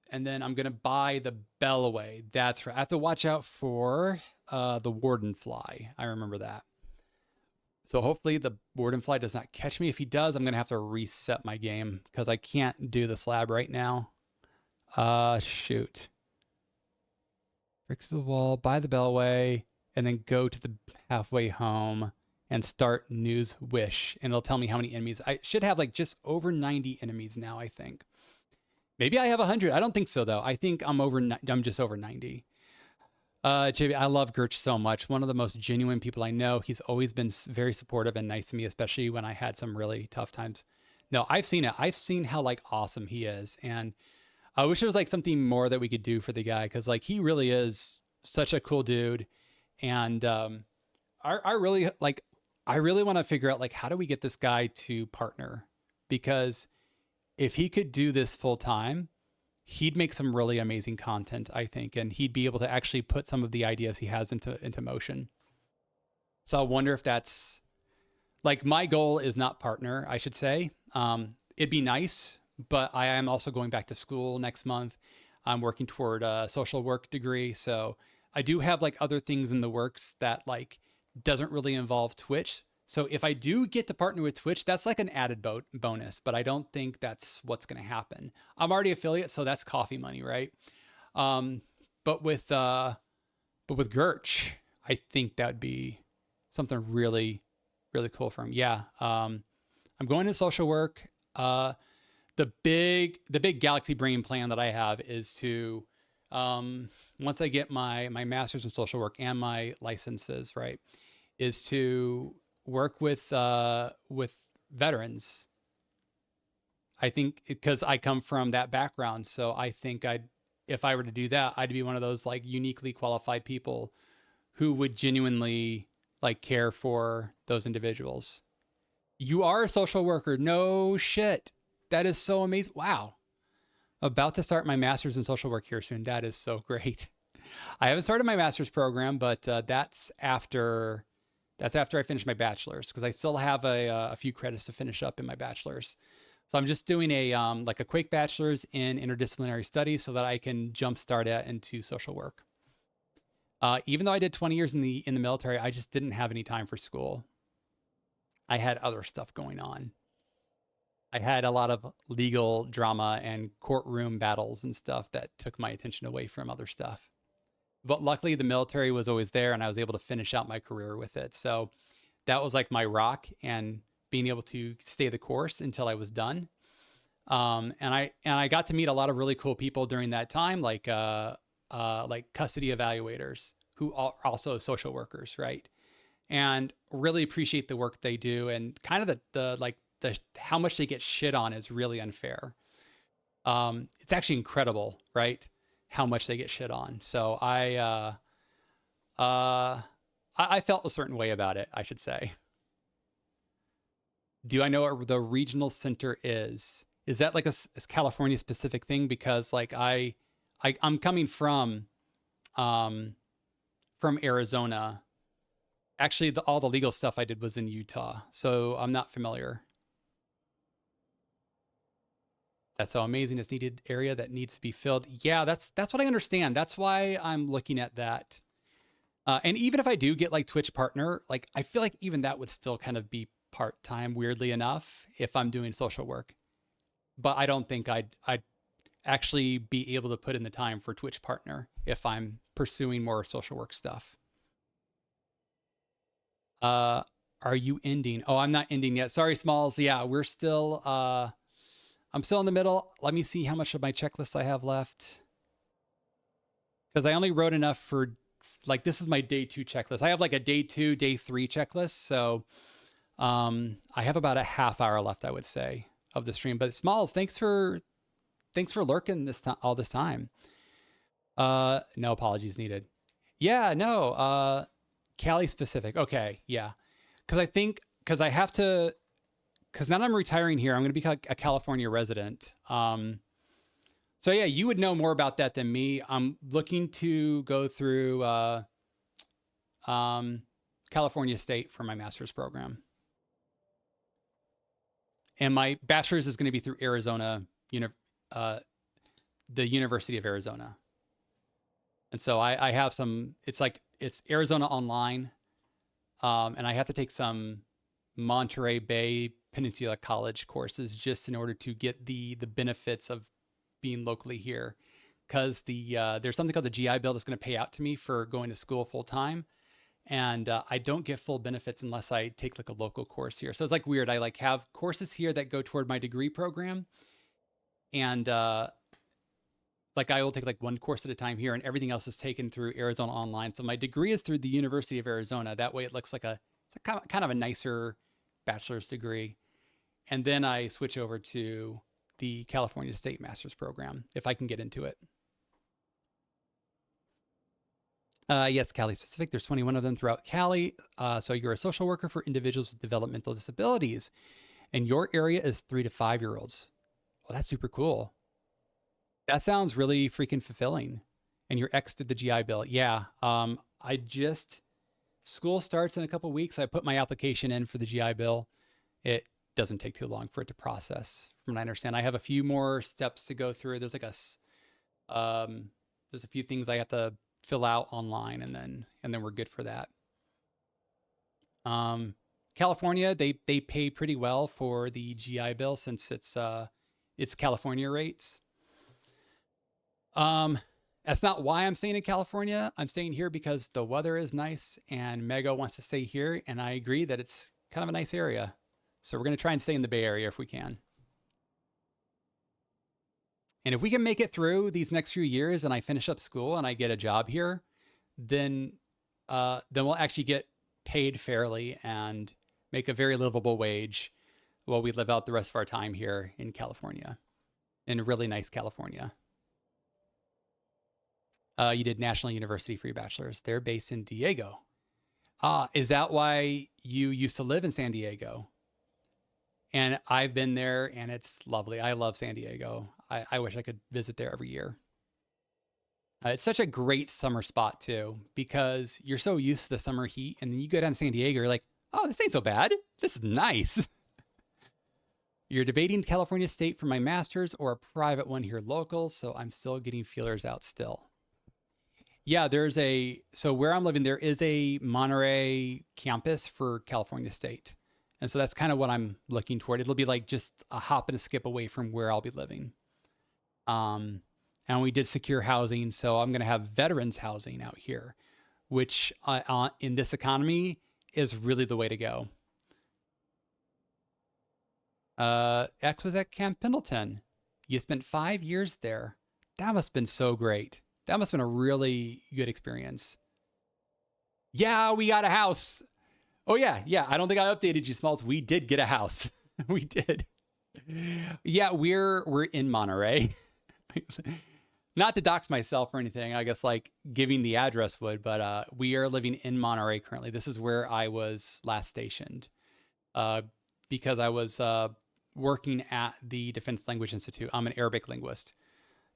And then I'm going to buy the bellway. That's right. I have to watch out for the warden fly. I remember that. So hopefully the warden fly does not catch me. If he does, I'm going to have to reset my game because I can't do the slab right now. Shoot. Break through the wall, buy the bellway, and then go to the halfway home and start News Wish. And it'll tell me how many enemies. I should have like just over 90 enemies now, I think. Maybe I have 100. I don't think so, though. I think I'm just over 90. JB, I love Gerch so much. One of the most genuine people I know. He's always been very supportive and nice to me, especially when I had some really tough times. No, I've seen it. I've seen how like awesome he is. And I wish there was like something more that we could do for the guy. Cause like he really is such a cool dude. And I really want to figure out like, how do we get this guy to partner? Because if he could do this full time, he'd make some really amazing content, I think, and he'd be able to actually put some of the ideas he has into motion. So I wonder if that's like my goal is not partner, I should say. It'd be nice, but I am also going back to school next month. I'm working toward a social work degree. So I do have like other things in the works that like doesn't really involve Twitch. So if I do get to partner with Twitch, that's like an added bonus, but I don't think that's what's going to happen. I'm already affiliate, so that's coffee money, right? But with Gerch, I think that would be something really, really cool for him. Yeah. I'm going to social work. The big galaxy brain plan that I have is to, once I get my master's in social work and my licenses, right, is to work with veterans. I think because I come from that background. So I think if I were to do that, I'd be one of those like uniquely qualified people who would genuinely like care for those individuals. You are a social worker. No shit. That is so amazing. Wow. About to start my master's in social work here soon. That is so great. I haven't started my master's program, but that's after I finish my bachelor's, because I still have a few credits to finish up in my bachelor's. So I'm just doing a like a quick bachelor's in interdisciplinary studies so that I can jumpstart it into social work. Even though I did 20 years in the military, I just didn't have any time for school. I had other stuff going on. I had a lot of legal drama and courtroom battles and stuff that took my attention away from other stuff. But luckily, the military was always there, and I was able to finish out my career with it. So that was like my rock, and being able to stay the course until I was done. And I got to meet a lot of really cool people during that time, like custody evaluators who are also social workers, right? And really appreciate the work they do, and kind of the how much they get shit on is really unfair. It's actually incredible, right? How much they get shit on. So I felt a certain way about it, I should say. Do I know what the regional center is? Is that like a California specific thing? Because like I'm coming from Arizona. Actually, all the legal stuff I did was in Utah, so I'm not familiar. That's so amazing. It's needed area that needs to be filled. Yeah, that's what I understand. That's why I'm looking at that. And even if I do get like Twitch partner, like I feel like even that would still kind of be part-time, weirdly enough, if I'm doing social work. But I don't think I'd actually be able to put in the time for Twitch partner if I'm pursuing more social work stuff. Are you ending? Oh, I'm not ending yet. Sorry, Smalls. Yeah, we're still I'm still in the middle. Let me see how much of my checklist I have left. Because I only wrote enough for, like, this is my day 2 checklist. I have like a day 2, day 3 checklist. So I have about a half hour left, I would say, of the stream. But Smalls, thanks for lurking all this time. No apologies needed. Yeah, no. Cali specific. Okay, yeah. Because I have to, because now that I'm retiring here, I'm going to be a California resident. So yeah, you would know more about that than me. I'm looking to go through California State for my master's program. And my bachelor's is going to be through Arizona, the University of Arizona. And so I have some, it's Arizona Online. And I have to take some Monterey Bay Peninsula College courses just in order to get the benefits of being locally here. Because there's something called the GI Bill that's going to pay out to me for going to school full time. And I don't get full benefits unless I take like a local course here. So it's like weird. I like have courses here that go toward my degree program. And like I will take like one course at a time here, and everything else is taken through Arizona Online. So my degree is through the University of Arizona. That way it looks like it's kind of a nicer bachelor's degree. And then I switch over to the California State Master's Program if I can get into it. Yes, Cali specific. There's 21 of them throughout Cali. So you're a social worker for individuals with developmental disabilities, and your area is 3 to 5 year olds. Well, that's super cool. That sounds really freaking fulfilling. And your ex did the GI Bill. Yeah. School starts in a couple weeks. I put my application in for the GI Bill. It doesn't take too long for it to process, from what I understand. I have a few more steps to go through. There's there's a few things I have to fill out online, and then we're good for that. California, they pay pretty well for the GI Bill since it's California rates. That's not why I'm staying in California. I'm staying here because the weather is nice and Mego wants to stay here, and I agree that it's kind of a nice area. So we're going to try and stay in the Bay Area if we can. And if we can make it through these next few years and I finish up school and I get a job here, then we'll actually get paid fairly and make a very livable wage while we live out the rest of our time here in California, in really nice California. You did National University for your bachelor's. They're based in Diego. Is that why you used to live in San Diego? And I've been there and it's lovely. I love San Diego. I wish I could visit there every year. It's such a great summer spot too, because you're so used to the summer heat, and then you go down to San Diego, you're like, oh, this ain't so bad. This is nice. You're debating California State for my master's or a private one here local, so I'm still getting feelers out still. Yeah, so where I'm living, there is a Monterey campus for California State. And so that's kind of what I'm looking toward. It'll be like just a hop and a skip away from where I'll be living. And we did secure housing, so I'm going to have veterans housing out here, which in this economy is really the way to go. X was at Camp Pendleton. You spent 5 years there. That must have been so great. That must have been a really good experience. Yeah, we got a house. Oh yeah. I don't think I updated you, Smalls. We did get a house. We did. Yeah, we're in Monterey. Not to dox myself or anything, I guess like giving the address would, but we are living in Monterey currently. This is where I was last stationed because I was working at the Defense Language Institute. I'm an Arabic linguist.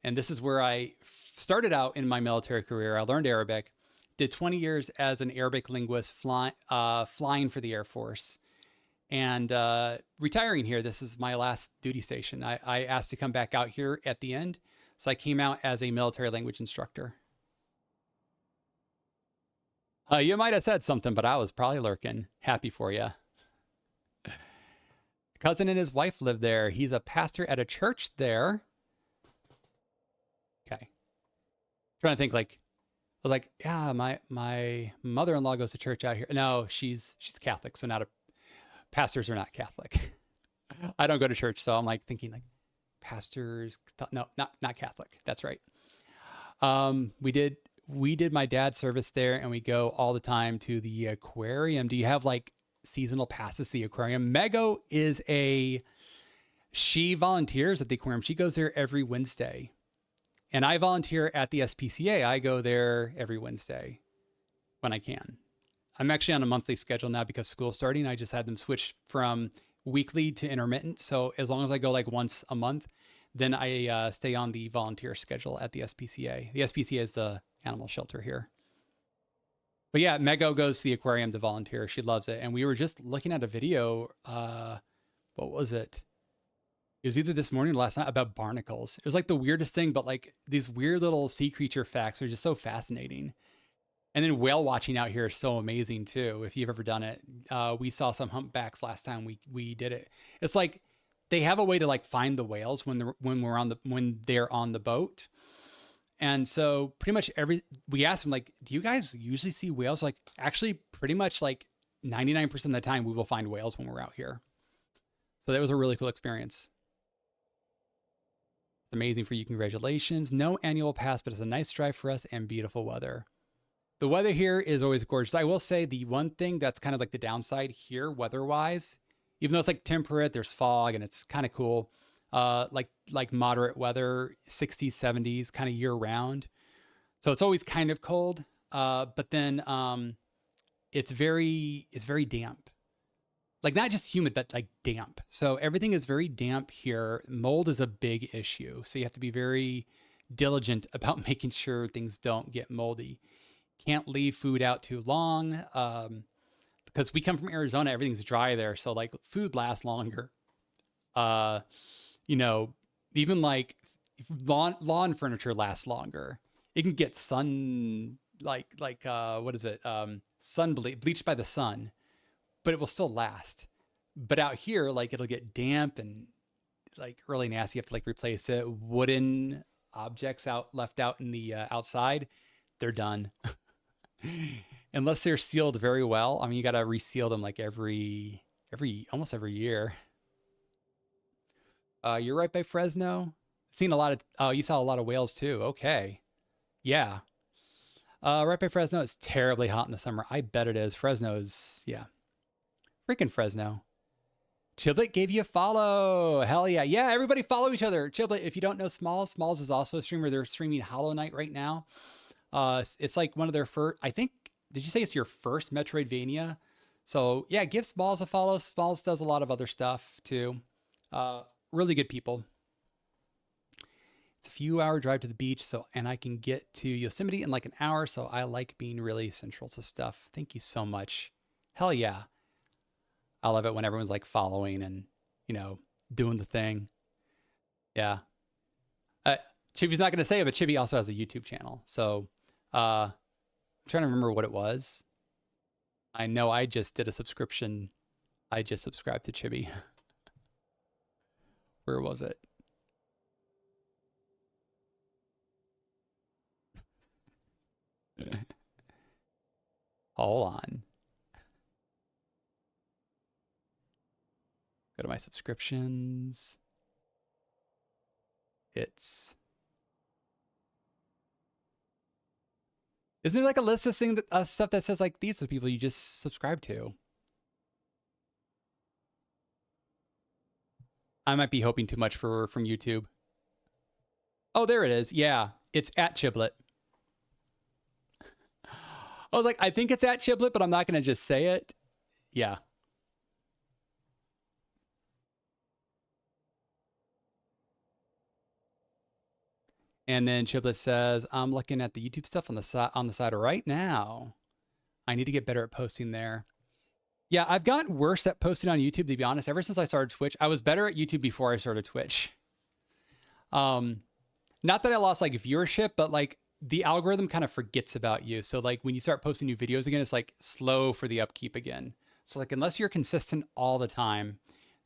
And this is where I started out in my military career. I learned Arabic, did 20 years as an Arabic linguist flying for the Air Force. And retiring here, this is my last duty station. I asked to come back out here at the end. So I came out as a military language instructor. You might have said something, but I was probably lurking. Happy for you. Cousin and his wife live there. He's a pastor at a church there. Okay. Trying to think I was like, yeah, my mother-in-law goes to church out here. No, she's Catholic, so pastors are not Catholic. I don't go to church, so I'm like thinking like pastors. No, not Catholic. That's right. We did my dad's service there, and we go all the time to the aquarium. Do you have like seasonal passes to the aquarium? Mego she volunteers at the aquarium. She goes there every Wednesday. And I volunteer at the SPCA. I go there every Wednesday when I can. I'm actually on a monthly schedule now because school's starting. I just had them switch from weekly to intermittent. So as long as I go like once a month, then I stay on the volunteer schedule at the SPCA. The SPCA is the animal shelter here. But yeah, Mego goes to the aquarium to volunteer. She loves it. And we were just looking at a video. What was it? It was either this morning or last night about barnacles. It was like the weirdest thing, but like these weird little sea creature facts are just so fascinating. And then whale watching out here is so amazing too. If you've ever done it, we saw some humpbacks last time we did it. It's like they have a way to like find the whales when they're on the boat. And so pretty much we asked them like, do you guys usually see whales? Like actually pretty much like 99% of the time we will find whales when we're out here. So that was a really cool experience. It's amazing for you. Congratulations. No annual pass, but it's a nice drive for us and beautiful weather. The weather here is always gorgeous. I will say the one thing that's kind of like the downside here weather-wise, even though it's like temperate, there's fog and it's kind of cool. Like moderate weather, 60s, 70s, kind of year round. So it's always kind of cold. But then it's very damp. Like not just humid, but like damp. So everything is very damp here. Mold is a big issue. So you have to be very diligent about making sure things don't get moldy. Can't leave food out too long because we come from Arizona. Everything's dry there. So like food lasts longer. Even like lawn furniture lasts longer. It can get bleached by the sun, but it will still last. But out here, like it'll get damp and like really nasty. You have to like replace it. Wooden objects left out in the outside, they're done. Unless they're sealed very well. I mean, you got to reseal them like almost every year. You're right by Fresno. You saw a lot of whales too. Okay. Yeah. Right by Fresno. It's terribly hot in the summer. I bet it is. Fresno is, yeah. Freaking Fresno. Chiblet gave you a follow. Hell yeah. Yeah, everybody follow each other. Chiblet, if you don't know Smalls is also a streamer. They're streaming Hollow Knight right now. It's like one of their first, I think, did you say it's your first Metroidvania? So yeah, give Smalls a follow. Smalls does a lot of other stuff too. Really good people. It's a few hour drive to the beach, and I can get to Yosemite in like an hour. So I like being really central to stuff. Thank you so much. Hell yeah. I love it when everyone's like following and, doing the thing. Yeah. Chibi's not going to say it, but Chibi also has a YouTube channel. So I'm trying to remember what it was. I know I just did a subscription. I just subscribed to Chibi. Where was it? Hold on. Go to my subscriptions. Isn't there like a list of stuff that says like these are the people you just subscribe to? I might be hoping too much from YouTube. Oh, there it is. Yeah, it's at Chiblet. I was like, I think it's at Chiblet, but I'm not going to just say it. Yeah. And then Chiblet says, I'm looking at the YouTube stuff on the side right now. I need to get better at posting there. Yeah, I've gotten worse at posting on YouTube, to be honest. Ever since I started Twitch, I was better at YouTube before I started Twitch. Not that I lost like viewership, but like the algorithm kind of forgets about you. So like when you start posting new videos again, it's like slow for the upkeep again. So like unless you're consistent all the time,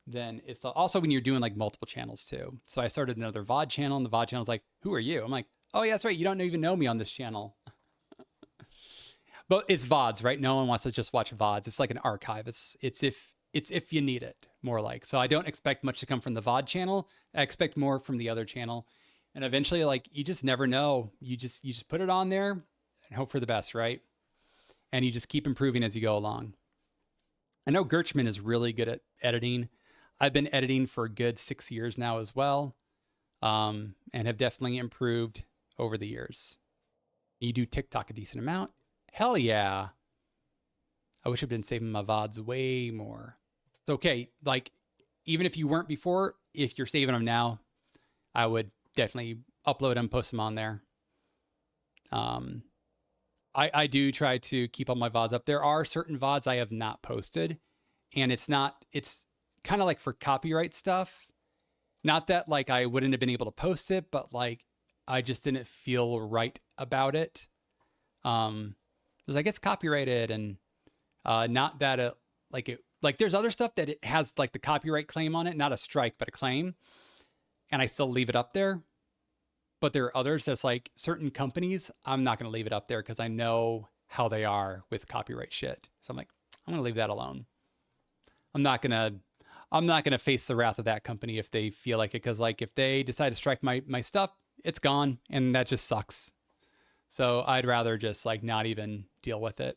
then it's also when you're doing like multiple channels too. So I started another VOD channel, and the VOD channel's like, who are you? I'm like, oh yeah, that's right. You don't even know me on this channel. But it's VODs, right? No one wants to just watch VODs. It's like an archive. It's if you need it, more like. So I don't expect much to come from the VOD channel. I expect more from the other channel. And eventually, like, you just never know. You just put it on there and hope for the best, right? And you just keep improving as you go along. I know Gerchman is really good at editing. I've been editing for a good 6 years now as well, and have definitely improved over the years. You do TikTok a decent amount. Hell yeah. I wish I'd been saving my VODs way more. It's okay. Like, even if you weren't before, if you're saving them now, I would definitely upload them, post them on there. I do try to keep all my VODs up. There are certain VODs I have not posted, and it's kind of like for copyright stuff. Not that like I wouldn't have been able to post it, but like I just didn't feel right about it. Because like it's copyrighted, and not that like there's other stuff that it has like the copyright claim on it, not a strike, but a claim. And I still leave it up there. But there are others that's like certain companies, I'm not going to leave it up there because I know how they are with copyright shit. So I'm like, I'm going to leave that alone. I'm not going to face the wrath of that company if they feel like it. Because like if they decide to strike my stuff, it's gone. And that just sucks. So I'd rather just like not even deal with it.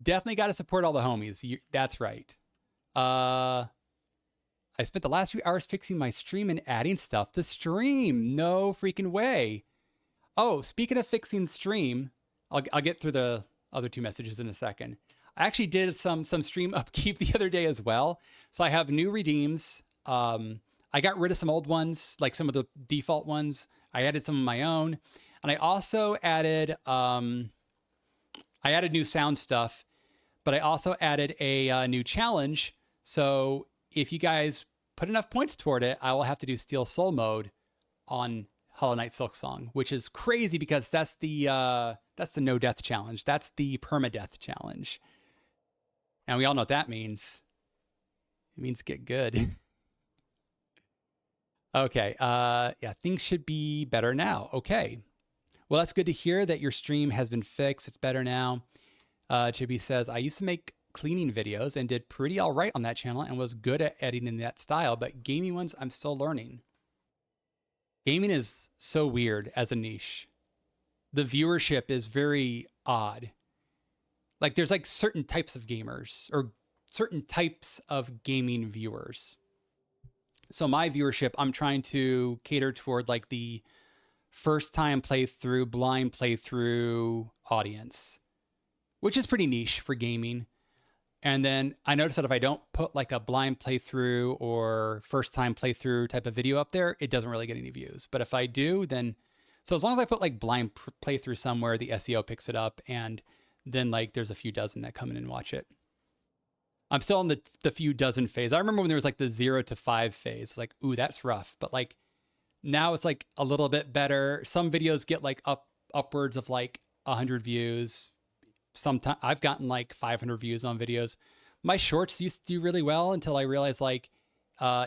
Definitely got to support all the homies. That's right. I spent the last few hours fixing my stream and adding stuff to stream. No freaking way. Oh, speaking of fixing stream, I'll get through the other two messages in a second. I actually did some stream upkeep the other day as well. So I have new redeems. I got rid of some old ones, like some of the default ones. I added some of my own. And I also added, new sound stuff, but I also added a new challenge. So if you guys put enough points toward it, I will have to do Steel Soul mode on Hollow Knight Silksong, which is crazy because that's the no death challenge. That's the permadeath challenge. And we all know what that means. It means get good. Okay. Yeah, things should be better now. Okay. Well, that's good to hear that your stream has been fixed. It's better now. Chibi says, I used to make cleaning videos and did pretty all right on that channel and was good at editing in that style, but gaming ones, I'm still learning. Gaming is so weird as a niche. The viewership is very odd. Like there's like certain types of gamers or certain types of gaming viewers. So my viewership, I'm trying to cater toward like the first time playthrough, blind playthrough audience. which is pretty niche for gaming. And then I noticed that if I don't put like a blind playthrough or first time playthrough type of video up there, it doesn't really get any views. But if I do, then, so as long as I put like blind playthrough somewhere, the SEO picks it up, and then like there's a few dozen that come in and watch it. I'm still in the few dozen phase. I remember when there was like the 0 to 5 phase, like, ooh, that's rough. But like now it's like a little bit better. Some videos get like upwards of like 100 views. Sometimes I've gotten like 500 views on videos. My shorts used to do really well until I realized like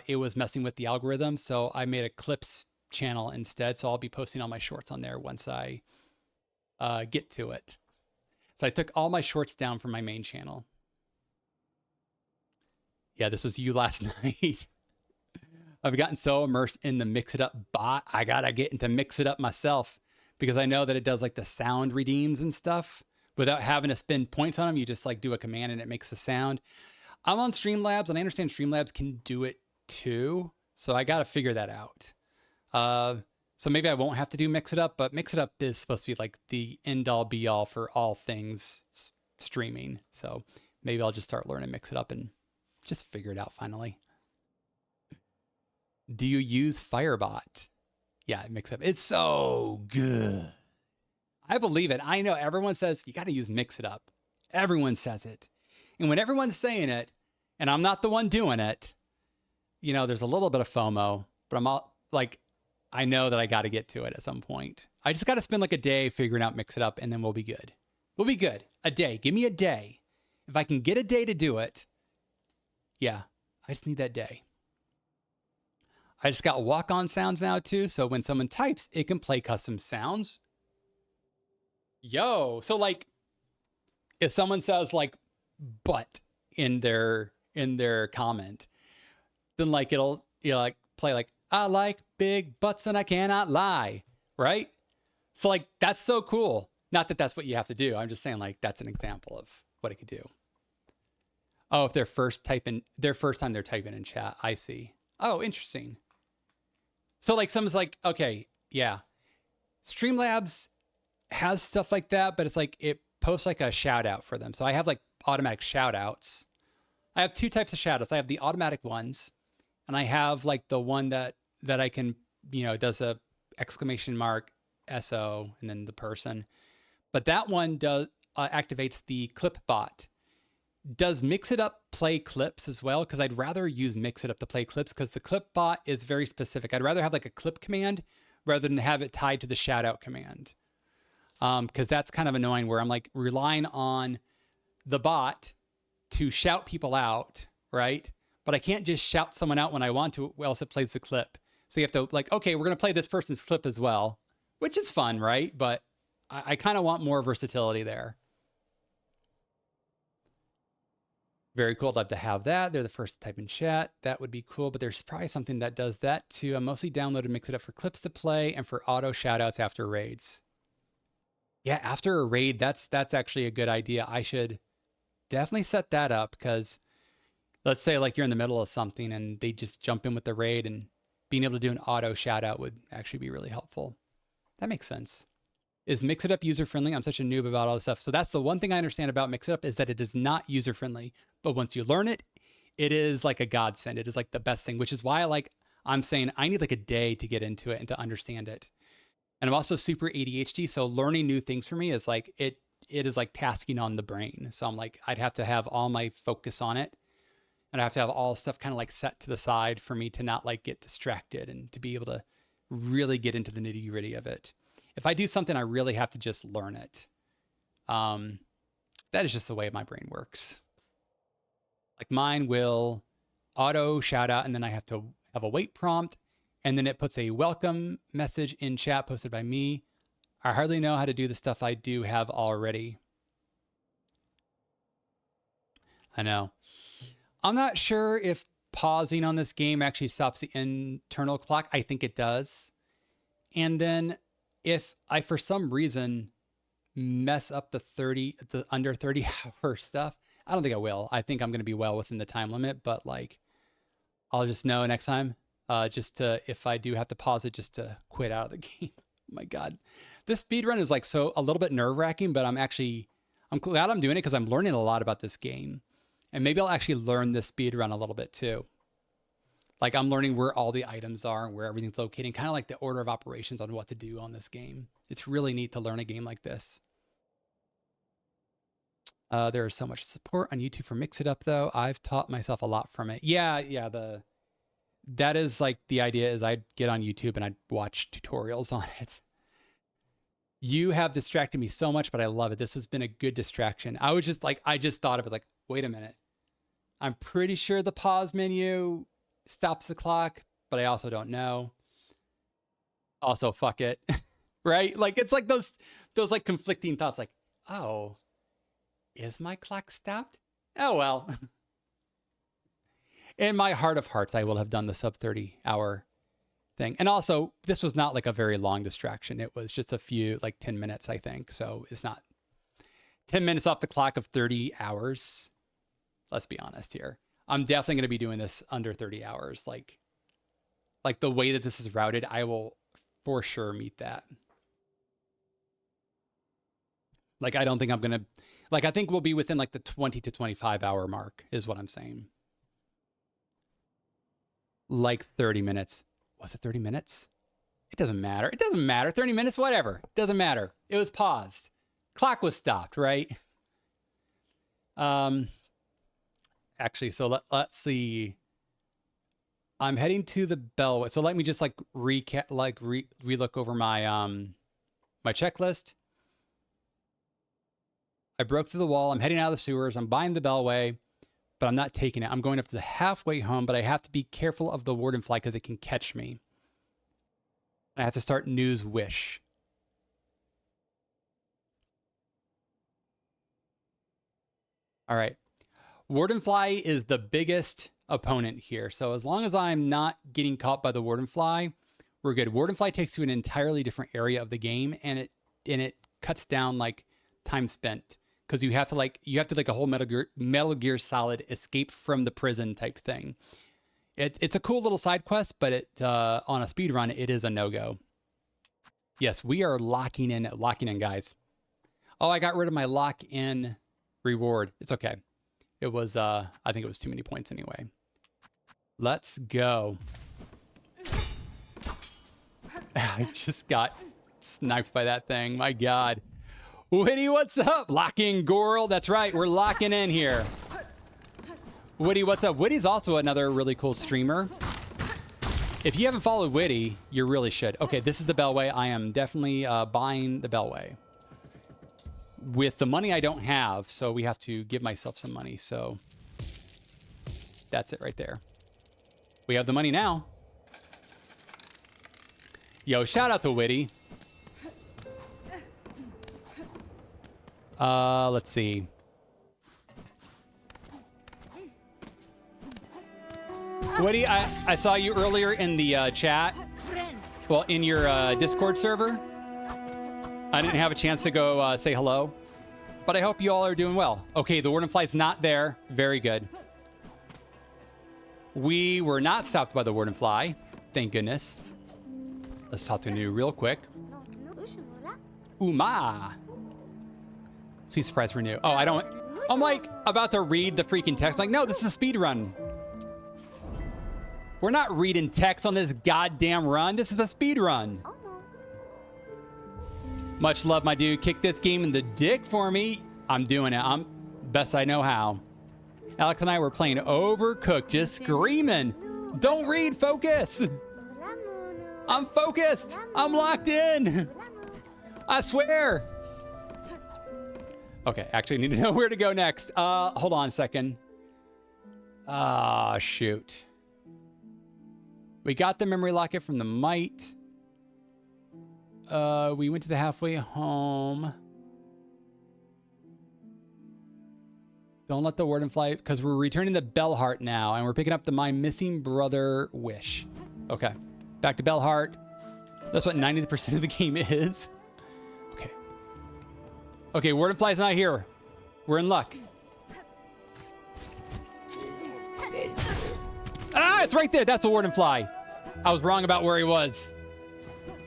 it was messing with the algorithm. So I made a clips channel instead. So I'll be posting all my shorts on there once I get to it. So I took all my shorts down from my main channel. Yeah, this was you last night. I've gotten so immersed in the Mix It Up bot. I gotta get into Mix It Up myself because I know that it does like the sound redeems and stuff. Without having to spend points on them, you just like do a command and it makes the sound. I'm on Streamlabs and I understand Streamlabs can do it too. So I got to figure that out. So maybe I won't have to do Mix It Up, but Mix It Up is supposed to be like the end all be all for all things streaming. So maybe I'll just start learning Mix It Up and just figure it out finally. Do you use Firebot? Yeah, Mix It Up. It's so good. I believe it. I know everyone says you got to use Mix It Up. Everyone says it. And when everyone's saying it, and I'm not the one doing it, you know, there's a little bit of FOMO, but I'm all like, I know that I got to get to it at some point. I just got to spend like a day figuring out Mix It Up, and then we'll be good. We'll be good. A day. Give me a day. If I can get a day to do it, yeah, I just need that day. I just got walk-on sounds now too. So when someone types, it can play custom sounds. Yo, so like if someone says like butt in their comment, then like it'll like play like I like big butts and I cannot lie, right? So like that's so cool. Not that that's what you have to do. I'm just saying like that's an example of what it could do. Oh, if their first time they're typing in chat, I see. Oh, interesting. So like someone's like, okay, yeah, Streamlabs has stuff like that, but it's like it posts like a shout out for them. So I have like automatic shout outs. I have two types of shout outs. I have the automatic ones, and I have like the one that I can, you know, does a exclamation mark SO and then the person. But that one does activates the clip bot. Does Mix It Up play clips as well? Because I'd rather use Mix It Up to play clips because the clip bot is very specific. I'd rather have like a clip command rather than have it tied to the shout out command. Because that's kind of annoying where I'm like relying on the bot to shout people out, right? But I can't just shout someone out when I want to, or else it plays the clip. So you have to like, okay, we're going to play this person's clip as well, which is fun, right? But I kind of want more versatility there. Very cool. I'd love to have that. They're the first to type in chat. That would be cool, but there's probably something that does that too. I mostly downloaded Mix It Up for clips to play and for auto shout outs after raids. Yeah, after a raid, that's actually a good idea. I should definitely set that up because let's say like you're in the middle of something and they just jump in with the raid, and being able to do an auto shout out would actually be really helpful. That makes sense. Is Mix It Up user-friendly? I'm such a noob about all this stuff. So that's the one thing I understand about Mix It Up is that it is not user-friendly. But once you learn it, it is like a godsend. It is like the best thing, which is why I'm saying I need like a day to get into it and to understand it. And I'm also super ADHD, so learning new things for me is like, it is like tasking on the brain. So I'm like, I'd have to have all my focus on it. And I have to have all stuff kind of like set to the side for me to not like get distracted and to be able to really get into the nitty gritty of it. If I do something, I really have to just learn it. That is just the way my brain works. Like mine will auto shout out, and then I have to have a wait prompt, and then it puts a welcome message in chat posted by me. I hardly know how to do the stuff I do have already. I know. I'm not sure if pausing on this game actually stops the internal clock. I think it does. And then if I, for some reason, mess up the under 30 hour stuff, I don't think I will. I think I'm going to be well within the time limit, but like, I'll just know next time, if I do have to pause it, just to quit out of the game. Oh my God, this speedrun is like a little bit nerve wracking, but I'm I'm glad I'm doing it because I'm learning a lot about this game. And maybe I'll actually learn this speedrun a little bit too. Like I'm learning where all the items are and where everything's located, kind of like the order of operations on what to do on this game. It's really neat to learn a game like this. There is so much support on YouTube for Mix It Up though. I've taught myself a lot from it. Yeah, that is like the idea is I'd get on YouTube and I'd watch tutorials on it. You have distracted me so much, but I love it. This has been a good distraction. I was just like, I just thought of it like, wait a minute. I'm pretty sure the pause menu stops the clock, but I also don't know. Also, fuck it. Right? Like, it's like those like conflicting thoughts like, oh, is my clock stopped? Oh, well. In my heart of hearts, I will have done the sub 30 hour thing. And also, this was not like a very long distraction. It was just a few, like 10 minutes, I think. So it's not 10 minutes off the clock of 30 hours. Let's be honest here. I'm definitely going to be doing this under 30 hours. Like the way that this is routed, I will for sure meet that. Like, I don't think I'm going to, like, I think we'll be within like the 20 to 25 hour mark is what I'm saying. Like 30 minutes. Was it 30 minutes? It doesn't matter. It doesn't matter. 30 minutes, whatever. It doesn't matter. It was paused. Clock was stopped, right? Actually, so let's see. I'm heading to the bellway. So let me just like relook over my my checklist. I broke through the wall. I'm heading out of the sewers. I'm buying the bellway, but I'm not taking it. I'm going up to the halfway home, but I have to be careful of the warden fly because it can catch me. I have to start News Wish. All right. Wardenfly is the biggest opponent here. So as long as I'm not getting caught by the Wardenfly, we're good. Wardenfly takes you to an entirely different area of the game, and it cuts down like time spent because you have to like a whole Metal Gear Solid escape from the prison type thing. It's a cool little side quest, but on a speed run, it is a no-go. Yes, we are locking in, guys. Oh, I got rid of my lock-in reward. It's okay. It was, I think it was too many points anyway. Let's go. I just got sniped by that thing. My God. Witty, what's up? Locking Gorl. That's right. We're locking in here. Witty, what's up? Witty's also another really cool streamer. If you haven't followed Witty, you really should. Okay, this is the Bellway. I am definitely buying the Bellway. With the money I don't have, so we have to give myself some money. So that's it right there. We have the money now. Yo, shout out to Witty. Let's see. Witty, I saw you earlier in the chat. Well, in your Discord server. I didn't have a chance to go say hello, but I hope you all are doing well. Okay, the Wardenfly's not there. Very good. We were not stopped by the Wardenfly. Thank goodness. Let's talk to New real quick. Uma. Sweet surprise for New. Oh, I'm like about to read the freaking text. Like, no, this is a speed run. We're not reading text on this goddamn run. This is a speed run. Much love, my dude. Kick this game in the dick for me. I'm doing it. I'm best I know how. Alex and I were playing Overcooked, just screaming. Don't read, focus. I'm focused. I'm locked in. I swear. Okay, actually, I need to know where to go next. Hold on a second. Ah, shoot. We got the memory locket from the Mite. We went to the halfway home. Don't let the warden fly, because we're returning to Bellheart now, and we're picking up the My Missing Brother Wish. Okay, back to Bellheart. That's what 90% of the game is. Okay. Okay, Wardenfly's not here. We're in luck. Ah, it's right there. That's a Wardenfly. I was wrong about where he was.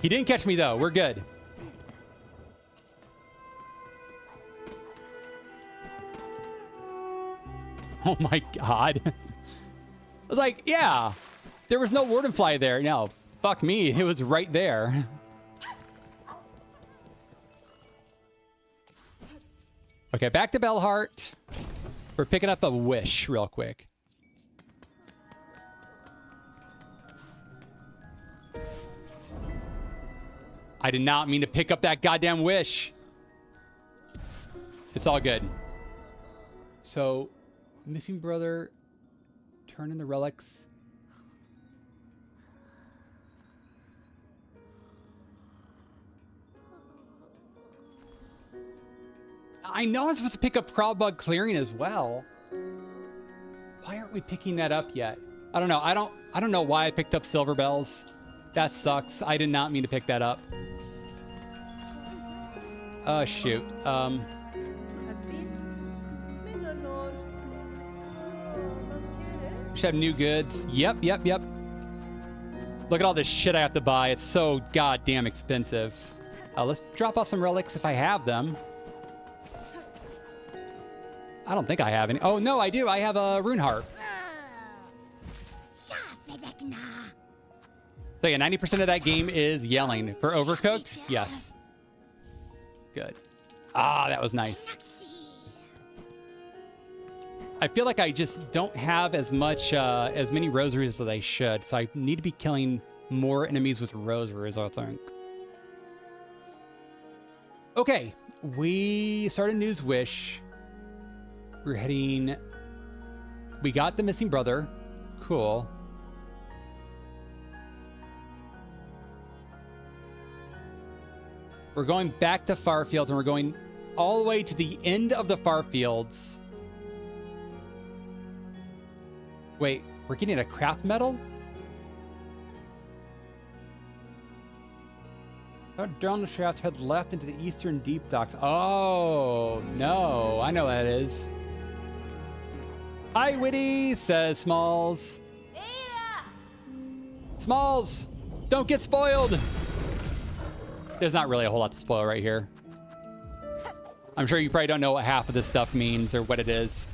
He didn't catch me, though. We're good. Oh my god. I was like, yeah, there was no warden fly there. No, fuck me. It was right there. Okay, back to Bellheart. We're picking up a wish real quick. I did not mean to pick up that goddamn wish. It's all good. So, missing brother, turn in the relics. I know I'm supposed to pick up Proud Bug Clearing as well. Why aren't we picking that up yet? I don't know. I don't know why I picked up Silver Bells. That sucks. I did not mean to pick that up. Oh shoot. Should have new goods. Yep. Look at all this shit I have to buy. It's so goddamn expensive. Let's drop off some relics if I have them. I don't think I have any. Oh, no, I do. I have a rune harp. So yeah, 90% of that game is yelling. For Overcooked? Yes. Good. Ah, that was nice. I feel like I just don't have as many rosaries as I should, so I need to be killing more enemies with rosaries, I think. Okay, we started News Wish. We're heading... We got the missing brother. Cool. We're going back to Farfields, and we're going all the way to the end of the Farfields. Wait, we're getting a craft medal? Down the shaft, head left into the eastern deep docks. Oh, no. I know what that is. Hi, Witty, says Smalls. Smalls, don't get spoiled. There's not really a whole lot to spoil right here. I'm sure you probably don't know what half of this stuff means or what it is.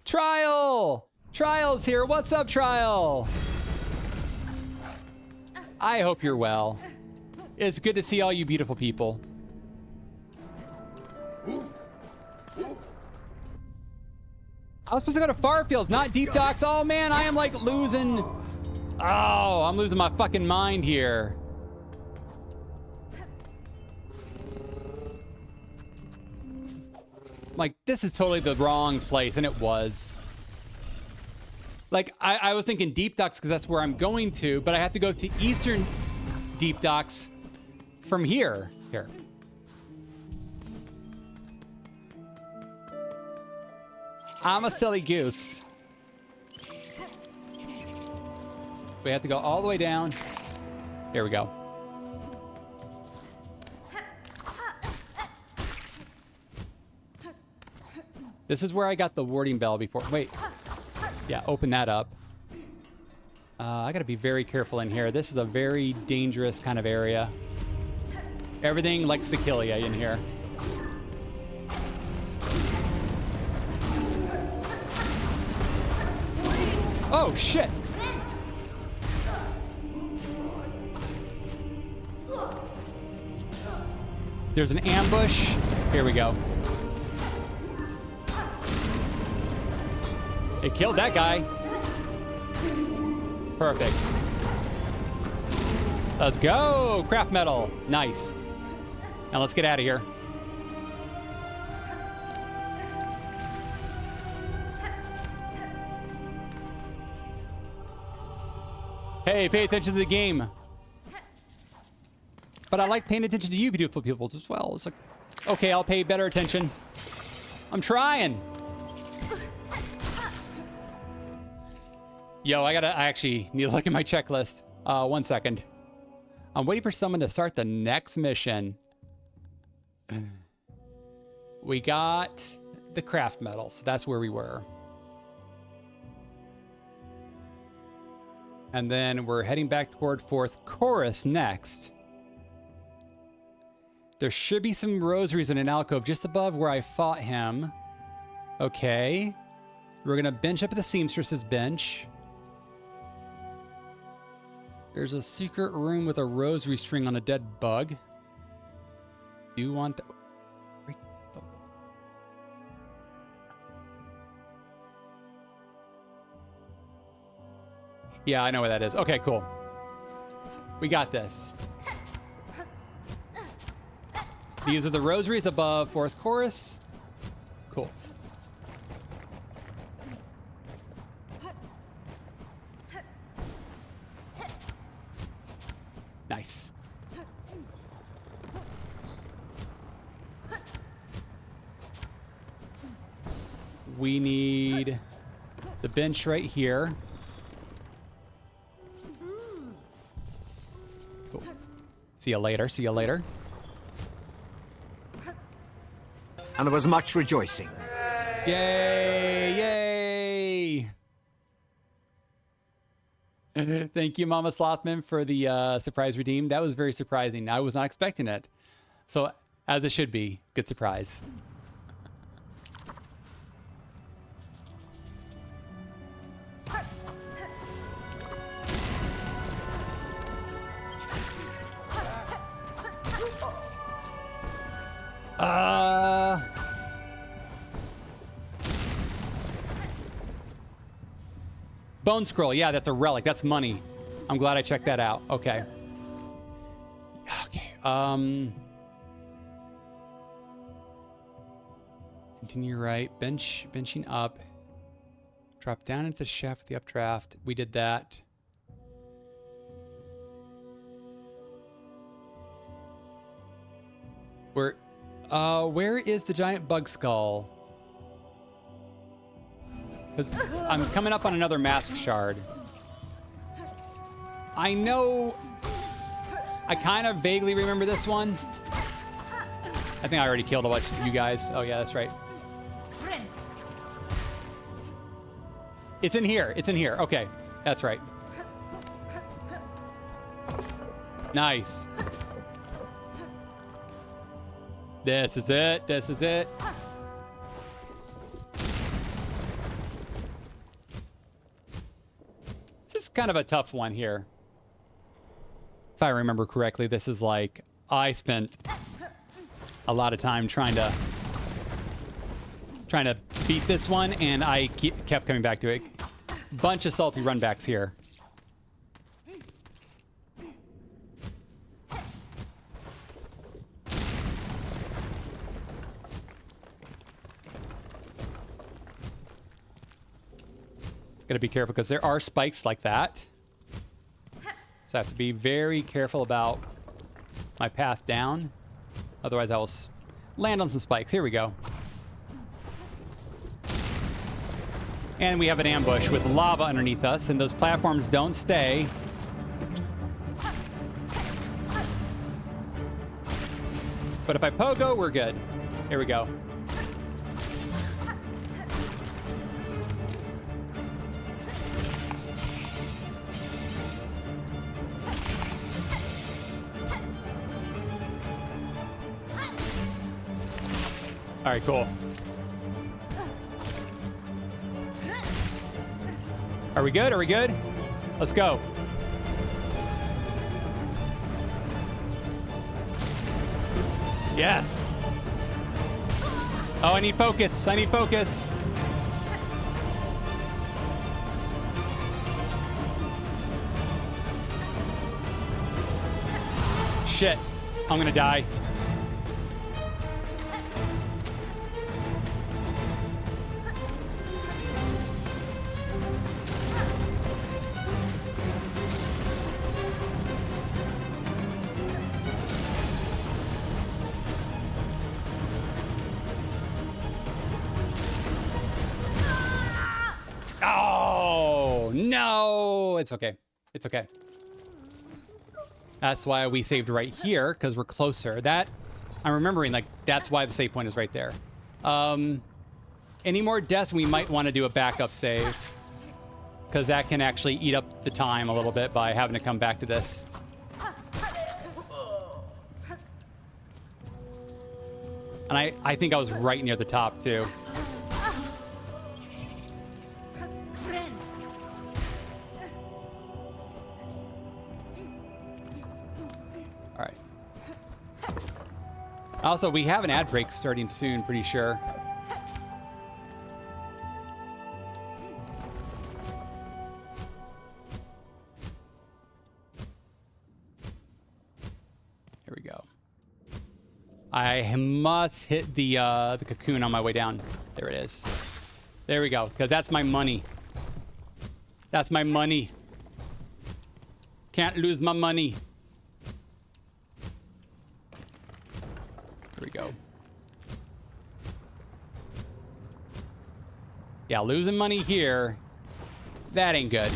Trial! Trial's here. What's up, Trial? I hope you're well. It's good to see all you beautiful people. I was supposed to go to Farfields, not Deep Docks. Oh, man, I am, like, losing... Oh, I'm losing my fucking mind here. Like, this is totally the wrong place, and it was. Like, I was thinking Deep Docks because that's where I'm going to, but I have to go to Eastern Deep Docks from here. Here. I'm a silly goose. We have to go all the way down. Here we go. This is where I got the warding bell before. Wait. Yeah, open that up. I gotta be very careful in here. This is a very dangerous kind of area. Everything likes to kill you in here. Oh, shit. There's an ambush. Here we go. It killed that guy. Perfect. Let's go. Craft metal. Nice. Now let's get out of here. Hey, pay attention to the game. But I like paying attention to you beautiful people as well. It's like, okay, I'll pay better attention. I'm trying. Yo, I actually need to look at my checklist. 1 second. I'm waiting for someone to start the next mission. We got the craft medal, so that's where we were. And then we're heading back toward Fourth Chorus next. There should be some rosaries in an alcove just above where I fought him. Okay. We're going to bench up at the seamstress's bench. There's a secret room with a rosary string on a dead bug. Do you want the... Yeah, I know where that is. Okay, cool. We got this. These are the rosaries above fourth chorus. Cool. Nice. We need the bench right here. Cool. See you later. See you later. And there was much rejoicing. Yay! Yay! Thank you, Mama Slothman, for the surprise redeem. That was very surprising. I was not expecting it. So, as it should be, good surprise. Bone scroll. Yeah, that's a relic. That's money. I'm glad I checked that out. Okay. Okay. Continue right. Benching up. Drop down into the shaft with the updraft. We did that. Where is the giant bug skull? Because I'm coming up on another mask shard. I know... I kind of vaguely remember this one. I think I already killed a bunch of you guys. Oh, yeah, that's right. It's in here. It's in here. Okay, that's right. Nice. This is it. This is it. This is kind of a tough one here. If I remember correctly, this is like... I spent a lot of time trying to beat this one, and I kept coming back to it. Bunch of salty runbacks here. Gotta be careful because there are spikes like that. So I have to be very careful about my path down. Otherwise I will land on some spikes. Here we go. And we have an ambush with lava underneath us, and those platforms don't stay. But if I pogo, we're good. Here we go. All right, cool. Are we good? Are we good? Let's go. Yes. Oh, I need focus. I need focus. Shit. I'm gonna die. No, it's okay. It's okay. That's why we saved right here, because we're closer. That, I'm remembering, like, that's why the save point is right there. Any more deaths, we might want to do a backup save, because that can actually eat up the time a little bit by having to come back to this. And I think I was right near the top, too. Also, we have an ad break starting soon, pretty sure. Here we go. I must hit the cocoon on my way down. There it is. There we go, because that's my money. That's my money. Can't lose my money. Here we go. Yeah, losing money here, that ain't good.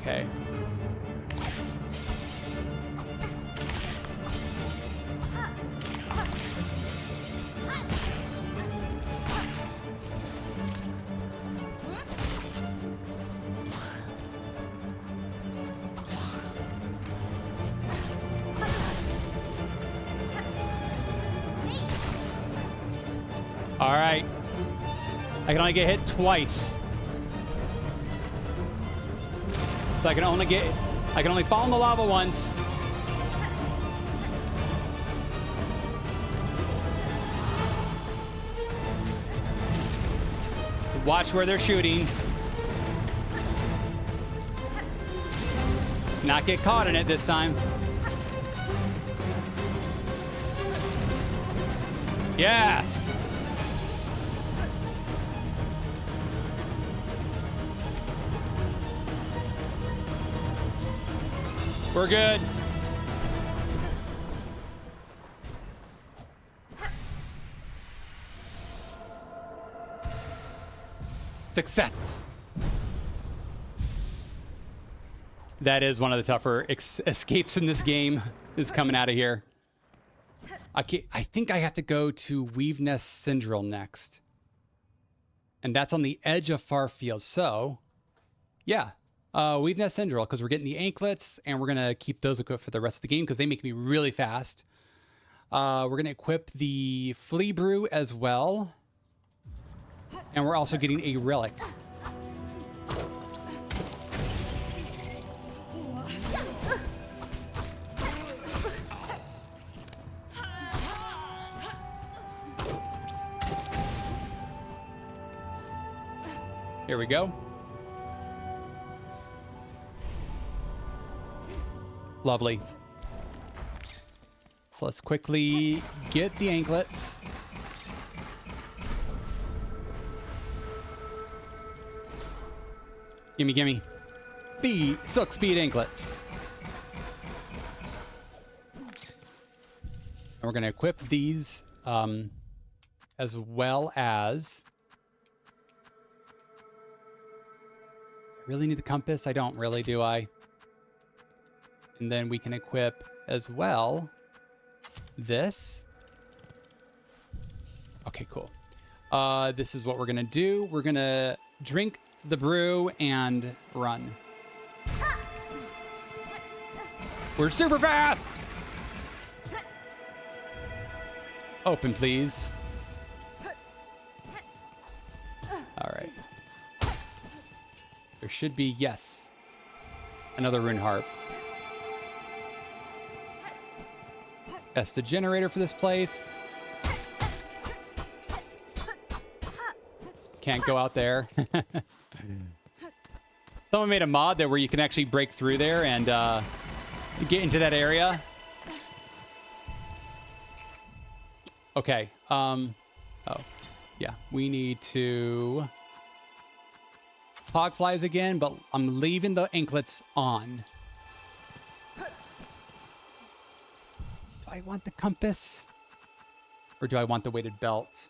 Okay. All right. I can only get hit twice. So I can only fall in the lava once. So watch where they're shooting. Not get caught in it this time. Yes! We're good. Success. That is one of the tougher escapes in this game, is coming out of here. Okay, I think I have to go to Weaveness Syndrome next. And that's on the edge of Farfield. So, yeah. Weaveness Syndrome, because we're getting the anklets, and we're going to keep those equipped for the rest of the game, because they make me really fast. We're going to equip the Flea Brew as well. And we're also getting a relic. Here we go. Lovely. So let's quickly get the anklets. Gimme, gimme. Silk Speed anklets. And we're going to equip these as well as... I really need the compass? I don't really, do I? And then we can equip as well this. Okay, cool. This is what we're going to do. We're going to drink the brew and run. We're super fast! Open, please. All right. There should be, yes, another rune harp. That's the generator for this place. Can't go out there. Someone made a mod there where you can actually break through there and get into that area. Okay. Oh, yeah. We need to hog flies again, but I'm leaving the anklets on. Do I want the compass? Or do I want the weighted belt?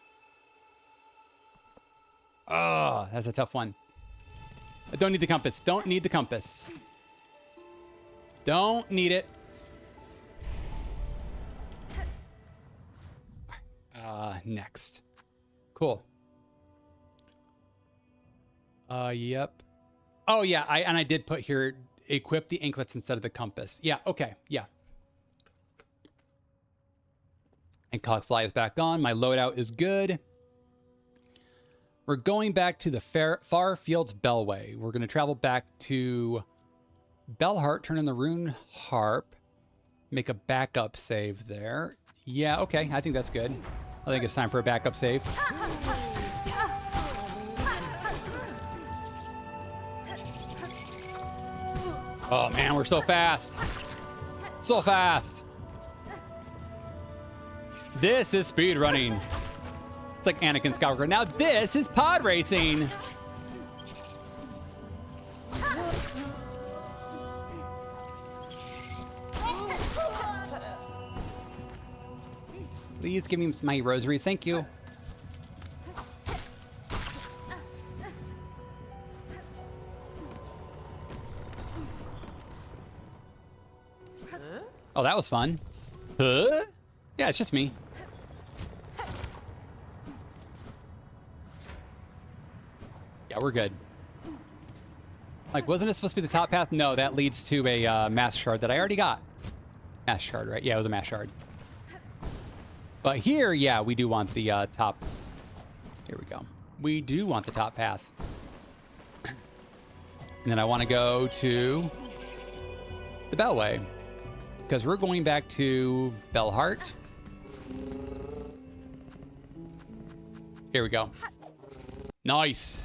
Oh, that's a tough one. I don't need the compass. Don't need the compass. Don't need it. Next. Cool. Yep. Oh, yeah, I did put here, equip the anklets instead of the compass. Yeah, okay, yeah. And Cockfly is back on. My loadout is good. We're going back to the Far Fields Bellway. We're going to travel back to Bellheart, turn in the Rune Harp, make a backup save there. Yeah, okay, I think that's good. I think it's time for a backup save. Oh man, we're so fast. So fast. This is speedrunning. It's like Anakin Skywalker. Now this is pod racing. Please give me my rosaries. Thank you. Oh, that was fun. Huh? Yeah, it's just me. Yeah, we're good. Like, wasn't it supposed to be the top path? No, that leads to a mass shard that I already got. Mass shard, right? Yeah, it was a mass shard. But here, yeah, we do want the top. Here we go. We do want the top path. And then I want to go to the Bellway, because we're going back to Bellheart. Here we go. Nice.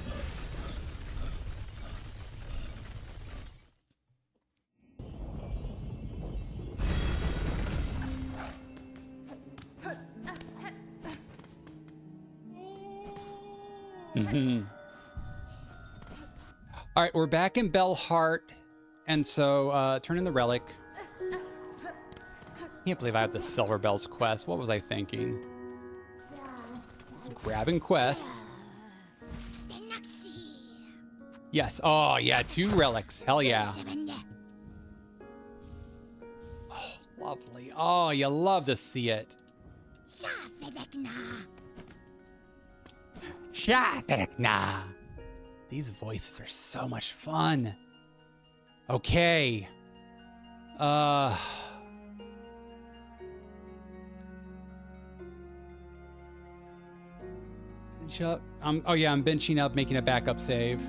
All right, we're back in Bellheart, and so turn in the relic. Can't believe I have the Silver Bells quest. What was I thinking? It's grabbing quests. Yes. Oh yeah, 2 relics. Hell yeah. Oh, lovely. Oh, you love to see it. Shafekna. These voices are so much fun. Okay. Oh yeah, I'm benching up, making a backup save.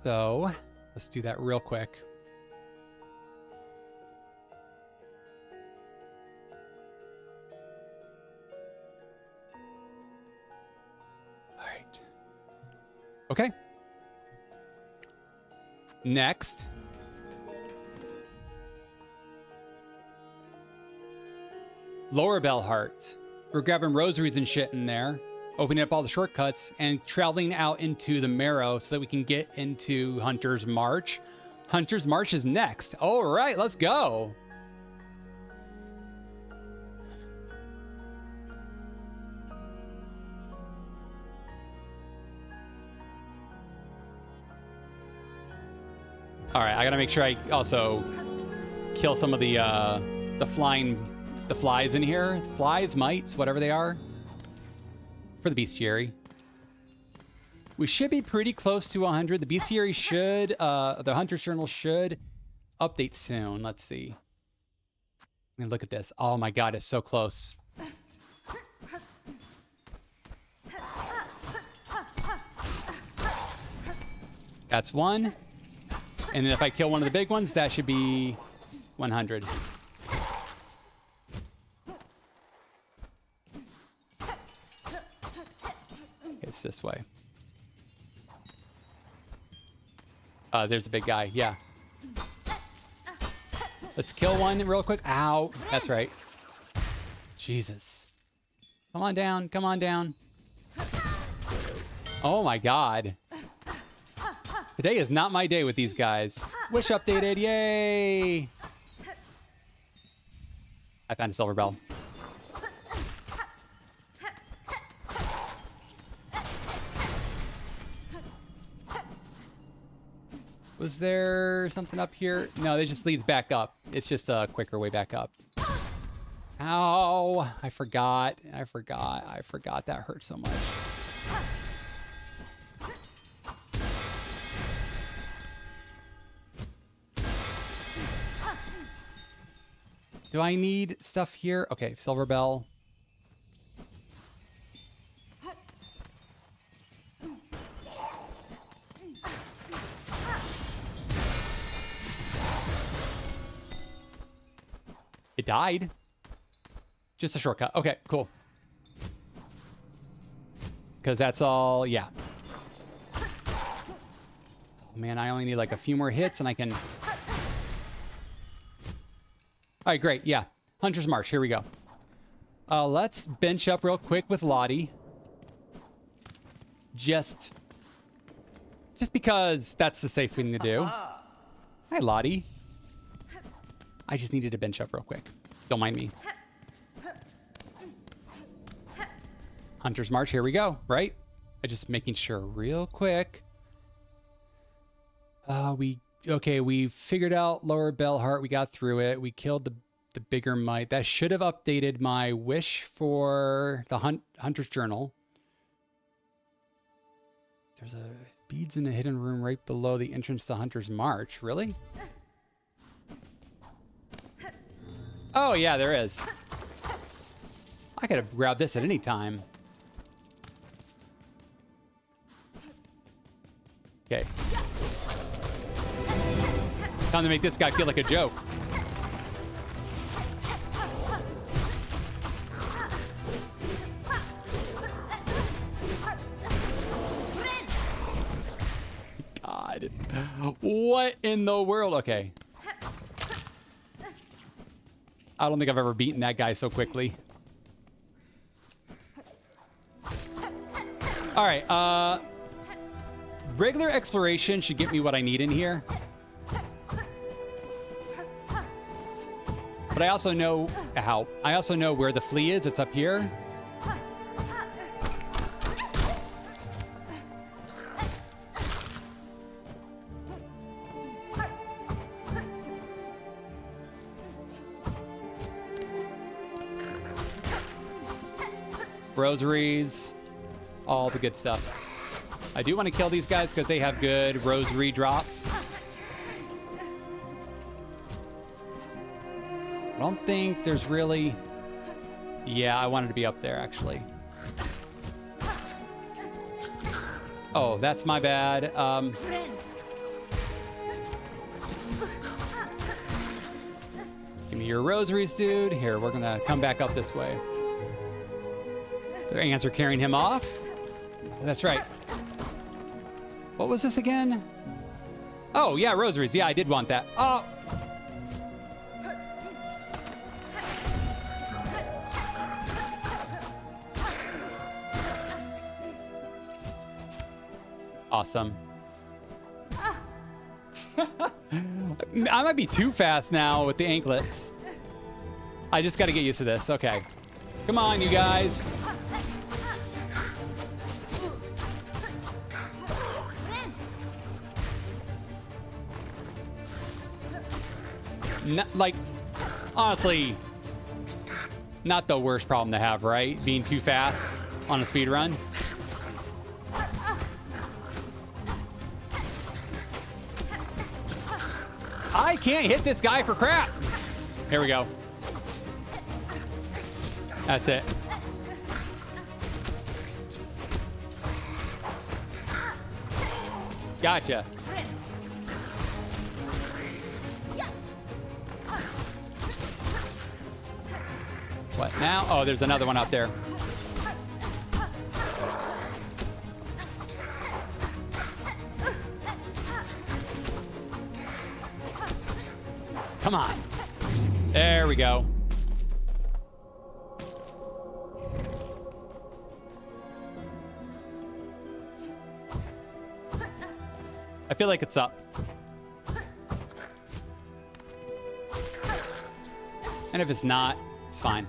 So let's do that real quick. All right. Okay. Next. Lower Bellheart. We're grabbing rosaries and shit in there, opening up all the shortcuts, and traveling out into the Marrow so that we can get into Hunter's March. Hunter's March is next. All right, let's go. All right, I gotta make sure I also kill some of the flies in here. Flies, mites, whatever they are. For the bestiary. We should be pretty close to 100. The bestiary should, the Hunter's Journal should update soon. Let's see. I mean, look at this. Oh my God, it's so close. That's 1. And then if I kill one of the big ones, that should be 100. It's this way. There's the big guy. Yeah. Let's kill one real quick. Ow. That's right. Jesus. Come on down. Come on down. Oh my God. Today is not my day with these guys. Wish updated. Yay. I found a silver bell. Was there something up here? No, it just leads back up. It's just a quicker way back up. Ow. I forgot. That hurt so much. Do I need stuff here? Okay, silver bell. It died. Just a shortcut. Okay, cool. Because that's all, yeah. Man, I only need like a few more hits and I can... All right, great. Yeah. Hunter's March. Here we go. Let's bench up real quick with Lottie. Just because that's the safe thing to do. Hi, Lottie. I just needed to bench up real quick. Don't mind me. Hunter's March. Here we go. Right? I just making sure real quick. We figured out lower bell heart. We got through it. We killed the bigger mite. That should have updated my wish for the Hunter's Journal. There's a beads in a hidden room right below the entrance to Hunter's March. Really? Oh yeah, there is. I could have grabbed this at any time. Okay. Time to make this guy feel like a joke. God. What in the world? Okay. I don't think I've ever beaten that guy so quickly. All right. Regular exploration should get me what I need in here. But I also know how. I also know where the flea is. It's up here. Rosaries, all the good stuff. I do want to kill these guys because they have good rosary drops. I don't think there's really... Yeah, I wanted to be up there, actually. Oh, that's my bad. Give me your rosaries, dude. Here, we're going to come back up this way. The ants are carrying him off. That's right. What was this again? Oh, yeah, rosaries. Yeah, I did want that. Oh. Awesome. I might be too fast now with the anklets. I just got to get used to this. Okay. Come on, you guys. Like, honestly, not the worst problem to have, right? Being too fast on a speed run. I can't hit this guy for crap. Here we go. That's it. Gotcha. What now? Oh, there's another one out there. Come on. There we go. I feel like it's up. And if it's not, it's fine.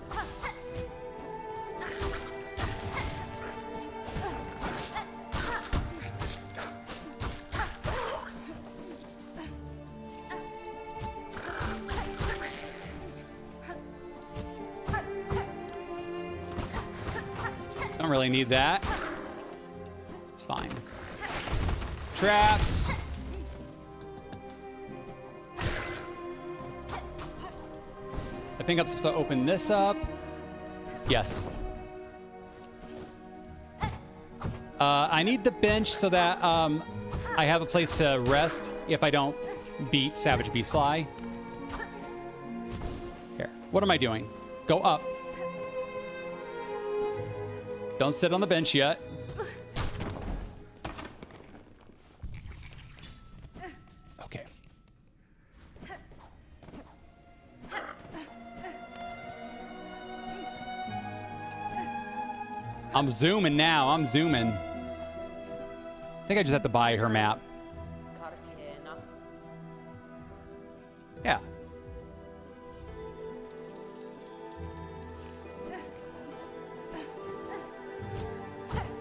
Don't really need that. It's fine. Traps. I think I'm supposed to open this up. Yes. I need the bench so that I have a place to rest if I don't beat Savage Beastfly. Here. What am I doing? Go up. Don't sit on the bench yet. Okay. I'm zooming now. I'm zooming. I think I just have to buy her map. Yeah.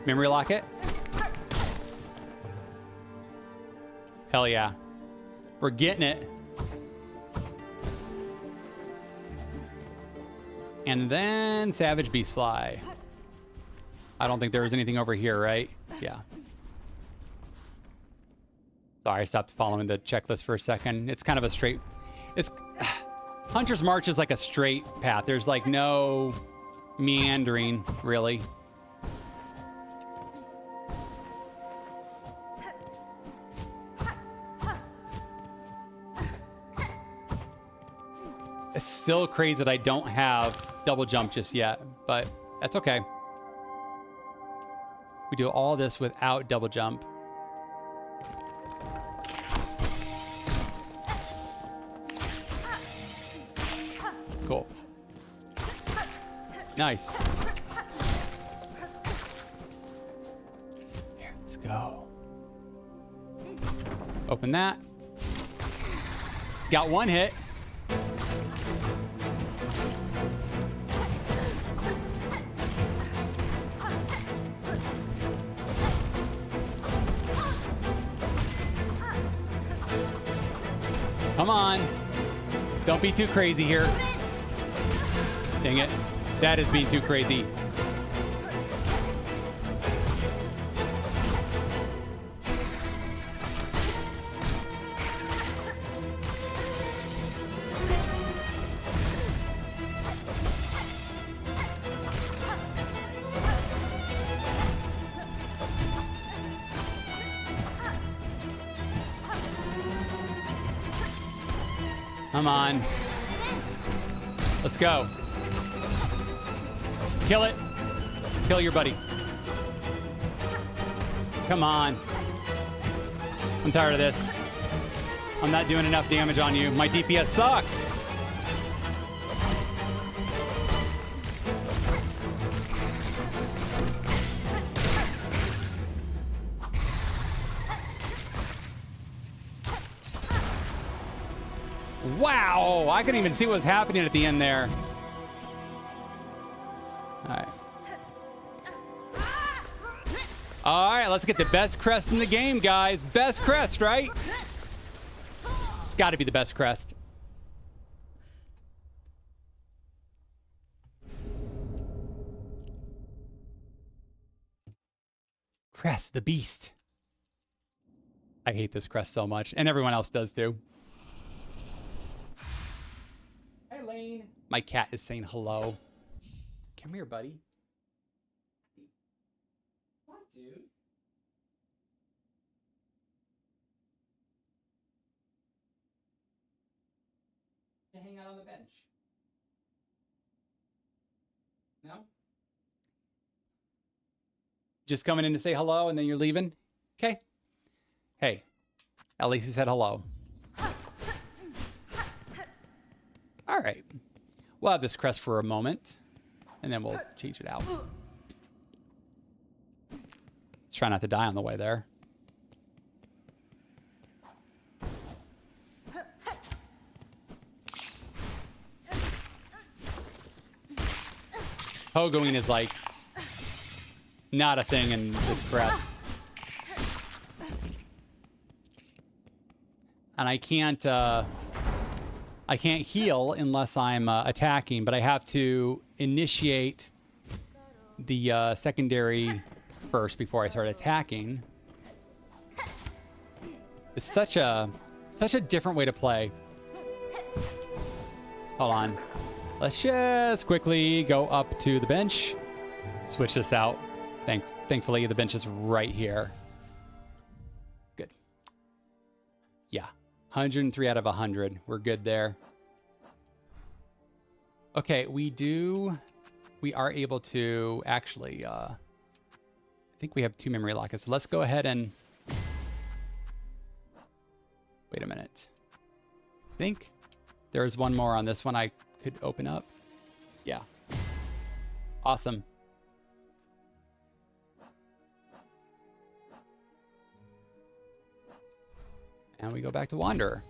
Memory lock it. Hell yeah. We're getting it. And then Savage Beastfly. I don't think there was anything over here, right? Yeah. Sorry, I stopped following the checklist for a second. It's kind of a straight... It's... Hunter's March is like a straight path. There's like no meandering, really. It's still crazy that I don't have double jump just yet, but that's okay. We do all this without double jump. Cool. Nice. Here, let's go. Open that. Got one hit. Come on. Don't be too crazy here. Dang it. That is being too crazy. Come on. Let's go. Kill it. Kill your buddy. Come on. I'm tired of this. I'm not doing enough damage on you. My DPS sucks. Wow, I couldn't even see what was happening at the end there. All right, let's get the best crest in the game, guys. Best crest, right? It's got to be the best crest. Crest, the beast. I hate this crest so much, and everyone else does too. Hey, Lane. My cat is saying hello. Come here, buddy. Come on, dude. To hang out on the bench. No? Just coming in to say hello and then you're leaving? Okay. Hey, at least he said hello. All right. We'll have this crest for a moment, and then we'll change it out. Let's try not to die on the way there. Pogoing is like not a thing in this crest. And I can't heal unless I'm attacking, but I have to initiate the secondary first before I start attacking. It's such a different way to play. Hold on. Let's just quickly go up to the bench. Switch this out. Thankfully, the bench is right here. Good. Yeah. 103 out of 100. We're good there. Okay, we are able to actually, I think we have 2 memory lockets. So let's go ahead and, wait a minute. I think there's one more on this one I could open up. Yeah. Awesome. And we go back to Wanderer.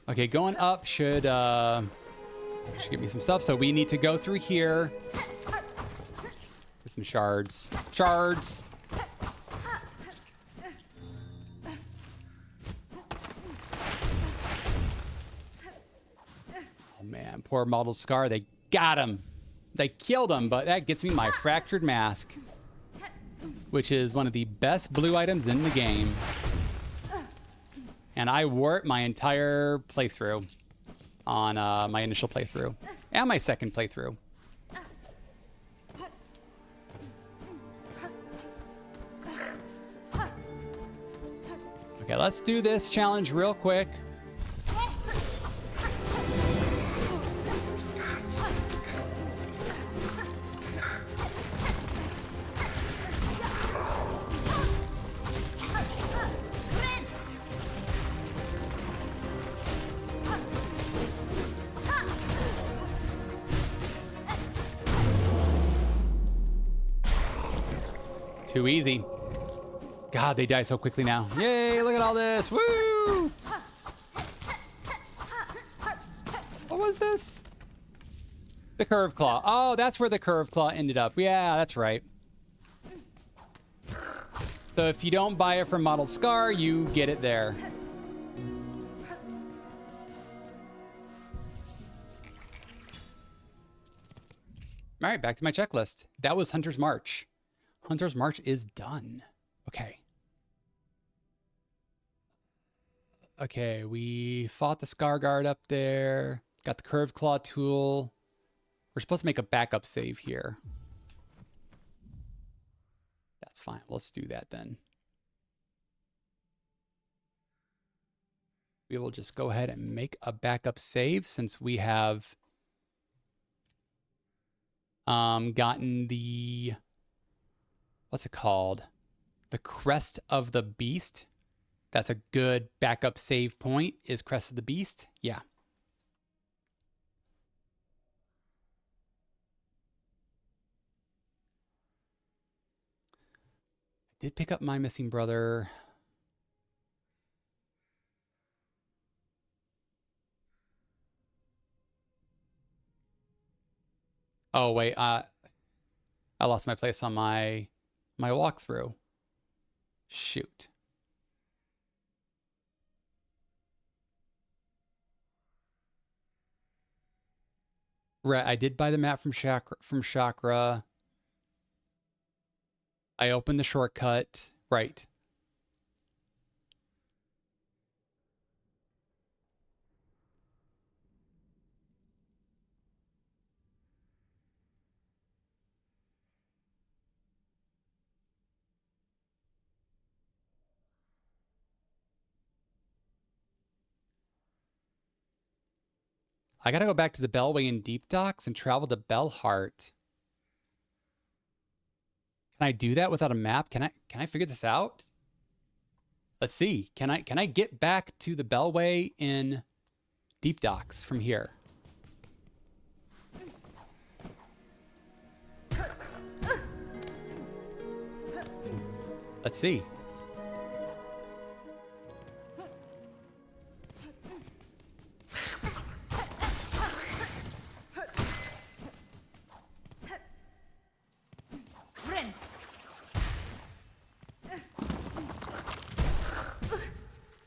Okay, going up should give me some stuff. So we need to go through here. Get some shards. Shards! Oh man, poor Mottled Scar. They got him. They killed him, but that gets me my Fractured Mask, which is one of the best blue items in the game. And I wore it my entire playthrough on my initial playthrough and my second playthrough. Okay, let's do this challenge real quick. Too easy. God, they die so quickly now. Yay, look at all this. Woo! What was this? The Curve Claw. Oh, that's where the Curve Claw ended up. Yeah, that's right. So if you don't buy it from Mottled Scar, you get it there. All right, back to my checklist. That was Hunter's March. Hunter's March is done. Okay. Okay, we fought the Scar Guard up there. Got the Curved Claw tool. We're supposed to make a backup save here. That's fine. Let's do that then. We will just go ahead and make a backup save since we have gotten the... what's it called? The Crest of the Beast. That's a good backup save point, is Crest of the Beast. Yeah. I did pick up my missing brother. Oh, wait. I lost my place on my walkthrough. Shoot. Right, I did buy the map from Chakra. I opened the shortcut. Right. I gotta go back to the Bellway in Deep Docks and travel to Bellheart. Can I do that without a map? Can I figure this out? Let's see. Can I get back to the Bellway in Deep Docks from here? Let's see.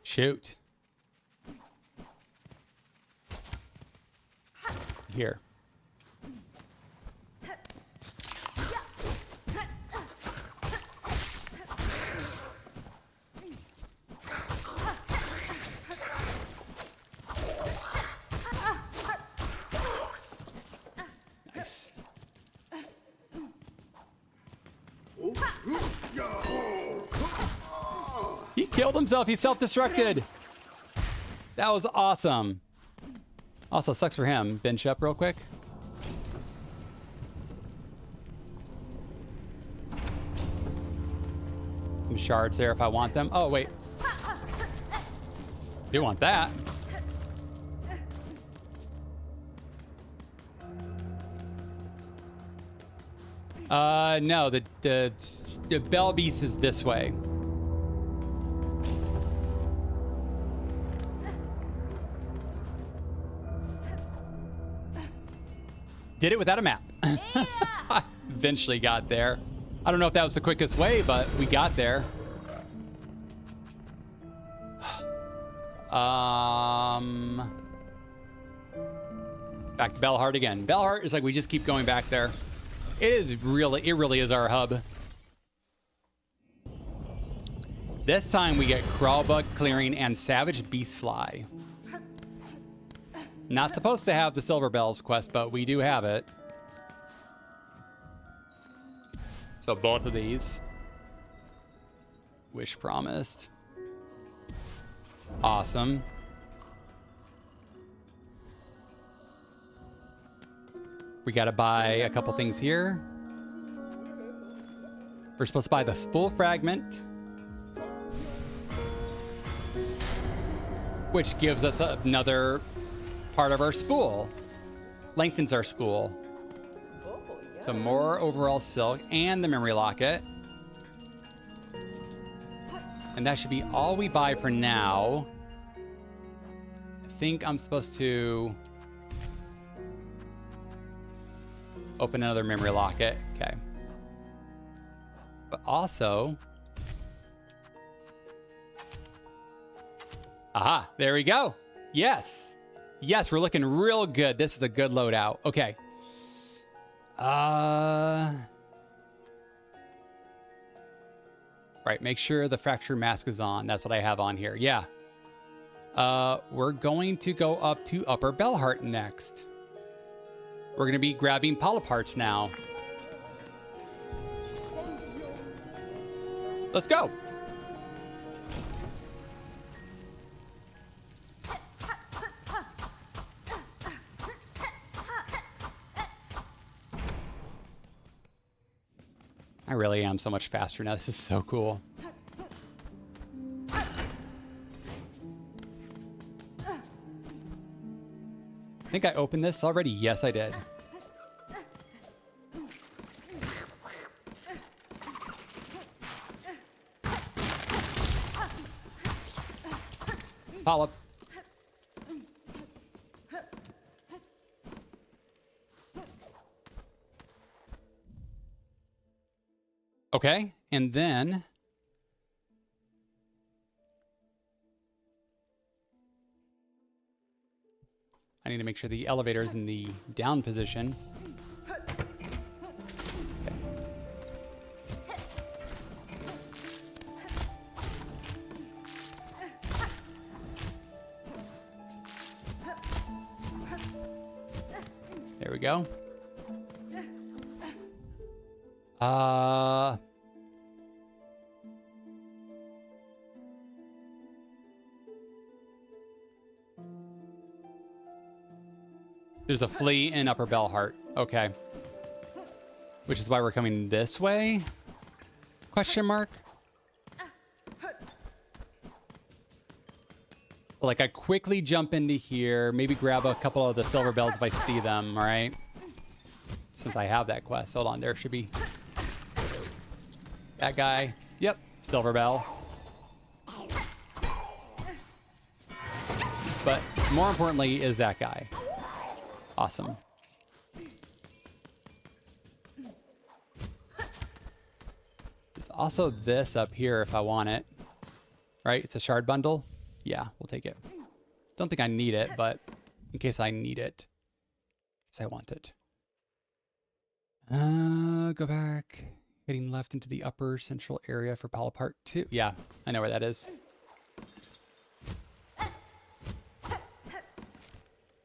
Shoot. Here. Nice. He killed himself. He self-destructed. That was awesome. Also, sucks for him. Bench up real quick. Some shards there if I want them. Oh, wait. Do want that. No, the bell beast is this way. Did it without a map. Eventually got there. I don't know if that was the quickest way, but we got there. Back to Bellheart again. Bellheart is like we just keep going back there. It really is our hub. This time we get Crawl Bug Clearing and Savage Beast Fly. Not supposed to have the Silver Bells quest, but we do have it. So both of these. Wish promised. Awesome. We gotta buy a couple things here. We're supposed to buy the spool fragment, which gives us another part of our spool. Lengthens our spool. So more overall silk and the memory locket. And that should be all we buy for now. I think I'm supposed to open another memory locket. Okay. But also, aha, there we go. Yes. Yes, we're looking real good. This is a good loadout. Okay. Right, make sure the fracture mask is on. That's what I have on here. Yeah. We're going to go up to Upper Bellheart next. We're going to be grabbing polyp parts now. Let's go. I really am so much faster now. This is so cool. I think I opened this already. Yes, I did. Polyp. Okay, and then I need to make sure the elevator is in the down position. Okay. There we go. There's a flea in Upper Bellheart. Okay. Which is why we're coming this way? Question mark? Like, I quickly jump into here, maybe grab a couple of the silver bells if I see them, all right? Since I have that quest. Hold on, there should be that guy. Yep, silver bell. But more importantly is that guy. Awesome. There's also this up here if I want it. Right? It's a shard bundle. Yeah, we'll take it. Don't think I need it, but in case I need it. In case I want it. Go back. Heading left into the upper central area for polyp part 2. Yeah, I know where that is.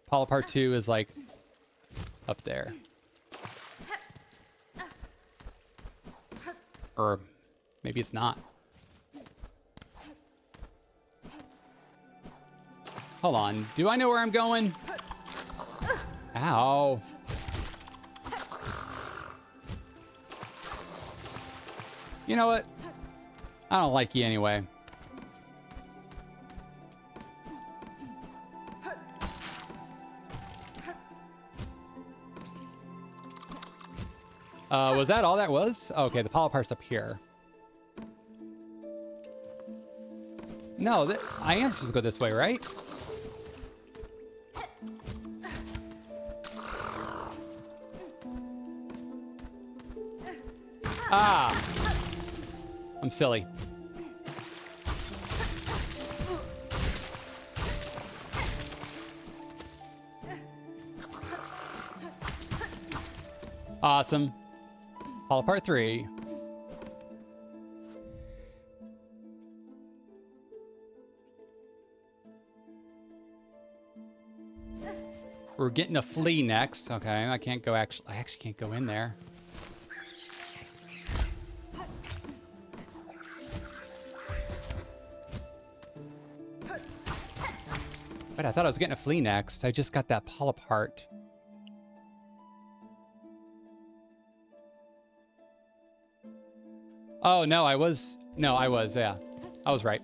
Polyp part 2 is like up there. Or maybe it's not. Hold on. Do I know where I'm going? Ow. You know what? I don't like you anyway. Was that all that was? Okay, the polypart's up here. No, I am supposed to go this way, right? Ah! I'm silly. Awesome. All part 3. We're getting a flea next. Okay, I can't go I actually can't go in there. But I thought I was getting a flea next. I just got that polypart. Oh, no, I was, yeah. I was right.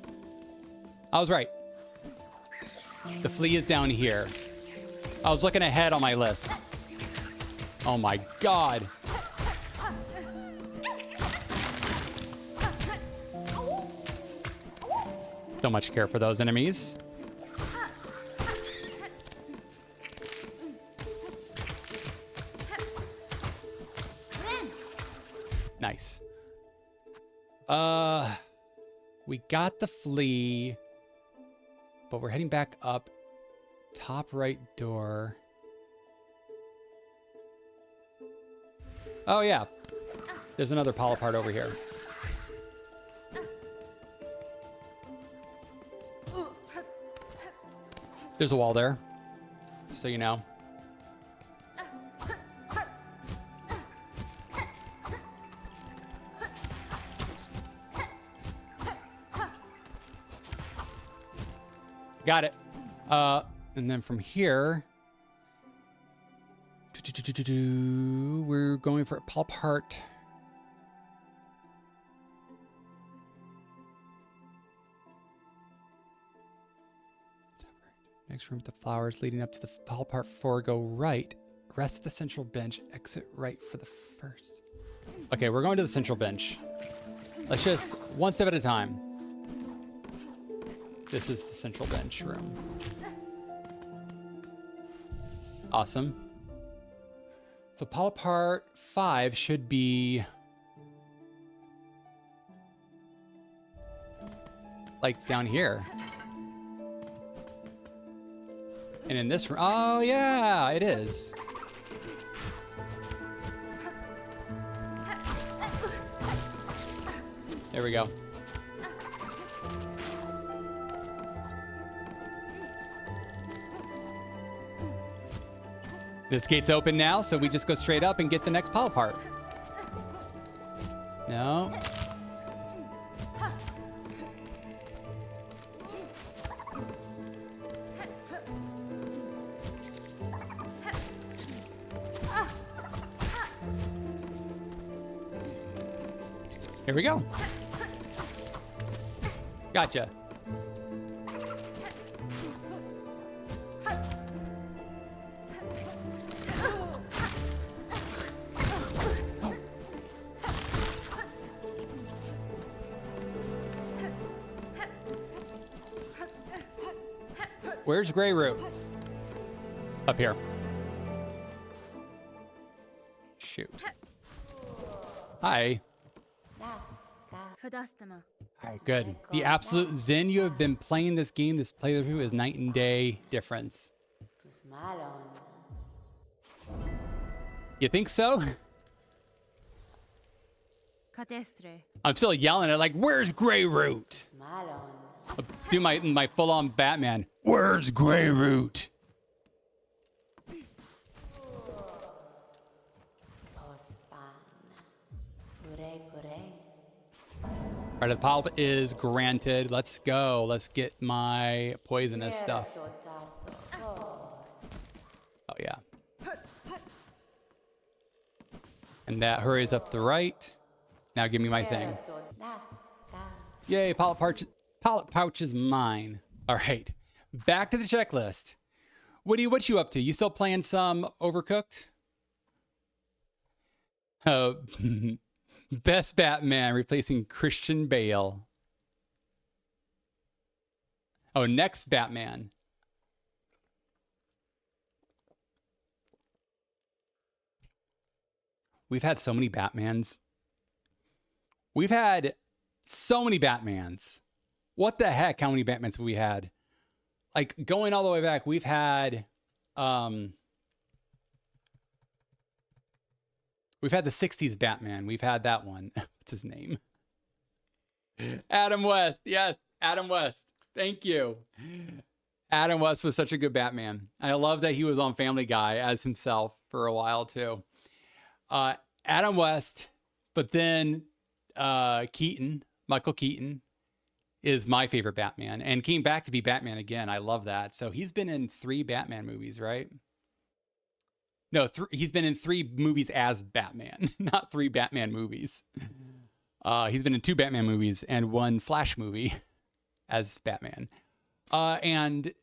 The flea is down here. I was looking ahead on my list. Oh my God. Don't much care for those enemies. Nice. We got the flea, but we're heading back up. Top right door. Oh yeah, there's another polypart over here. There's a wall there, so you know. Got it. And then from here, we're going for a polypart. Next room with the flowers leading up to the polypart 4. Go right. Rest at the central bench. Exit right for the first. Okay, we're going to the central bench. Let's just one step at a time. This is the central bench room. Awesome. So polypart 5 should be like down here. And in this room, oh yeah, it is. There we go. This gate's open now, so we just go straight up and get the next polypart. No. Here we go. Gotcha. Where's Grey Root? Up here. Shoot. Hi. All right, good. The absolute zen you have been playing this game, this playthrough is night and day difference. You think so? I'm still yelling at like, where's Grey Root? I'll do my full-on Batman. Where's Grey Root? All right, the pop is granted. Let's go. Let's get my poisonous stuff. Oh, yeah. And that hurries up the right. Now give me my thing. Yay, pallet pouch is mine. All right, back to the checklist. What you up to? You still playing some Overcooked? Best Batman replacing Christian Bale. Oh, next Batman. We've had so many Batmans. We've had so many Batmans. What the heck? How many Batmans have we had? Like going all the way back, we've had the 60s Batman. We've had that one. What's his name? Adam West. Yes, Adam West. Thank you. Adam West was such a good Batman. I love that he was on Family Guy as himself for a while too. Adam West, but then Michael Keaton is my favorite Batman and came back to be Batman again. I love that. So he's been in 3 Batman movies, right? No, he's been in 3 movies as Batman, not 3 Batman movies. He's been in 2 Batman movies and 1 Flash movie as Batman. And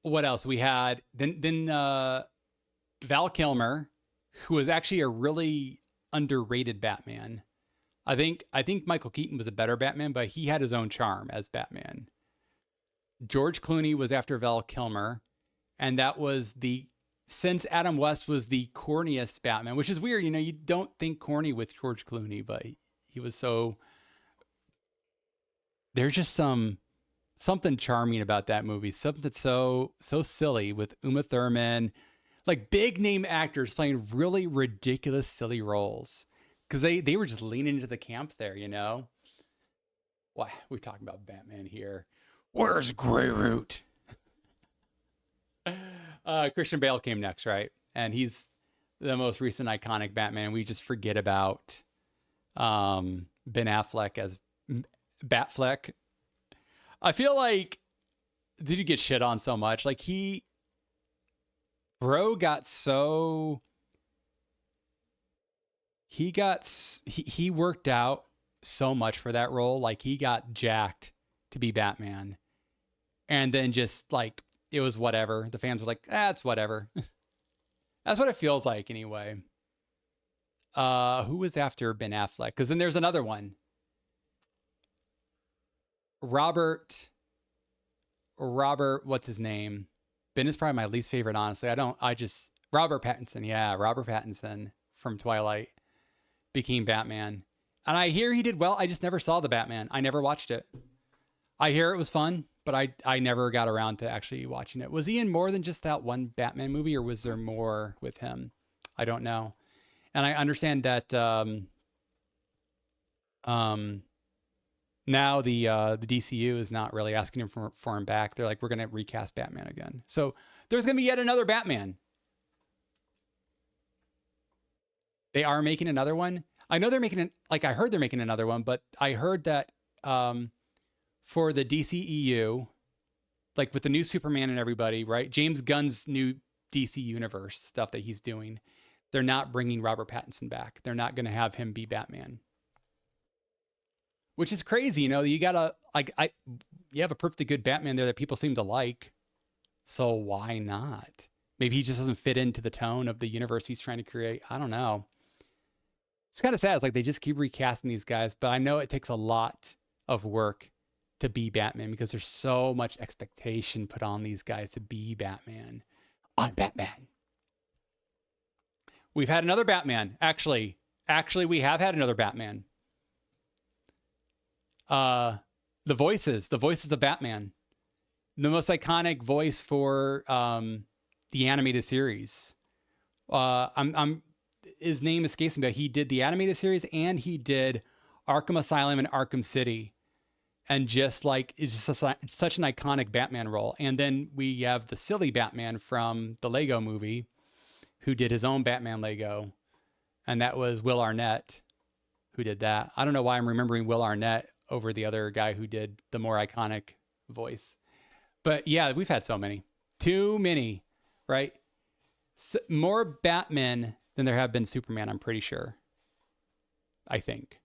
what else? We had then Val Kilmer, who was actually a really underrated Batman. I think Michael Keaton was a better Batman, but he had his own charm as Batman. George Clooney was after Val Kilmer, and that was since Adam West was the corniest Batman, which is weird. You know, you don't think corny with George Clooney, but he was so... There's just something charming about that movie. Something so silly with Uma Thurman, like big name actors playing really ridiculous, silly roles. Because they were just leaning into the camp there, you know? Why? We're talking about Batman here. Where's Greyroot? Christian Bale came next, right? And he's the most recent iconic Batman. We just forget about Ben Affleck as Batfleck. I feel like, did you get shit on so much? Like he worked out so much for that role. Like he got jacked to be Batman. And then just like, it was whatever. The fans were like, it's whatever. That's what it feels like anyway. Who was after Ben Affleck? Because then there's another one. Robert, what's his name? Ben is probably my least favorite, honestly. Robert Pattinson. Yeah, Robert Pattinson from Twilight became Batman. And I hear he did well. I just never saw the Batman. I never watched it. I hear it was fun, but I never got around to actually watching it. Was he in more than just that one Batman movie, or was there more with him? I don't know. And I understand that now the DCU is not really asking him for him back. They're like, we're going to recast Batman again. So there's going to be yet another Batman. They are making another one. I know they're making I heard they're making another one, but I heard that for the DCEU, like with the new Superman and everybody, right? James Gunn's new DC universe stuff that he's doing, they're not bringing Robert Pattinson back. They're not going to have him be Batman. Which is crazy, you know. You gotta you have a perfectly good Batman there that people seem to like, so why not? Maybe he just doesn't fit into the tone of the universe he's trying to create. I don't know. It's kind of sad. It's like they just keep recasting these guys, but I know it takes a lot of work to be Batman because there's so much expectation put on these guys to be Batman. I'm Batman. We've had another Batman. Actually, we have had another Batman. The voices of Batman, the most iconic voice for the animated series. His name escapes me, but he did the animated series and he did Arkham Asylum and Arkham City, and just like it's just such an iconic Batman role. And then we have the silly Batman from the Lego Movie, who did his own Batman Lego, and that was Will Arnett, who did that. I don't know why I'm remembering Will Arnett over the other guy who did the more iconic voice. But yeah, we've had so many. Too many, right? More Batman than there have been Superman, I'm pretty sure. I think.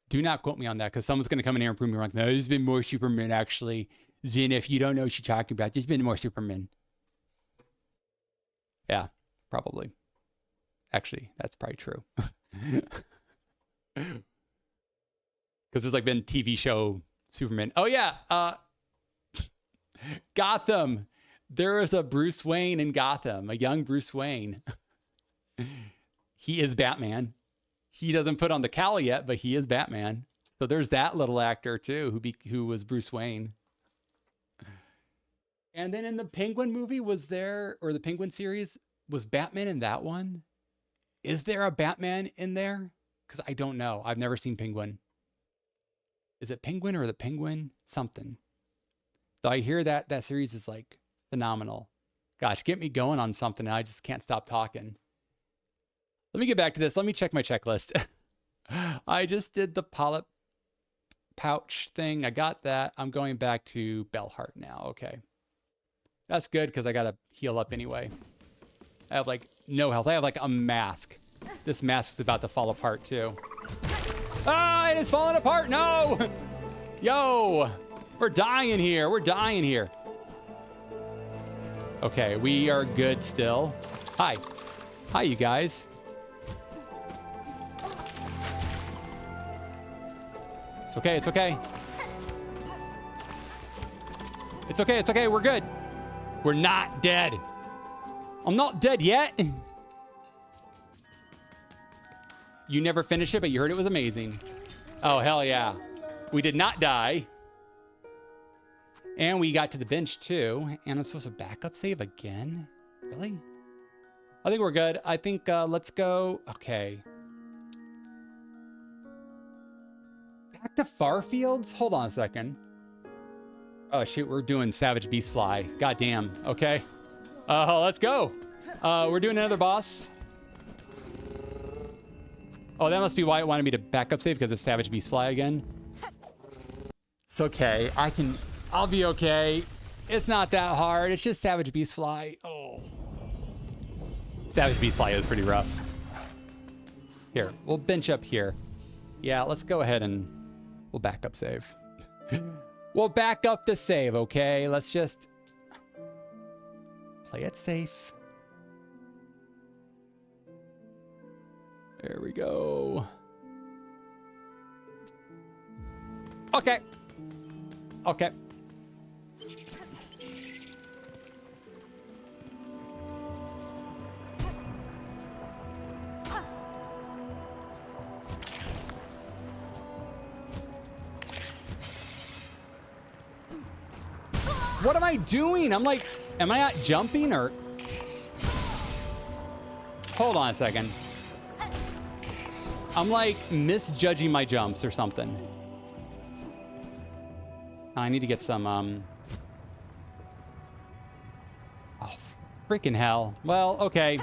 Do not quote me on that, because someone's going to come in here and prove me wrong. No, there's been more Superman, actually. Zenef, you don't know what you're talking about. There's been more Superman. Yeah, probably. Actually, that's probably true. Because there's like been TV show Superman. Oh, yeah. Gotham. There is a Bruce Wayne in Gotham, a young Bruce Wayne. He is Batman. He doesn't put on the cowl yet, but he is Batman. So there's that little actor too, who was Bruce Wayne. And then in the Penguin movie, was there, or the Penguin series, was Batman in that one? Is there a Batman in there? Because I don't know. I've never seen Penguin. Is it Penguin or the Penguin? Something. Though I hear that that series is like phenomenal. Gosh, get me going on something. I just can't stop talking. Let me get back to this. Let me check my checklist. I just did the polyp pouch thing. I got that. I'm going back to Bellheart now. Okay. That's good because I got to heal up anyway. I have like no health. I have like a mask. This mask is about to fall apart too. Ah, it is falling apart. No. Yo, we're dying here. We're dying here. Okay, we are good still. Hi. Hi, you guys. It's okay, it's okay. It's okay, it's okay, we're good. We're not dead. I'm not dead yet. You never finished it, but you heard it was amazing. Oh, hell yeah. We did not die. And we got to the bench too. And I'm supposed to backup save again? Really? I think we're good. I think let's go. Okay. Back to Farfields? Hold on a second. Oh, shoot. We're doing Savage Beast Fly. God damn. Okay. Let's go. We're doing another boss. Oh, that must be why it wanted me to back up save, because it's Savage Beast Fly again. It's okay. I'll be okay. It's not that hard. It's just Savage Beast Fly. Oh. Savage Beast Fly is pretty rough. Here, we'll bench up here. Yeah, let's go ahead and we'll back up save. We'll back up the save, okay? Let's just play it safe. There we go. Okay. Okay. What am I doing? I'm like, am I not jumping or? Hold on a second. I'm like misjudging my jumps or something. I need to get some, oh, freaking hell. Well, okay.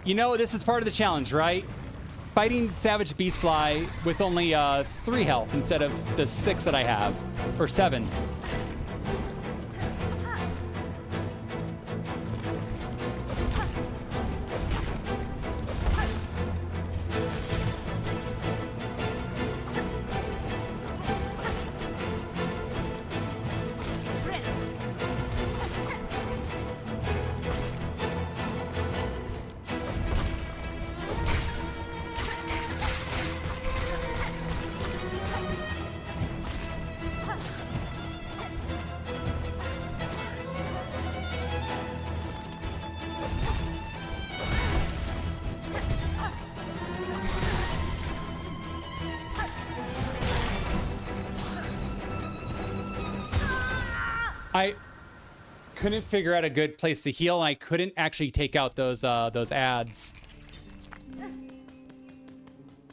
You know, this is part of the challenge, right? Fighting Savage Beast Fly with only 3 health instead of the 6 that I have, or 7. I couldn't figure out a good place to heal, and I couldn't actually take out those ads.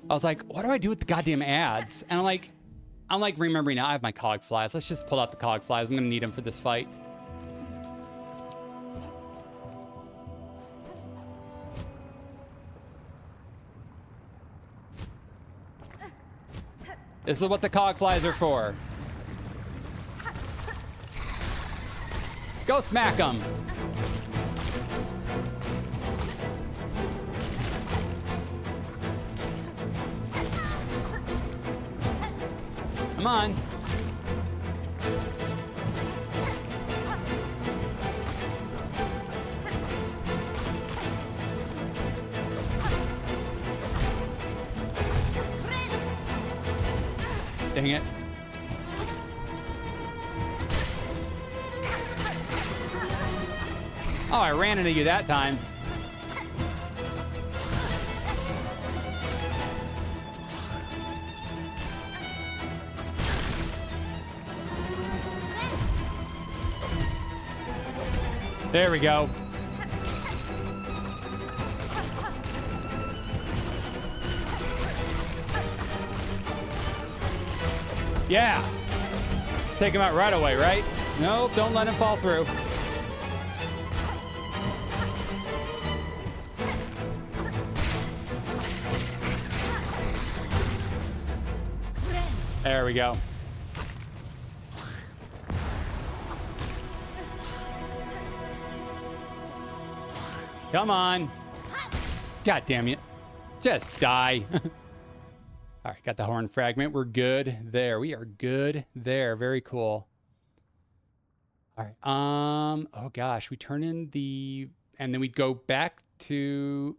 I was like, what do I do with the goddamn ads? And I'm like remembering now I have my cog flies. Let's just pull out the cog flies. I'm gonna need them for this fight. This is what the cog flies are for. Go smack them. Come on. Dang it. Oh, I ran into you that time. There we go. Yeah. Take him out right away, right? Nope, don't let him fall through. There we go. Come on. God damn it. Just die. All right, got the horn fragment. We're good there. We are good there. Very cool. All right. Oh gosh, we turn in the, and then we'd go back to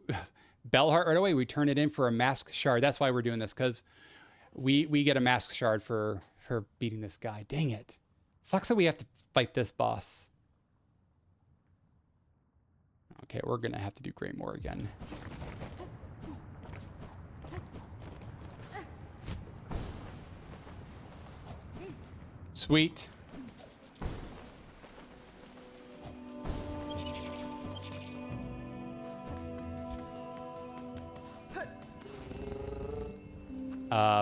Bellheart right away. We turn it in for a mask shard. That's why we're doing this, because we get a mask shard for beating this guy. Dang it. Sucks that we have to fight this boss. Okay, we're gonna have to do Greymore again. Sweet.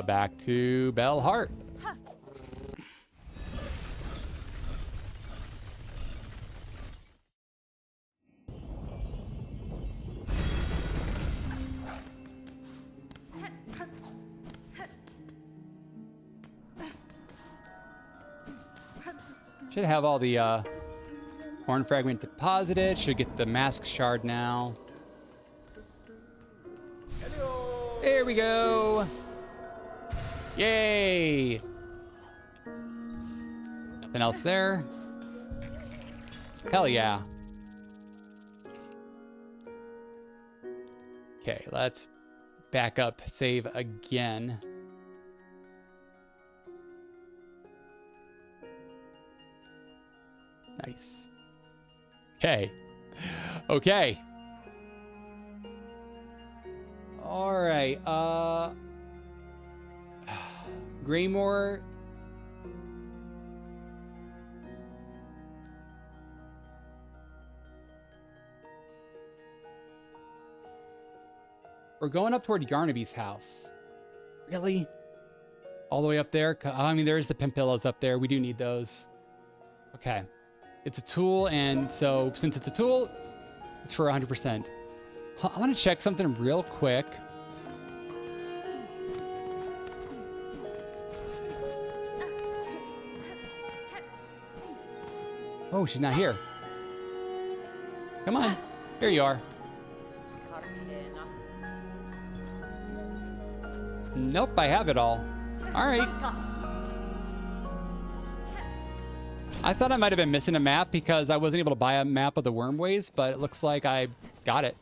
Back to Bellheart. Should have all the horn fragment deposited. Should get the mask shard now. There we go. Yay. Nothing else there. Hell yeah. Okay, let's back up, save again. Nice. Okay. Okay. All right. Greymore. We're going up toward Yarnaby's house. Really? All the way up there? I mean, there's the Pimpillas up there. We do need those. Okay. It's a tool, and so since it's a tool, it's for 100%. I want to check something real quick. Oh, she's not here. Come on. Here you are. Nope, I have it all. All right. I thought I might have been missing a map because I wasn't able to buy a map of the Wormways, but it looks like I got it.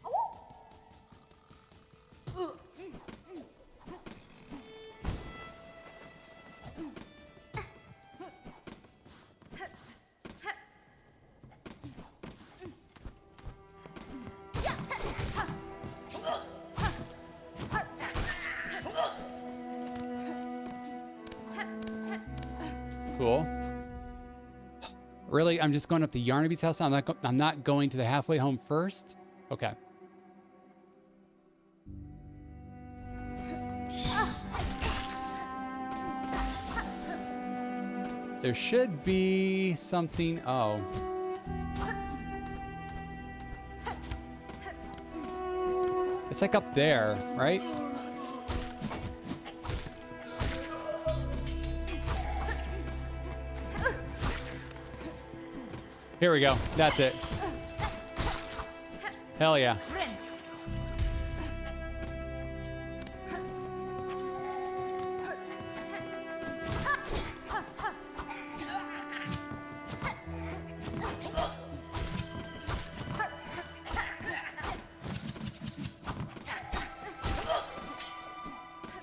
Cool. Really? I'm just going up to Yarnaby's house? I'm not going to the halfway home first? Okay. There should be something. Oh. It's like up there, right? Here we go. That's it. Hell yeah.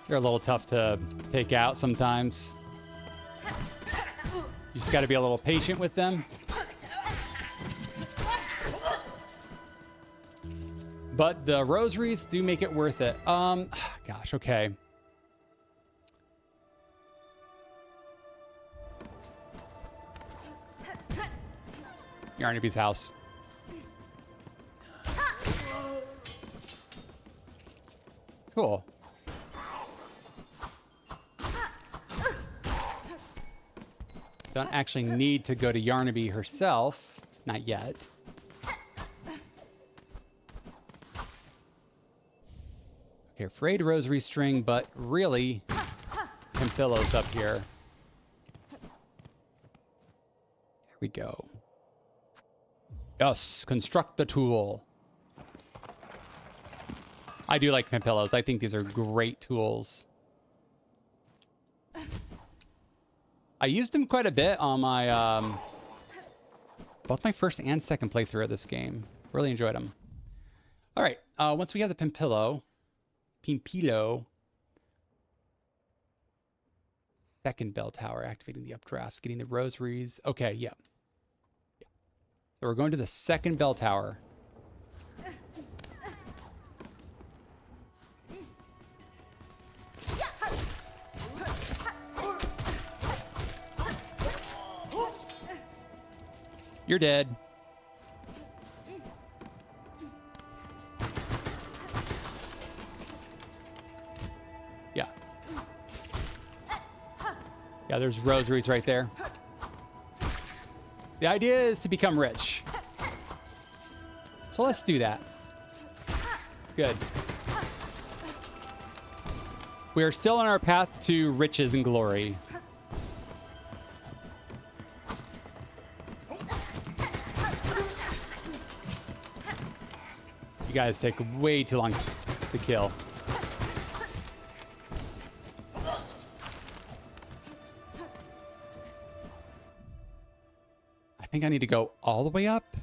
They're a little tough to pick out sometimes. You just got to be a little patient with them. But the rosaries do make it worth it. Gosh, okay. Yarnaby's house. Cool. Don't actually need to go to Yarnaby herself. Not yet. Okay, frayed rosary string, but really, Campillo's up here. There we go. Yes, construct the tool. I do like Campillos. I think these are great tools. I used them quite a bit on my, both my first and second playthrough of this game. Really enjoyed them. All right, once we have the Pimpillo, second bell tower, activating the updrafts, getting the rosaries. Okay, yeah. So we're going to the second bell tower. You're dead. Yeah. Yeah, there's rosaries right there. The idea is to become rich. So let's do that. Good. We are still on our path to riches and glory. You guys take way too long to kill. I think I need to go all the way up.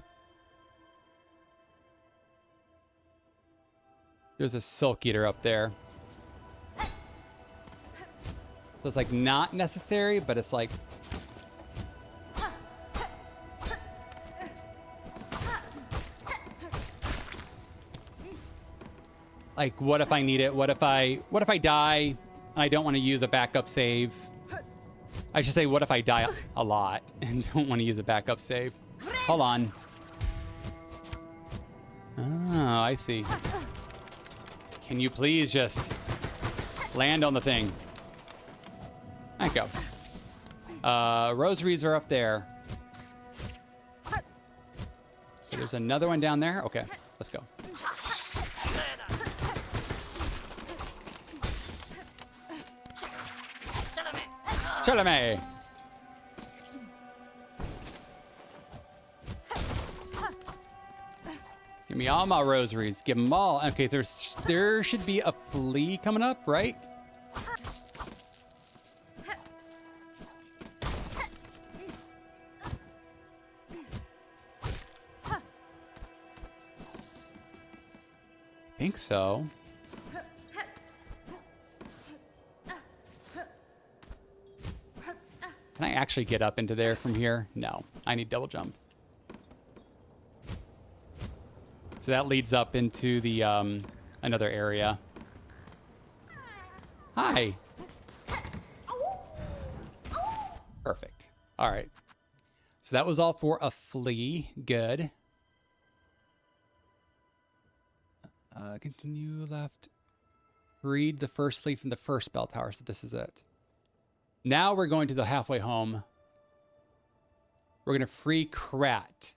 There's a Silk Eater up there. So it's like not necessary, but it's like... Like, what if I need it? What if I die and I don't want to use a backup save? I should say, what if I die a lot and don't want to use a backup save? Hold on. Oh, I see. Can you please just land on the thing? There you go. Rosaries are up there. So there's another one down there. Okay, let's go. Chalamet. Give me all my rosaries. Give them all. Okay, there should be a flea coming up, right? I think so. Can I actually get up into there from here? No, I need double jump. So that leads up into the another area. Hi. Perfect. All right. So that was all for a flea. Good. Continue left. Read the first flea from the first bell tower. So this is it. Now we're going to the halfway home. We're going to free Krat.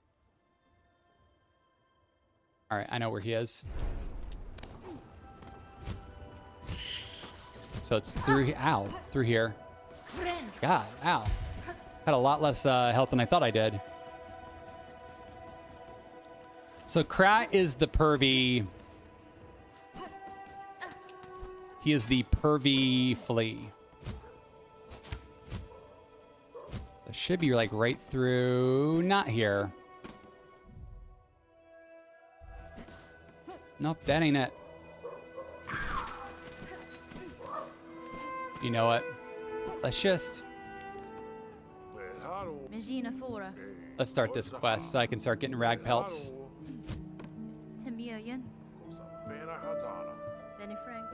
All right, I know where he is. So it's through, ow, through here. God, ow. Had a lot less health than I thought I did. So Krat is the pervy. He is the pervy flea. So it should be like right through, not here. Nope, that ain't it. You know what? Let's Magina Fora. start this quest so I can start getting rag pelts. Tamilian. Benny Frank.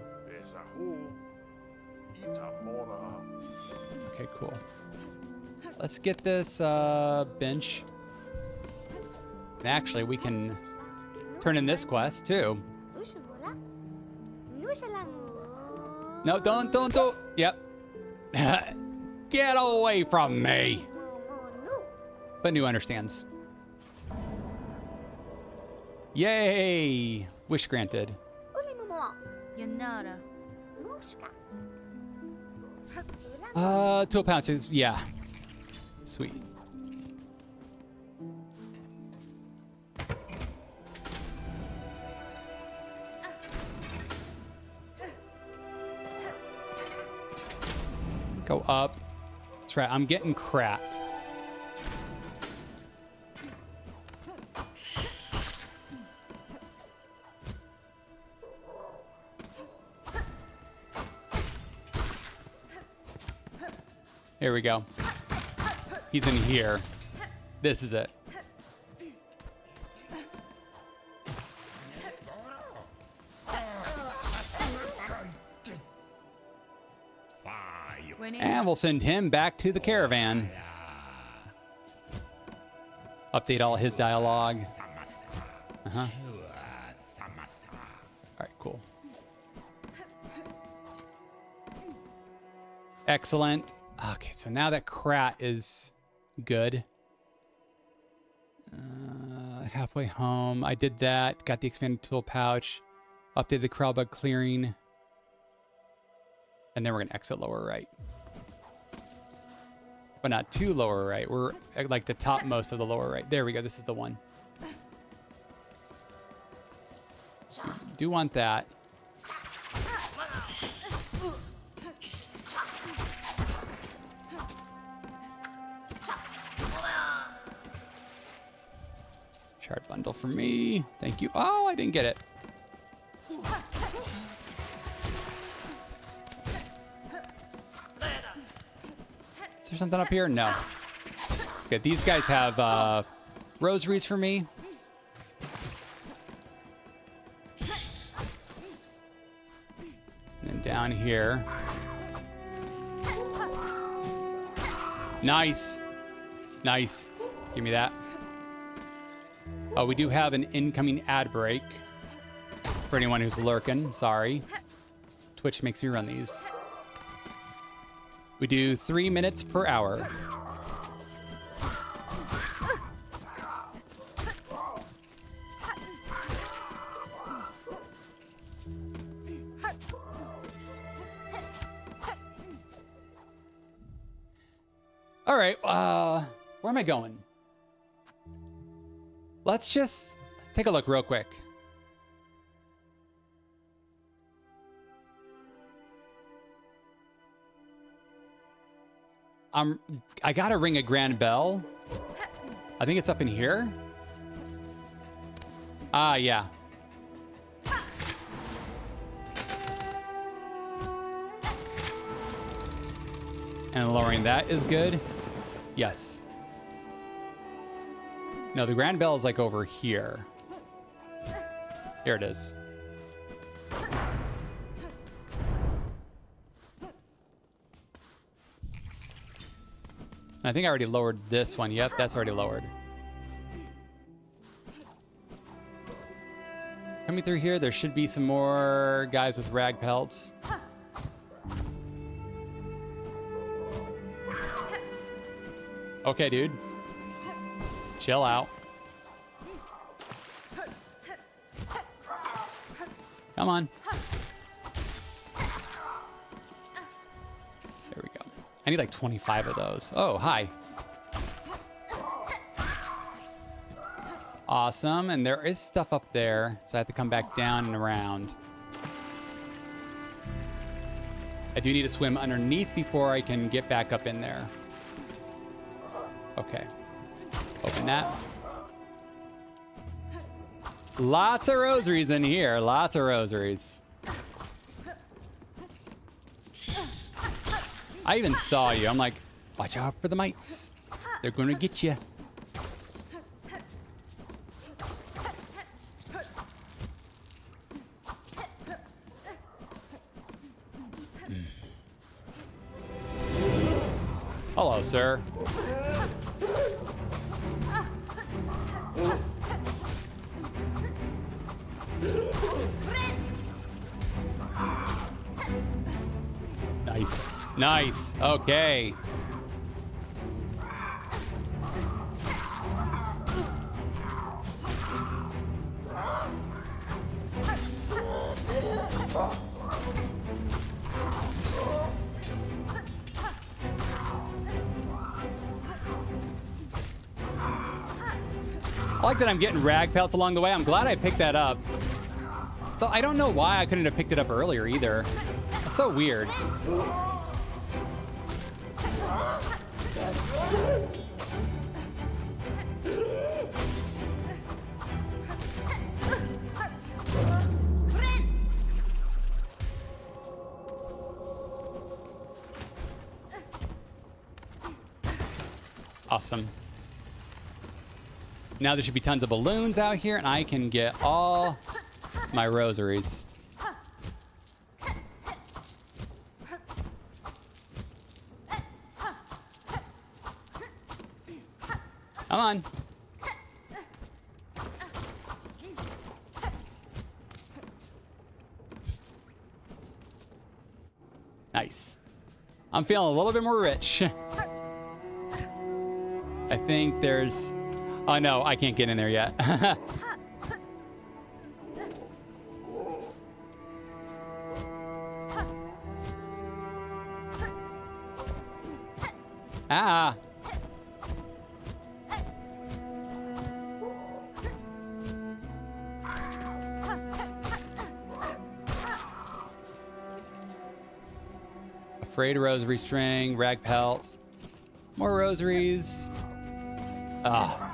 Okay, cool. Let's get this bench. And actually, we can turn in this quest too. No, don't. Yep. Get away from me. But New understands. Yay! Wish granted. Yanara. To a pouch. Yeah. Sweet. Go up. That's right. I'm getting cracked. Here we go. He's in here. This is it. And we'll send him back to the caravan. Update all his dialogue. All right, cool. Excellent. Okay, so now that Krat is good. Halfway home. I did that. Got the expanded tool pouch. Updated the crawl bug clearing. And then we're going to exit lower right. But not too lower right. We're at like the topmost of the lower right. There we go. This is the one. Do want that. Shard bundle for me. Thank you. Oh, I didn't get it. Is there something up here? No. Okay, these guys have rosaries for me. And then down here. Nice. Nice. Give me that. Oh, we do have an incoming ad break. For anyone who's lurking, sorry. Twitch makes me run these. We do 3 minutes per hour. All right, where am I going? Let's just take a look real quick. I gotta ring a grand bell. I think it's up in here. Ah, yeah. And lowering that is good. Yes. No, the grand bell is like over here. Here it is. I think I already lowered this one. Yep, that's already lowered. Coming through here, there should be some more guys with rag pelts. Okay, dude. Chill out. Come on. There we go. I need like 25 of those. Oh, hi. Awesome. And there is stuff up there, so I have to come back down and around. I do need to swim underneath before I can get back up in there. Okay. Open that. Lots of rosaries in here. Lots of rosaries. I even saw you. I'm like, watch out for the mites. They're going to get you. Hello, sir. Nice. Nice. Okay. I like that I'm getting rag pelts along the way. I'm glad I picked that up. Though I don't know why I couldn't have picked it up earlier either. It's so weird. Awesome. Now there should be tons of balloons out here, and I can get all my rosaries. Come on. Nice. I'm feeling a little bit more rich. I think there's... Oh, no, I can't get in there yet. Ah. Afraid rosary string, rag pelt. More rosaries. Ah.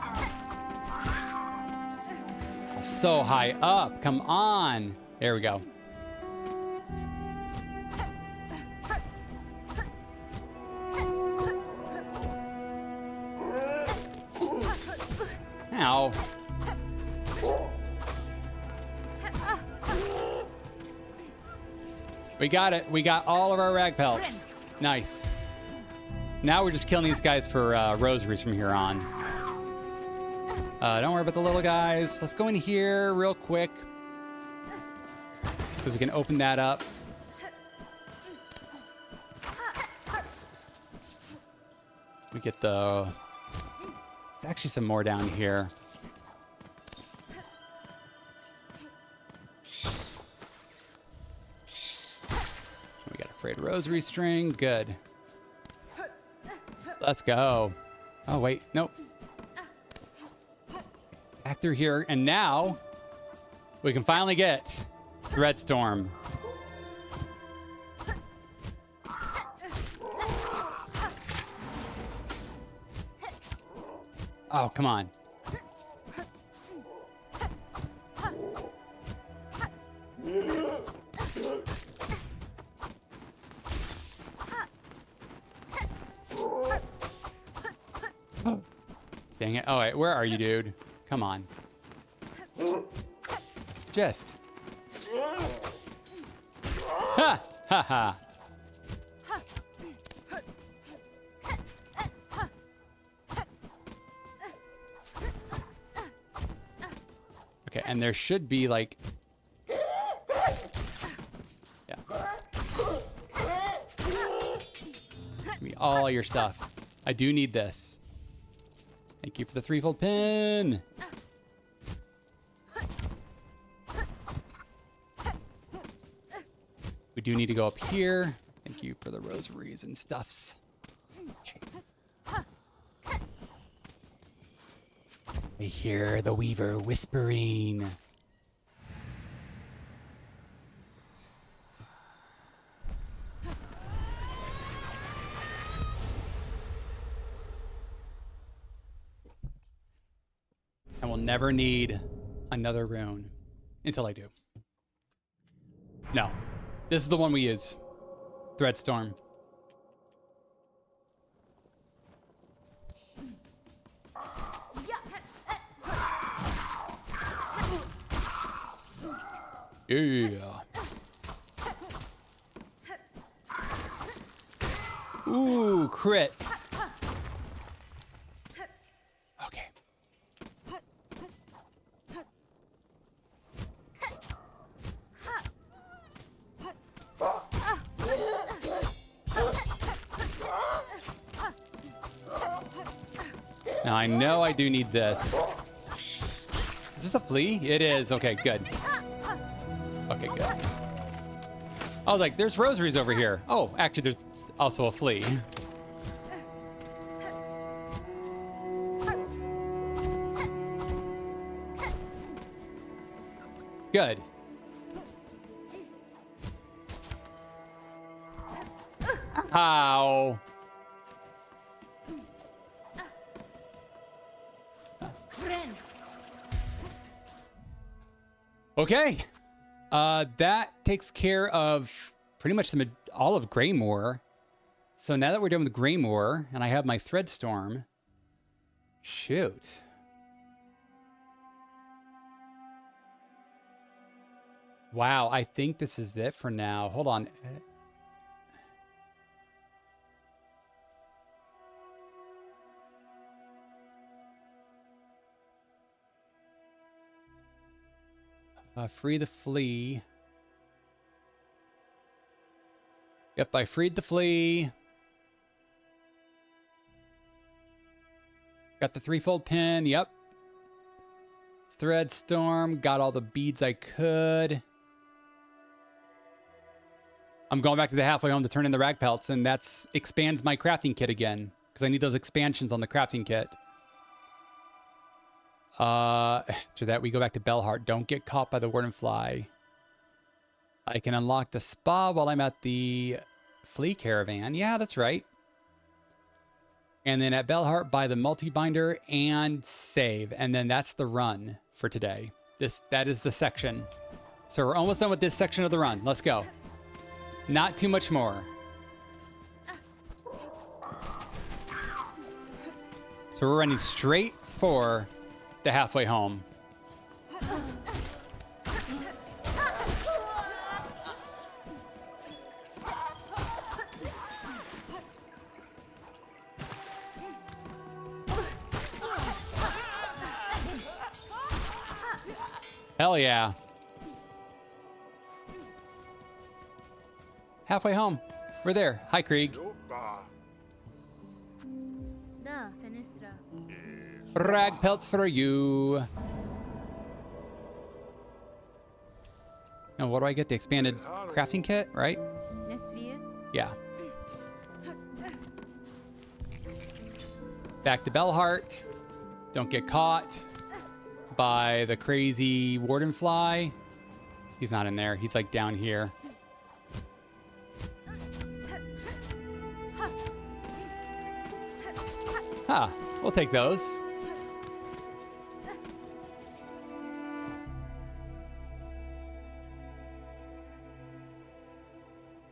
So high up. Come on. There we go. Ow. We got it. We got all of our rag pelts. Nice. Now we're just killing these guys for rosaries from here on. Don't worry about the little guys. Let's go in here real quick, because we can open that up. We get the... There's actually some more down here. We got a frayed rosary string. Good. Let's go. Oh, wait. Nope. Back through here, and now we can finally get Threadstorm. Oh, come on. Dang it. Oh, wait, where are you, dude? Come on. Just. Ha! Ha ha. Okay, and there should be like... Yeah. Give me all your stuff. I do need this. Thank you for the threefold pin. We do need to go up here. Thank you for the rosaries and stuffs. Okay. I hear the weaver whispering. I will never need another rune until I do. No, this is the one we use. Threadstorm. Yeah. Ooh, crit. Okay. Now I know I do need this. Is this a flea? It is. Okay, good. Okay, good. I was like, there's rosaries over here. Oh, actually, there's also a flea. Good. Ow. Okay. That takes care of pretty much all of Greymoor. So now that we're done with Greymoor and I have my Threadstorm, shoot. Wow, I think this is it for now. Hold on. Free the flea. Yep, I freed the flea. Got the threefold pin, yep. Threadstorm, got all the beads I could. I'm going back to the halfway home to turn in the rag pelts, and that expands my crafting kit again, because I need those expansions on the crafting kit. After that, we go back to Bellheart. Don't get caught by the Wardenfly. I can unlock the spa while I'm at the flea caravan. Yeah, that's right. And then at Bellheart, buy the multi-binder and save. And then that's the run for today. That is the section. So we're almost done with this section of the run. Let's go. Not too much more. So we're running straight for the halfway home. Hell yeah. Halfway home. We're there. Hi, Krieg. Da, Fenistra. Rag pelt for you. Now, what do I get? The expanded crafting kit, right? Nesvir. Yeah. Back to Bellheart. Don't get caught by the crazy Wardenfly. He's not in there. He's like down here. Huh. We'll take those.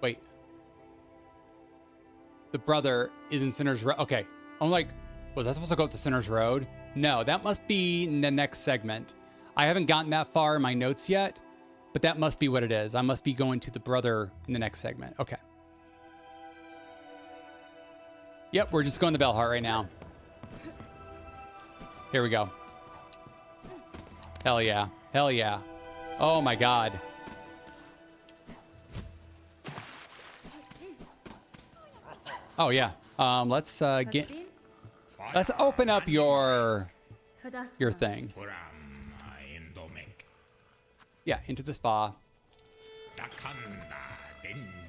Wait. The brother is in Sinner's Road. Okay. I'm like, was I supposed to go up to Sinner's Road? No, that must be in the next segment. I haven't gotten that far in my notes yet, but that must be what it is. I must be going to the brother in the next segment. Okay. Yep, we're just going to Bellheart right now. Here we go. Hell yeah. Hell yeah. Oh my god. Oh yeah. Let's open up your thing. Yeah, into the spa.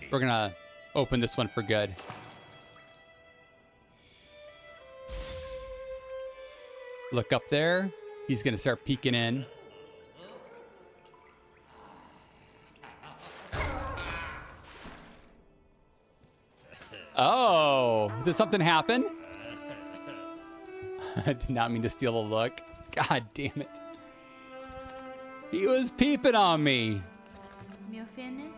We're gonna open this one for good. Look up there. He's going to start peeking in. Oh, did something happen? I did not mean to steal a look. God damn it. He was peeping on me. Mio fene?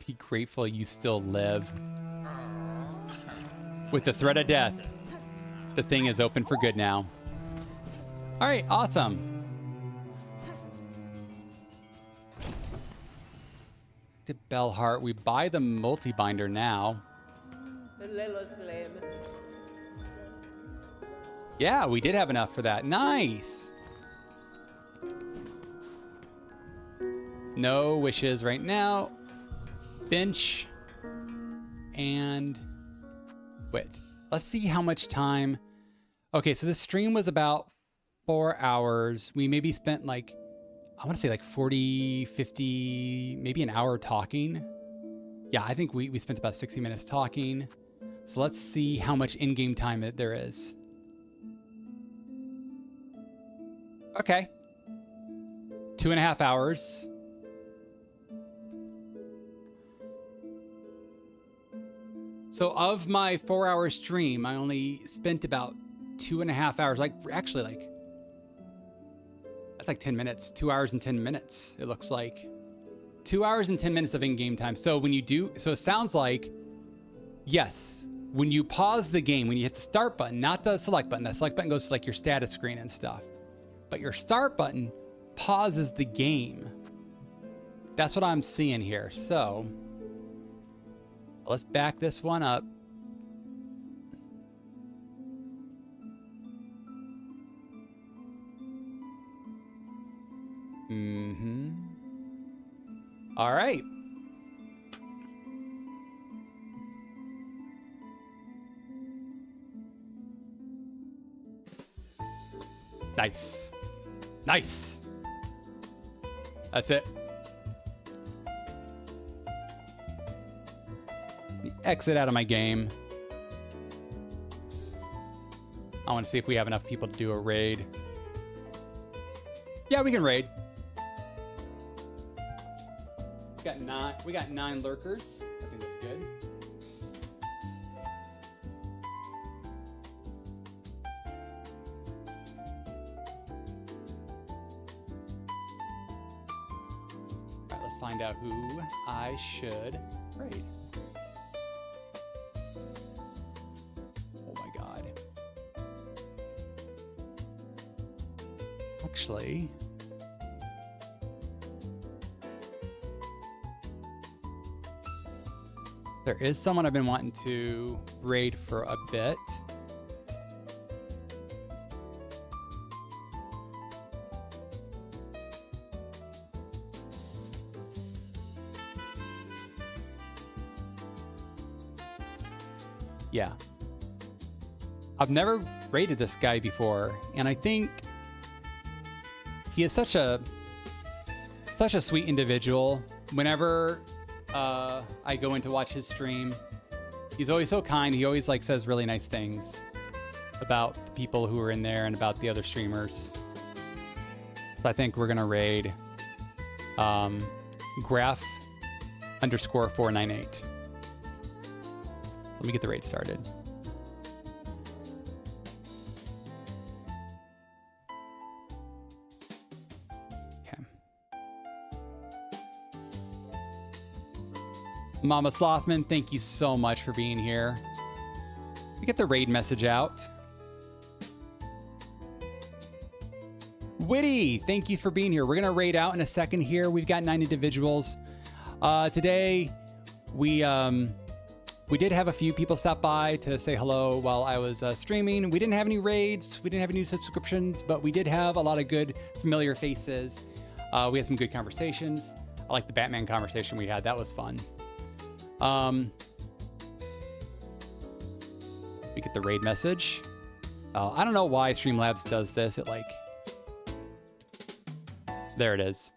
Be grateful you still live. With the threat of death, the thing is open for good now. All right, awesome. To Bellheart, we buy the multi-binder now. Yeah, we did have enough for that. Nice. No wishes right now. Bench. And wait. Let's see how much time. Okay, so this stream was about 4 hours. We maybe spent like, I want to say like 40, 50, maybe an hour talking. Yeah, I think we spent about 60 minutes talking. So let's see how much in-game time there is. Okay. 2.5 hours. So of my 4-hour stream, I only spent about 2.5 hours. Like, actually, like, that's like 10 minutes. 2 hours and 10 minutes, it looks like. 2 hours and 10 minutes of in-game time. So when you do, so it sounds like, yes, when you pause the game, when you hit the start button, not the select button, that select button goes to like your status screen and stuff. But your start button pauses the game. That's what I'm seeing here. So let's back this one up. All right. Nice. Nice. That's it. Let me exit out of my game. I want to see if we have enough people to do a raid. Yeah, we can raid. We got 9 lurkers. I think that's good. All right, let's find out who I should raid. Oh my god. Actually, there is someone I've been wanting to raid for a bit. Yeah. I've never raided this guy before, and I think he is such a sweet individual. Whenever I go in to watch his stream, he's always so kind. He always like says really nice things about the people who are in there and about the other streamers. So I think we're gonna raid Graph_498. Let me get the raid started. Mama Slothman, thank you so much for being here. We get the raid message out. Witty, thank you for being here. We're going to raid out in a second here. We've got 9 individuals. Today, we did have a few people stop by to say hello while I was streaming. We didn't have any raids. We didn't have any new subscriptions, but we did have a lot of good familiar faces. We had some good conversations. I like the Batman conversation we had. That was fun. We get the raid message. I don't know why Streamlabs does this. There it is.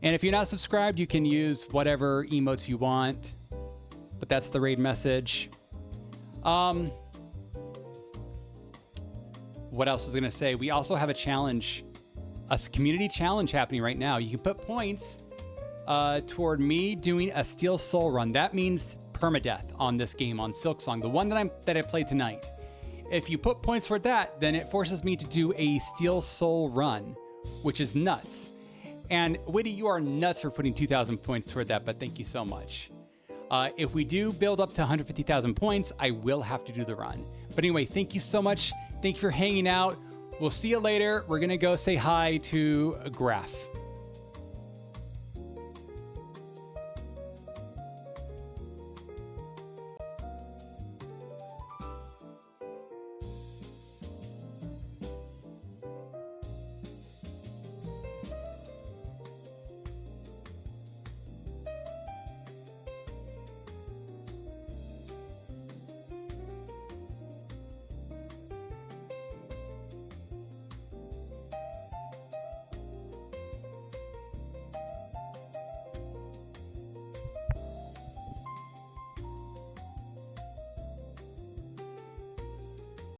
And if you're not subscribed, you can use whatever emotes you want, but that's the raid message. One What else was I gonna say? We also have a challenge, a community challenge happening right now. You can put points toward me doing a Steel Soul run. That means permadeath on this game on Silksong, the one that I played tonight. If you put points toward that, then it forces me to do a Steel Soul run, which is nuts. And Witty, you are nuts for putting 2,000 points toward that, but thank you so much. If we do build up to 150,000 points, I will have to do the run. But anyway, thank you so much. Thank you for hanging out. We'll see you later. We're gonna go say hi to Graph.